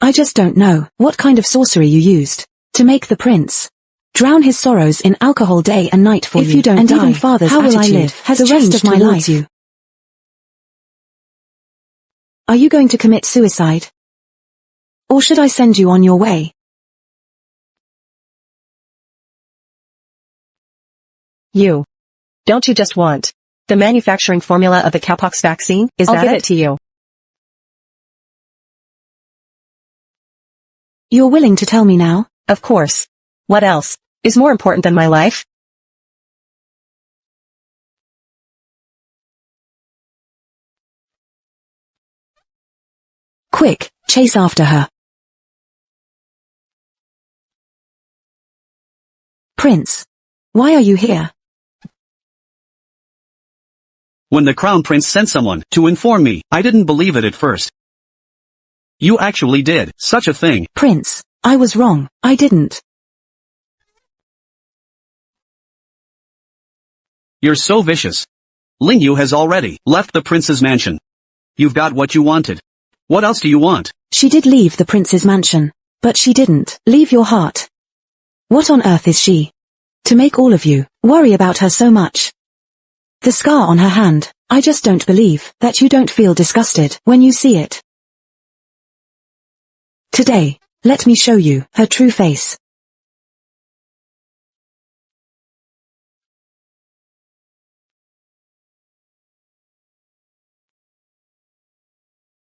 I just don't know what kind of sorcery you used to make the prince drown his sorrows in alcohol day and night for you. If you don't and die, even father's how will I live? Has the rest of my life you. Are you going to commit suicide? Or should I send you on your way? You. Don't you just want the manufacturing formula of the cowpox vaccine? I'll give it to you. You're willing to tell me now? Of course. What else is more important than my life? Quick, chase after her. Prince, why are you here? When the Crown Prince sent someone to inform me, I didn't believe it at first. You actually did such a thing. Prince, I was wrong. I didn't. You're so vicious. Lingyu has already left the prince's mansion. You've got what you wanted. What else do you want? She did leave the prince's mansion, but she didn't leave your heart. What on earth is she to make all of you worry about her so much? The scar on her hand, I just don't believe that you don't feel disgusted when you see it. Today, let me show you her true face.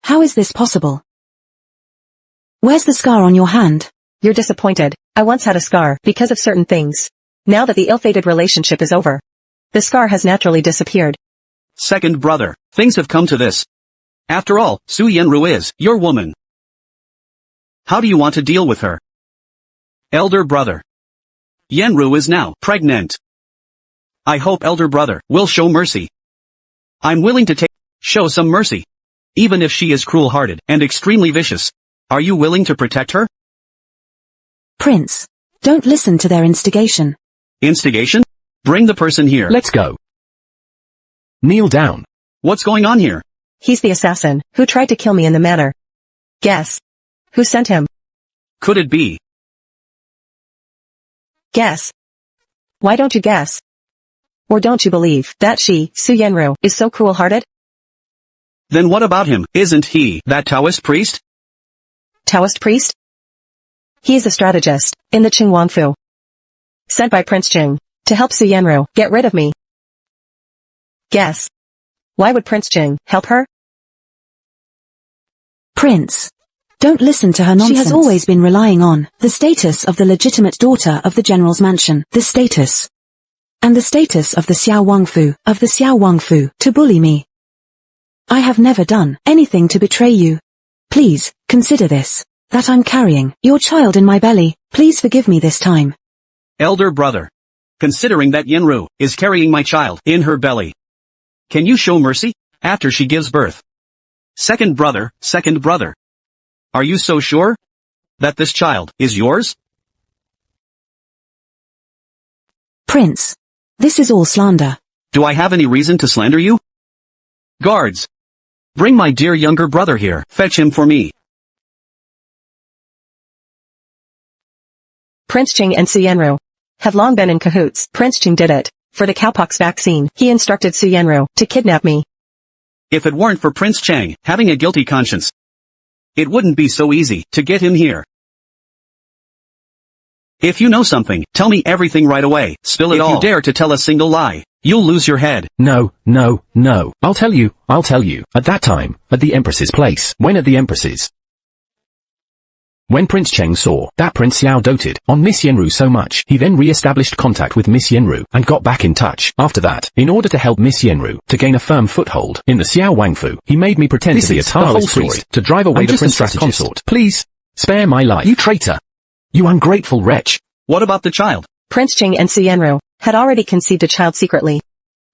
How is this possible? Where's the scar on your hand? You're disappointed. I once had a scar because of certain things. Now that the ill-fated relationship is over, the scar has naturally disappeared. Second brother, things have come to this. After all, Su Yenru is your woman. How do you want to deal with her? Elder brother. Yenru is now pregnant. I hope elder brother will show mercy. I'm willing to show some mercy. Even if she is cruel-hearted and extremely vicious. Are you willing to protect her? Prince, don't listen to their instigation. Instigation? Bring the person here. Let's go. Kneel down. What's going on here? He's the assassin who tried to kill me in the manor. Guess. Who sent him? Could it be? Guess. Why don't you guess? Or don't you believe that she, Su Yenru, is so cruel-hearted? Then what about him? Isn't he that Taoist priest? Taoist priest? He is a strategist in the Qing Wangfu. Sent by Prince Qing to help Su Yenru get rid of me. Guess. Why would Prince Qing help her? Prince, don't listen to her nonsense. She has always been relying on the status of the legitimate daughter of the general's mansion, the status, and the status of the Xiao Wangfu, to bully me. I have never done anything to betray you. Please, consider this, that I'm carrying your child in my belly. Please forgive me this time. Elder brother. Considering that Yenru is carrying my child in her belly. Can you show mercy after she gives birth? Second brother. Are you so sure that this child is yours? Prince, this is all slander. Do I have any reason to slander you? Guards. Bring my dear younger brother here. Fetch him for me. Prince Ching and Su Yenru have long been in cahoots. Prince Ching did it. For the cowpox vaccine, he instructed Su Yenru to kidnap me. If it weren't for Prince Chang having a guilty conscience, it wouldn't be so easy to get him here. If you know something, tell me everything right away. Spill it all. If you dare to tell a single lie, you'll lose your head. No. I'll tell you. At that time, at the Empress's place. When Prince Cheng saw that Prince Xiao doted on Miss Yenru so much, he then re-established contact with Miss Yenru and got back in touch. After that, in order to help Miss Yenru to gain a firm foothold in the Xiao Wangfu, he made me pretend to be a Taoist priest to drive away the Princess Consort. Please, spare my life. You traitor! You ungrateful wretch! What about the child? Prince Ching and Su Yenru had already conceived a child secretly.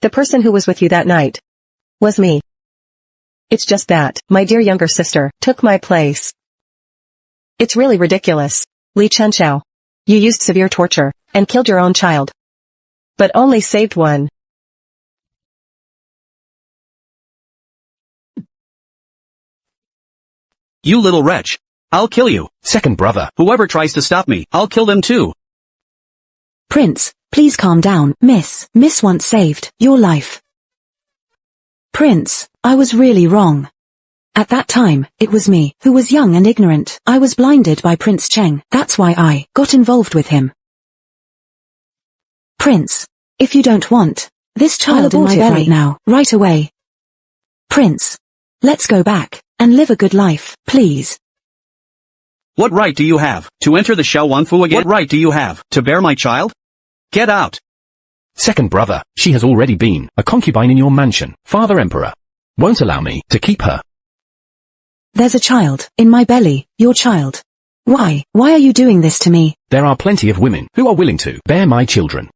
The person who was with you that night was me. It's just that my dear younger sister took my place. It's really ridiculous. Li Chenxiao. You used severe torture and killed your own child. But only saved one. You little wretch. I'll kill you. Second brother. Whoever tries to stop me, I'll kill them too. Prince, please calm down. Miss once saved your life. Prince, I was really wrong. At that time, it was me, who was young and ignorant. I was blinded by Prince Cheng. That's why I got involved with him. Prince, if you don't want this child in my belly now, right away. Prince, let's go back and live a good life, please. What right do you have to enter the Xiao Wanfu again? What right do you have to bear my child? Get out. Second brother, she has already been a concubine in your mansion. Father Emperor won't allow me to keep her. There's a child in my belly, your child. Why are you doing this to me? There are plenty of women who are willing to bear my children.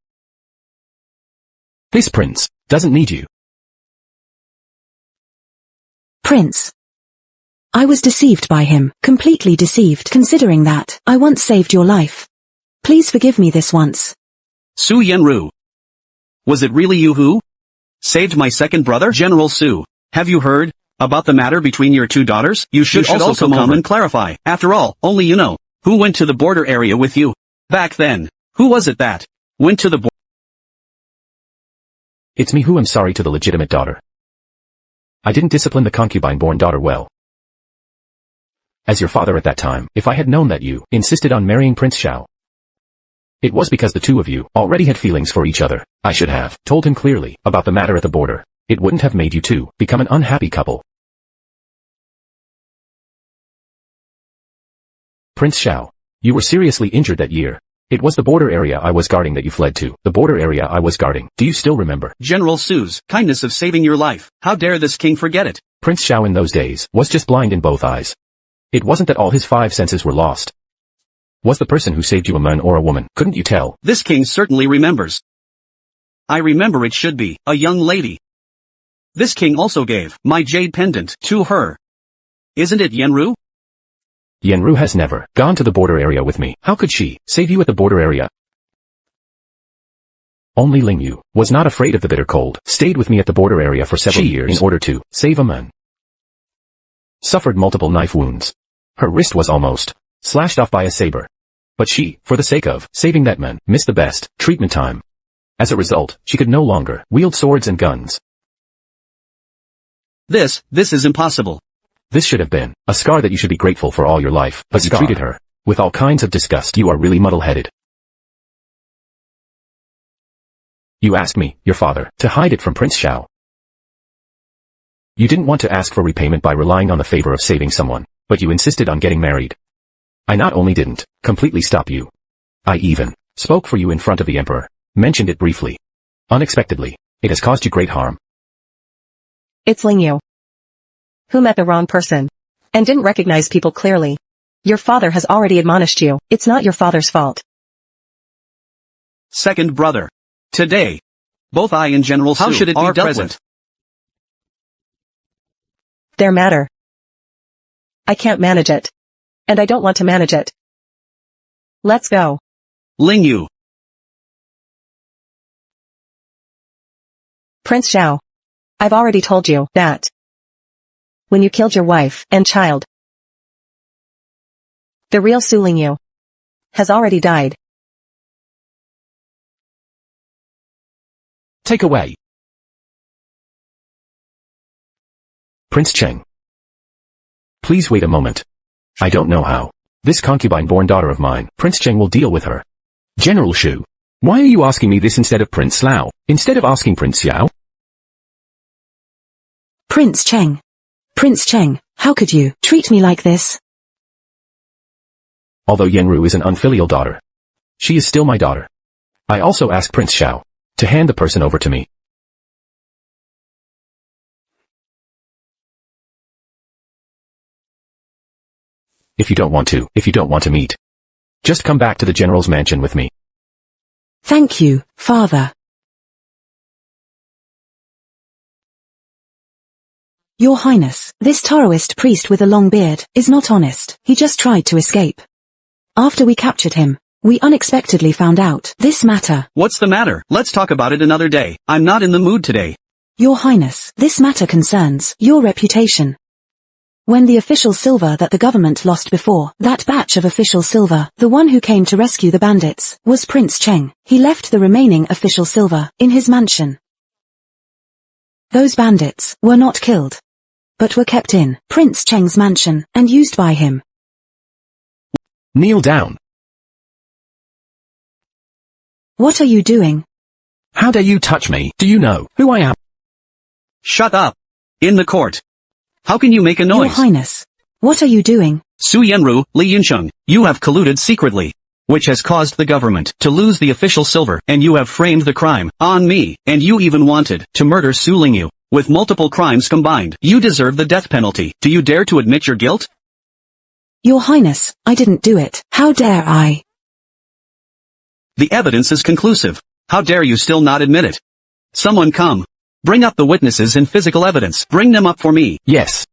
This prince doesn't need you. Prince. I was deceived by him, completely deceived, considering that I once saved your life. Please forgive me this once. Su Yenru. Was it really you who saved my second brother? General Su, have you heard about the matter between your two daughters? You should also come and clarify. After all, only you know who went to the border area with you. Back then, who was it that went to the border? It's me who am sorry to the legitimate daughter. I didn't discipline the concubine-born daughter well. As your father at that time, if I had known that you insisted on marrying Prince Xiao, it was because the two of you already had feelings for each other. I should have told him clearly about the matter at the border. It wouldn't have made you two become an unhappy couple. Prince Xiao, you were seriously injured that year. It was the border area I was guarding that you fled to. The border area I was guarding. Do you still remember? General Su's kindness of saving your life. How dare this king forget it? Prince Xiao in those days was just blind in both eyes. It wasn't that all his five senses were lost. Was the person who saved you a man or a woman? Couldn't you tell? This king certainly remembers. I remember it should be a young lady. This king also gave my jade pendant to her. Isn't it Yenru? Yenru has never gone to the border area with me. How could she save you at the border area? Only Lingyu was not afraid of the bitter cold. Stayed with me at the border area for several years in order to save a man. Suffered multiple knife wounds. Her wrist was almost slashed off by a saber. But she, for the sake of saving that man, missed the best treatment time. As a result, she could no longer wield swords and guns. This is impossible. This should have been a scar that you should be grateful for all your life, but you treated her with all kinds of disgust. You are really muddle-headed. You asked me, your father, to hide it from Prince Xiao. You didn't want to ask for repayment by relying on the favor of saving someone, but you insisted on getting married. I not only didn't completely stop you, I even spoke for you in front of the emperor, mentioned it briefly. Unexpectedly, it has caused you great harm. It's Lingyu, who met the wrong person and didn't recognize people clearly. Your father has already admonished you. It's not your father's fault. Second brother. Today, both I and General Su should it be dealt with? Their matter. I can't manage it. And I don't want to manage it. Let's go. Lingyu. Prince Xiao. I've already told you that when you killed your wife and child. The real Su Lingyu has already died. Take away. Prince Cheng. Please wait a moment. I don't know how. This concubine-born daughter of mine, Prince Cheng, will deal with her. General Shu. Why are you asking me this instead of Prince Lao? Instead of asking Prince Xiao? Prince Cheng. Prince Cheng, how could you treat me like this? Although Yenru is an unfilial daughter, she is still my daughter. I also ask Prince Xiao to hand the person over to me. If you don't want to meet, just come back to the general's mansion with me. Thank you, father. Your Highness, this Taoist priest with a long beard is not honest. He just tried to escape. After we captured him, we unexpectedly found out this matter. What's the matter? Let's talk about it another day. I'm not in the mood today. Your Highness, this matter concerns your reputation. When the official silver that the government lost before, that batch of official silver, the one who came to rescue the bandits, was Prince Cheng. He left the remaining official silver in his mansion. Those bandits were not killed, but were kept in Prince Cheng's mansion and used by him. Kneel down. What are you doing? How dare you touch me? Do you know who I am? Shut up. In the court. How can you make a noise? Your Highness, what are you doing? Su Yenru, Li Yuncheng, you have colluded secretly, which has caused the government to lose the official silver, and you have framed the crime on me, and you even wanted to murder Su Lingyu. With multiple crimes combined, you deserve the death penalty. Do you dare to admit your guilt? Your Highness, I didn't do it. How dare I? The evidence is conclusive. How dare you still not admit it? Someone come. Bring up the witnesses and physical evidence. Bring them up for me. Yes.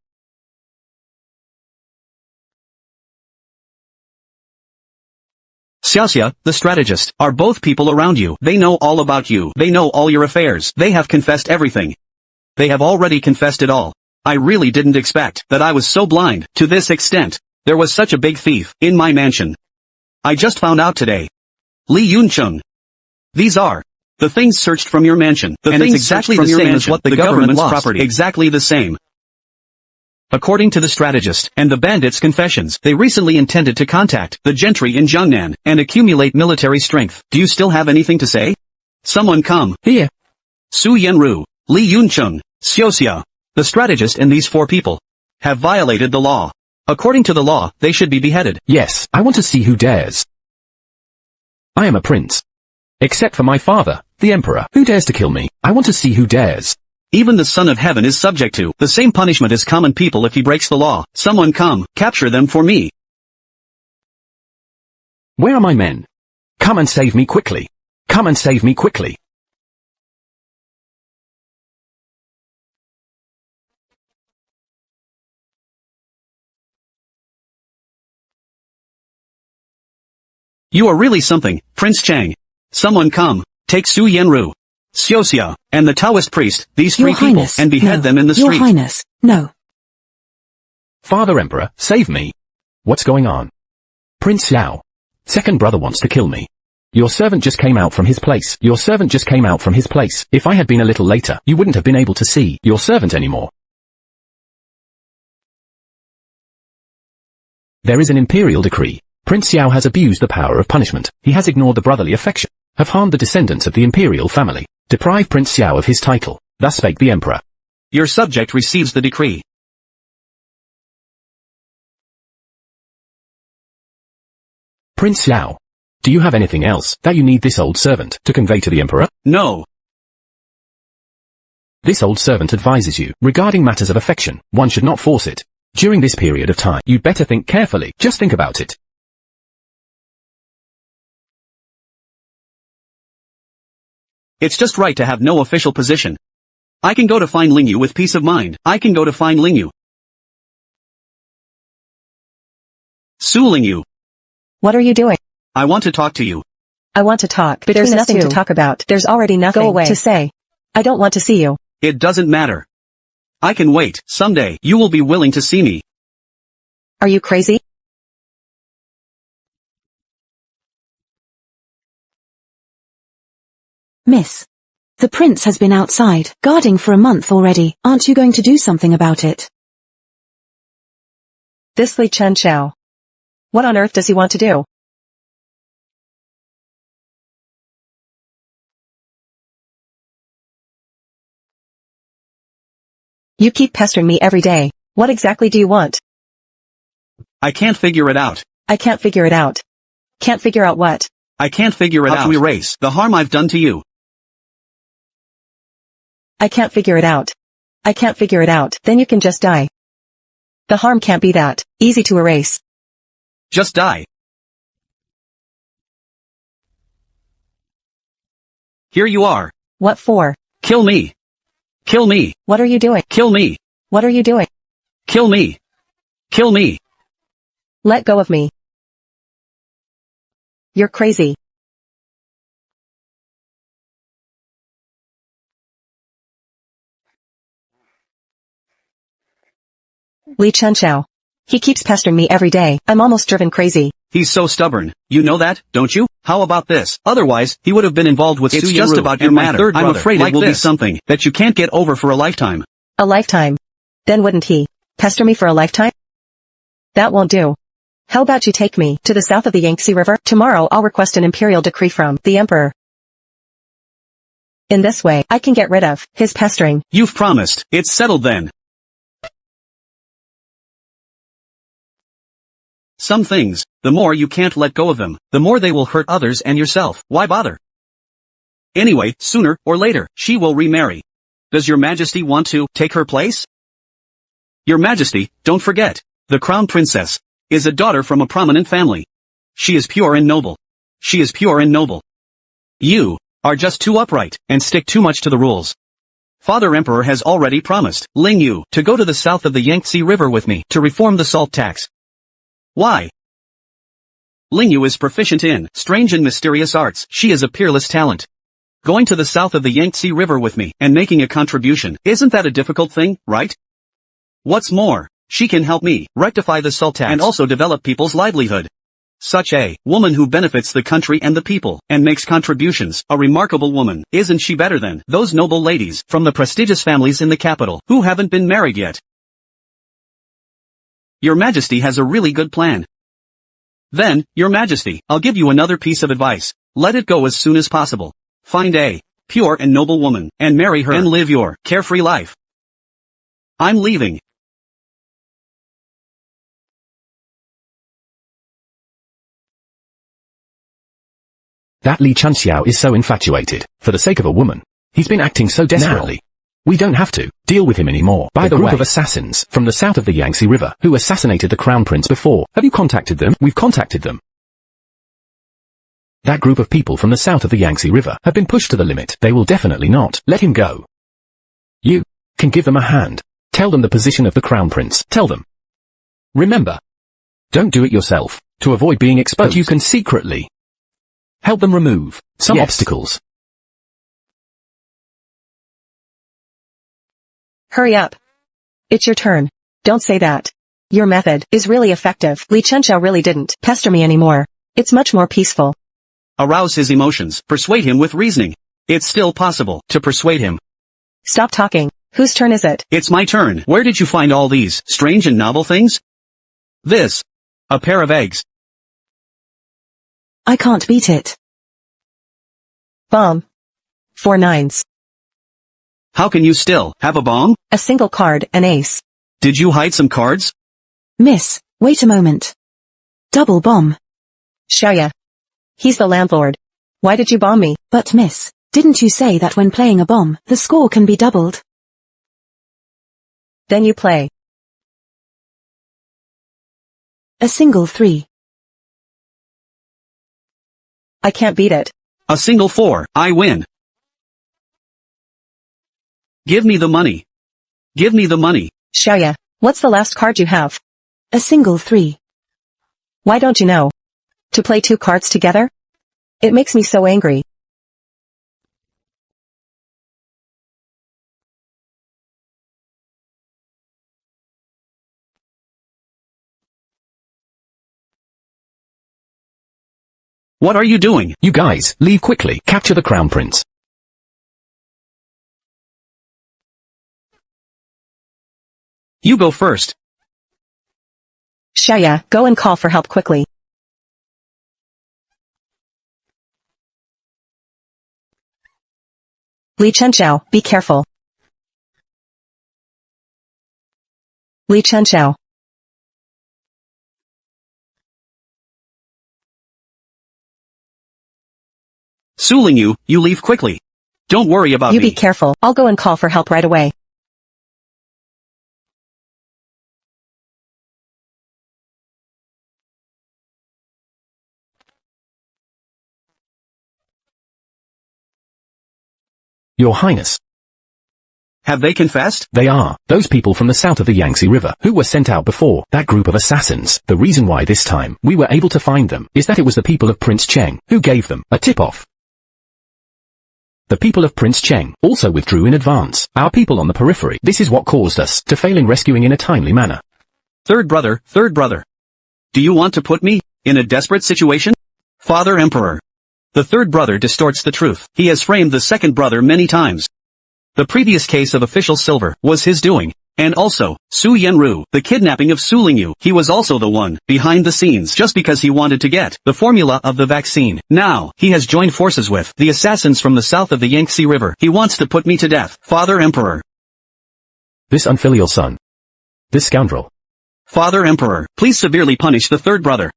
Xiaoxia, the strategist, are both people around you. They know all about you. They know all your affairs. They have confessed everything. They have already confessed it all. I really didn't expect that I was so blind to this extent. There was such a big thief in my mansion. I just found out today. Li Yuncheng. These are the things searched from your mansion. And it's exactly the same as what the government's property. Exactly the same. According to the strategist and the bandits' confessions, they recently intended to contact the gentry in Jiangnan and accumulate military strength. Do you still have anything to say? Someone come. Here. Su Yenru, Li Yuncheng, Xiaoxia, the strategist and these 4 people have violated the law. According to the law, they should be beheaded. Yes, I want to see who dares. I am a prince. Except for my father, the emperor, who dares to kill me. I want to see who dares. Even the Son of Heaven is subject to the same punishment as common people if he breaks the law. Someone come, capture them for me. Where are my men? Come and save me quickly. Come and save me quickly. You are really something, Prince Cheng. Someone come, take Su Yenru, Xiaoxia, and the Taoist priest, these 3 people, and behead them in the street. Your Highness, no. Father Emperor, save me. What's going on? Prince Xiao. Second brother wants to kill me. Your servant just came out from his place. Your servant just came out from his place. If I had been a little later, you wouldn't have been able to see your servant anymore. There is an imperial decree. Prince Xiao has abused the power of punishment. He has ignored the brotherly affection, have harmed the descendants of the imperial family, deprived Prince Xiao of his title. Thus spake the emperor. Your subject receives the decree. Prince Xiao, do you have anything else that you need this old servant to convey to the emperor? No. This old servant advises you, regarding matters of affection, one should not force it. During this period of time, you'd better think carefully. Just think about it. It's just right to have no official position. I can go to find Lingyu with peace of mind. I can go to find Lingyu. Su Lingyu. What are you doing? I want to talk to you. I want to talk. There's nothing to talk about. There's already nothing to say. I don't want to see you. It doesn't matter. I can wait. Someday, you will be willing to see me. Are you crazy? Miss. The prince has been outside, guarding for a month already. Aren't you going to do something about it? This Li Chen Xiao. What on earth does he want to do? You keep pestering me every day. What exactly do you want? I can't figure it out. I can't figure it out. Can't figure out what? I can't figure it out. How to erase the harm I've done to you. I can't figure it out. I can't figure it out. Then you can just die. The harm can't be that easy to erase. Just die. Here you are. What for? Kill me. Kill me. What are you doing? Kill me. What are you doing? Kill me. Kill me. Let go of me. You're crazy. Li Chen Xiao. He keeps pestering me every day. I'm almost driven crazy. He's so stubborn. You know that, don't you? How about this? Otherwise, he would have been involved with It's just about your matter. Third brother. I'm afraid it will be something that you can't get over for a lifetime. A lifetime. Then wouldn't he pester me for a lifetime? That won't do. How about you take me to the south of the Yangtze River? Tomorrow I'll request an imperial decree from the emperor. In this way, I can get rid of his pestering. You've promised. It's settled then. Some things, the more you can't let go of them, the more they will hurt others and yourself. Why bother? Anyway, sooner or later, she will remarry. Does your majesty want to take her place? Your majesty, don't forget, the crown princess is a daughter from a prominent family. She is pure and noble. She is pure and noble. You are just too upright and stick too much to the rules. Father Emperor has already promised Ling Yu to go to the south of the Yangtze River with me to reform the salt tax. Why? Ling Yu is proficient in strange and mysterious arts. She is a peerless talent. Going to the south of the Yangtze River with me and making a contribution, isn't that a difficult thing, right? What's more, she can help me rectify the salt tax and also develop people's livelihood. Such a woman who benefits the country and the people and makes contributions, a remarkable woman. Isn't she better than those noble ladies from the prestigious families in the capital who haven't been married yet? Your Majesty has a really good plan. Then, Your Majesty, I'll give you another piece of advice. Let it go as soon as possible. Find a pure and noble woman, and marry her and live your carefree life. I'm leaving. That Li Chunxiao is so infatuated. For the sake of a woman. He's been acting so desperately. We don't have to deal with him anymore. By the group of assassins from the south of the Yangtze River who assassinated the crown prince before. Have you contacted them? We've contacted them. That group of people from the south of the Yangtze River have been pushed to the limit. They will definitely not let him go. You can give them a hand. Tell them the position of the crown prince. Tell them. Remember. Don't do it yourself to avoid being exposed. But you can secretly help them remove some obstacles. Hurry up. It's your turn. Don't say that. Your method is really effective. Li Chenxiao really didn't pester me anymore. It's much more peaceful. Arouse his emotions. Persuade him with reasoning. It's still possible to persuade him. Stop talking. Whose turn is it? It's my turn. Where did you find all these strange and novel things? This. A pair of eggs. I can't beat it. Bomb. 4 nines. How can you still have a bomb? A single card, an ace. Did you hide some cards? Miss, wait a moment. Double bomb. Xiaoya. He's the landlord. Why did you bomb me? But miss, didn't you say that when playing a bomb, the score can be doubled? Then you play. A single 3. I can't beat it. A single 4, I win. Give me the money. Give me the money. Xiaoya, what's the last card you have? A single 3. Why don't you know? To play 2 cards together? It makes me so angry. What are you doing? You guys, leave quickly. Capture the crown prince. You go first. Xiaoya, go and call for help quickly. Li Chenxiao, be careful. Li Chenxiao. Su Lingyu, you leave quickly. Don't worry about You me. be careful, I'll go and call for help right away. Your Highness. Have they confessed? They are. Those people from the south of the Yangtze River, who were sent out before, that group of assassins. The reason why this time, we were able to find them, is that it was the people of Prince Cheng, who gave them a tip-off. The people of Prince Cheng also withdrew in advance. Our people on the periphery, this is what caused us to fail in rescuing in a timely manner. Third brother. Do you want to put me in a desperate situation? Father Emperor. The third brother distorts the truth. He has framed the second brother many times. The previous case of official silver was his doing. And also, Su Yenru, the kidnapping of Su Lingyu, he was also the one behind the scenes just because he wanted to get the formula of the vaccine. Now, he has joined forces with the assassins from the south of the Yangtze River. He wants to put me to death. Father Emperor. This unfilial son. This scoundrel. Father Emperor, please severely punish the third brother.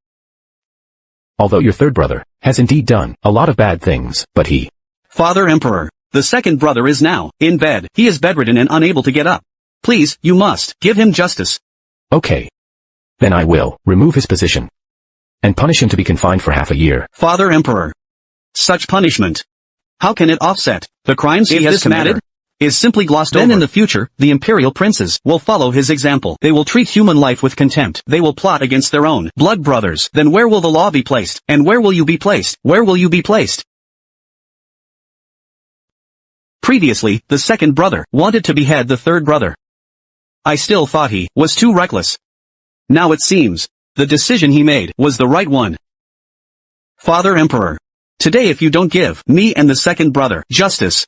Although your third brother has indeed done a lot of bad things, but he... Father Emperor, the second brother is now in bed. He is bedridden and unable to get up. Please, you must give him justice. Okay. Then I will remove his position and punish him to be confined for half a year. Father Emperor. Such punishment. How can it offset the crimes he has committed? Is simply glossed over. Then in the future, the imperial princes will follow his example. They will treat human life with contempt. They will plot against their own blood brothers. Then where will the law be placed? And where will you be placed? Where will you be placed? Previously, the second brother wanted to behead the third brother. I still thought he was too reckless. Now it seems, the decision he made was the right one. Father Emperor. Today if you don't give me and the second brother justice,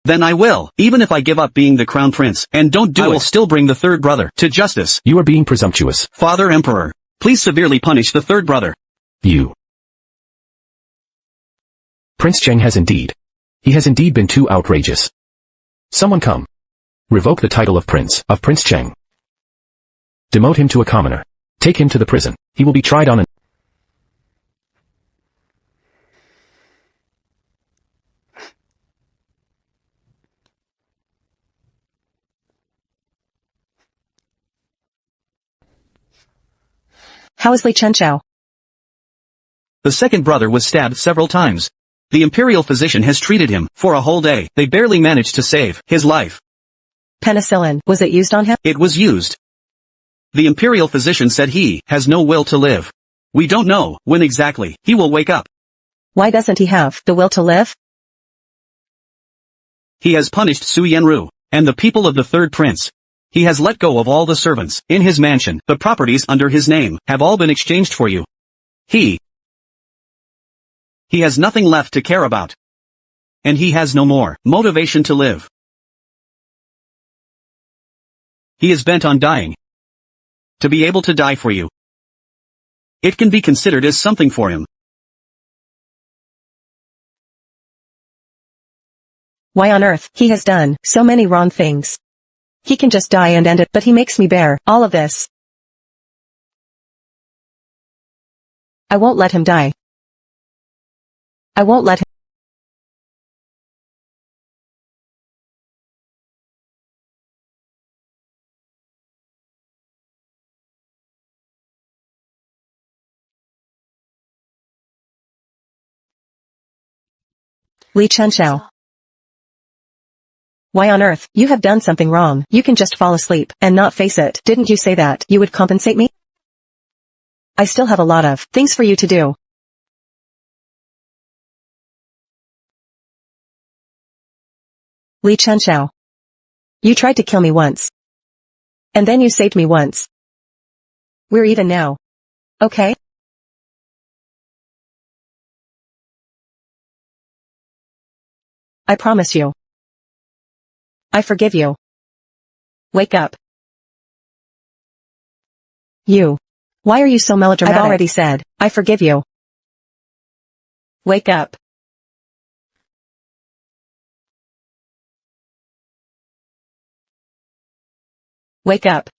then I will, even if I give up being the crown prince, and don't do it, I will still bring the third brother to justice. You are being presumptuous. Father Emperor. Please severely punish the third brother. You. Prince Cheng has indeed. He has indeed been too outrageous. Someone come. Revoke the title of Prince Cheng. Demote him to a commoner. Take him to the prison. He will be tried on an... How is Li Chenxiao? The second brother was stabbed several times. The imperial physician has treated him for a whole day. They barely managed to save his life. Penicillin, was it used on him? It was used. The imperial physician said he has no will to live. We don't know when exactly he will wake up. Why doesn't he have the will to live? He has punished Su Yenru and the people of the third prince. He has let go of all the servants in his mansion. The properties under his name have all been exchanged for you. He has nothing left to care about. And he has no more motivation to live. He is bent on dying. To be able to die for you. It can be considered as something for him. Why on earth, he has done so many wrong things. He can just die and end it, but he makes me bear all of this. I won't let him die. I won't let him. Li Chenxiao. Why on earth, you have done something wrong. You can just fall asleep and not face it. Didn't you say that you would compensate me? I still have a lot of things for you to do. Li Chenxiao. You tried to kill me once. And then you saved me once. We're even now. Okay? I promise you. I forgive you. Wake up. You. Why are you so melodramatic? I've already said, I forgive you. Wake up. Wake up.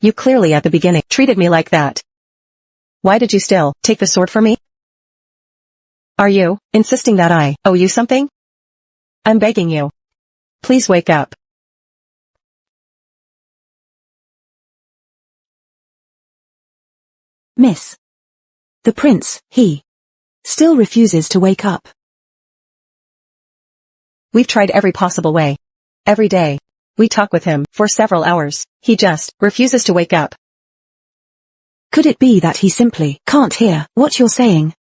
You clearly at the beginning treated me like that. Why did you still take the sword from me? Are you insisting that I owe you something? I'm begging you. Please wake up. Miss. The prince, he still refuses to wake up. We've tried every possible way. Every day. We talk with him for several hours. He just refuses to wake up. Could it be that he simply can't hear what you're saying?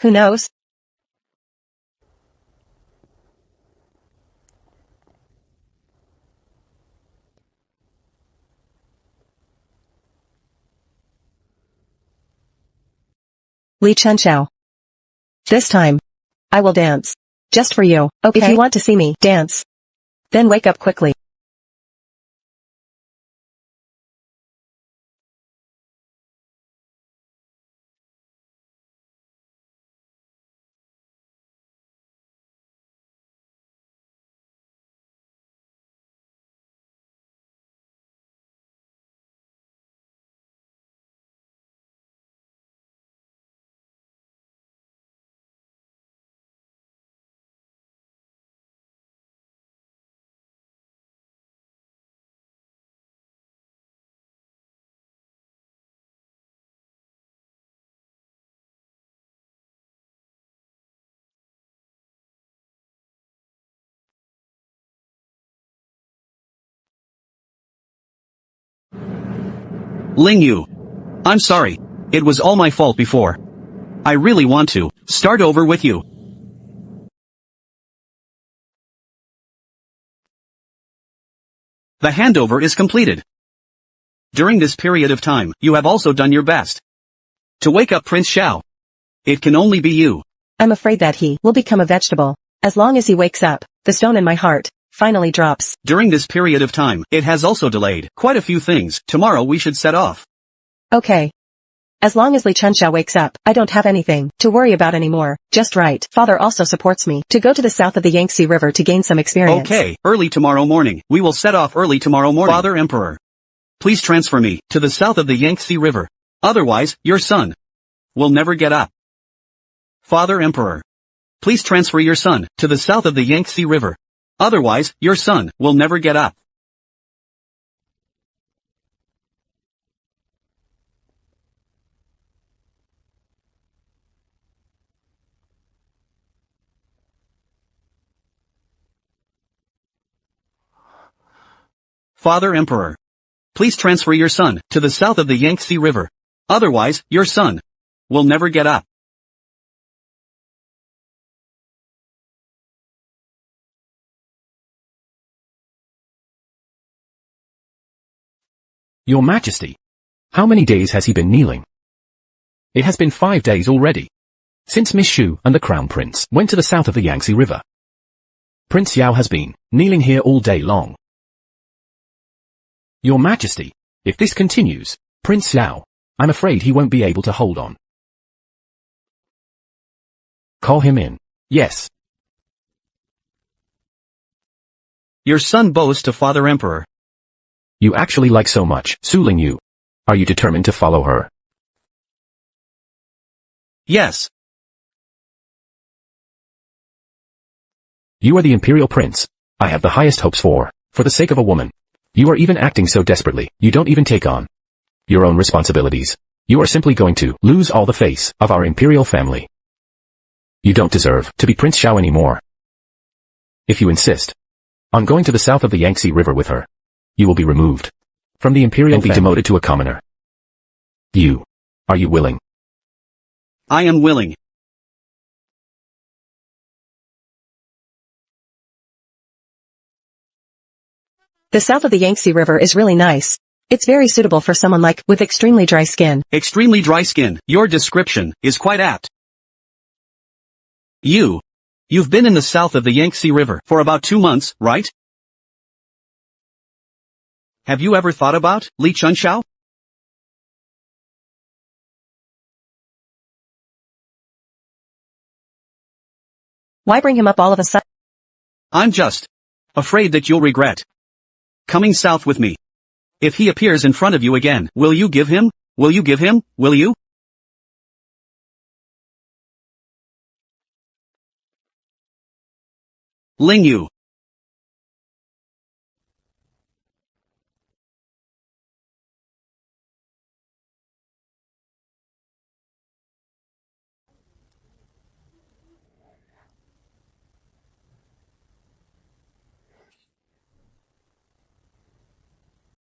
Who knows? Li Chenxiao. This time, I will dance. Just for you, okay? If you want to see me dance, then wake up quickly. Ling Yu. I'm sorry. It was all my fault before. I really want to start over with you. The handover is completed. During this period of time, you have also done your best to wake up Prince Xiao. It can only be you. I'm afraid that he will become a vegetable. As long as he wakes up, the stone in my heart finally drops. During this period of time, it has also delayed quite a few things. Tomorrow we should set off. Okay. As long as Li Chenxiao wakes up, I don't have anything to worry about anymore. Just right. Father also supports me to go to the south of the Yangtze River to gain some experience. Okay, early tomorrow morning. We will set off early tomorrow morning. Father Emperor, please transfer me to the south of the Yangtze River. Otherwise, your son will never get up. Father Emperor, please transfer your son to the south of the Yangtze River. Otherwise, your son will never get up. Father Emperor, please transfer your son to the south of the Yangtze River. Otherwise, your son will never get up. Your Majesty. How many days has he been kneeling? It has been 5 days already. Since Miss Shu and the Crown Prince went to the south of the Yangtze River. Prince Xiao has been kneeling here all day long. Your Majesty, if this continues, Prince Xiao, I'm afraid he won't be able to hold on. Call him in. Yes. Your son boasts to Father Emperor. You actually like so much Su Lingyu. Are you determined to follow her? Yes. You are the Imperial Prince. I have the highest hopes for the sake of a woman. You are even acting so desperately, you don't even take on your own responsibilities. You are simply going to lose all the face of our imperial family. You don't deserve to be Prince Xiao anymore. If you insist on going to the south of the Yangtze River with her, you will be removed from the imperial and be demoted to a commoner. Are you willing? I am willing. The south of the Yangtze River is really nice. It's very suitable for someone like with extremely dry skin. Extremely dry skin. Your description is quite apt. You've been in the south of the Yangtze River for about 2 months, right? Have you ever thought about Li Chunxiao? Why bring him up all of a sudden? I'm just afraid that you'll regret coming south with me. If he appears in front of you again, will you give him? Will you give him? Will you? Ling Yu.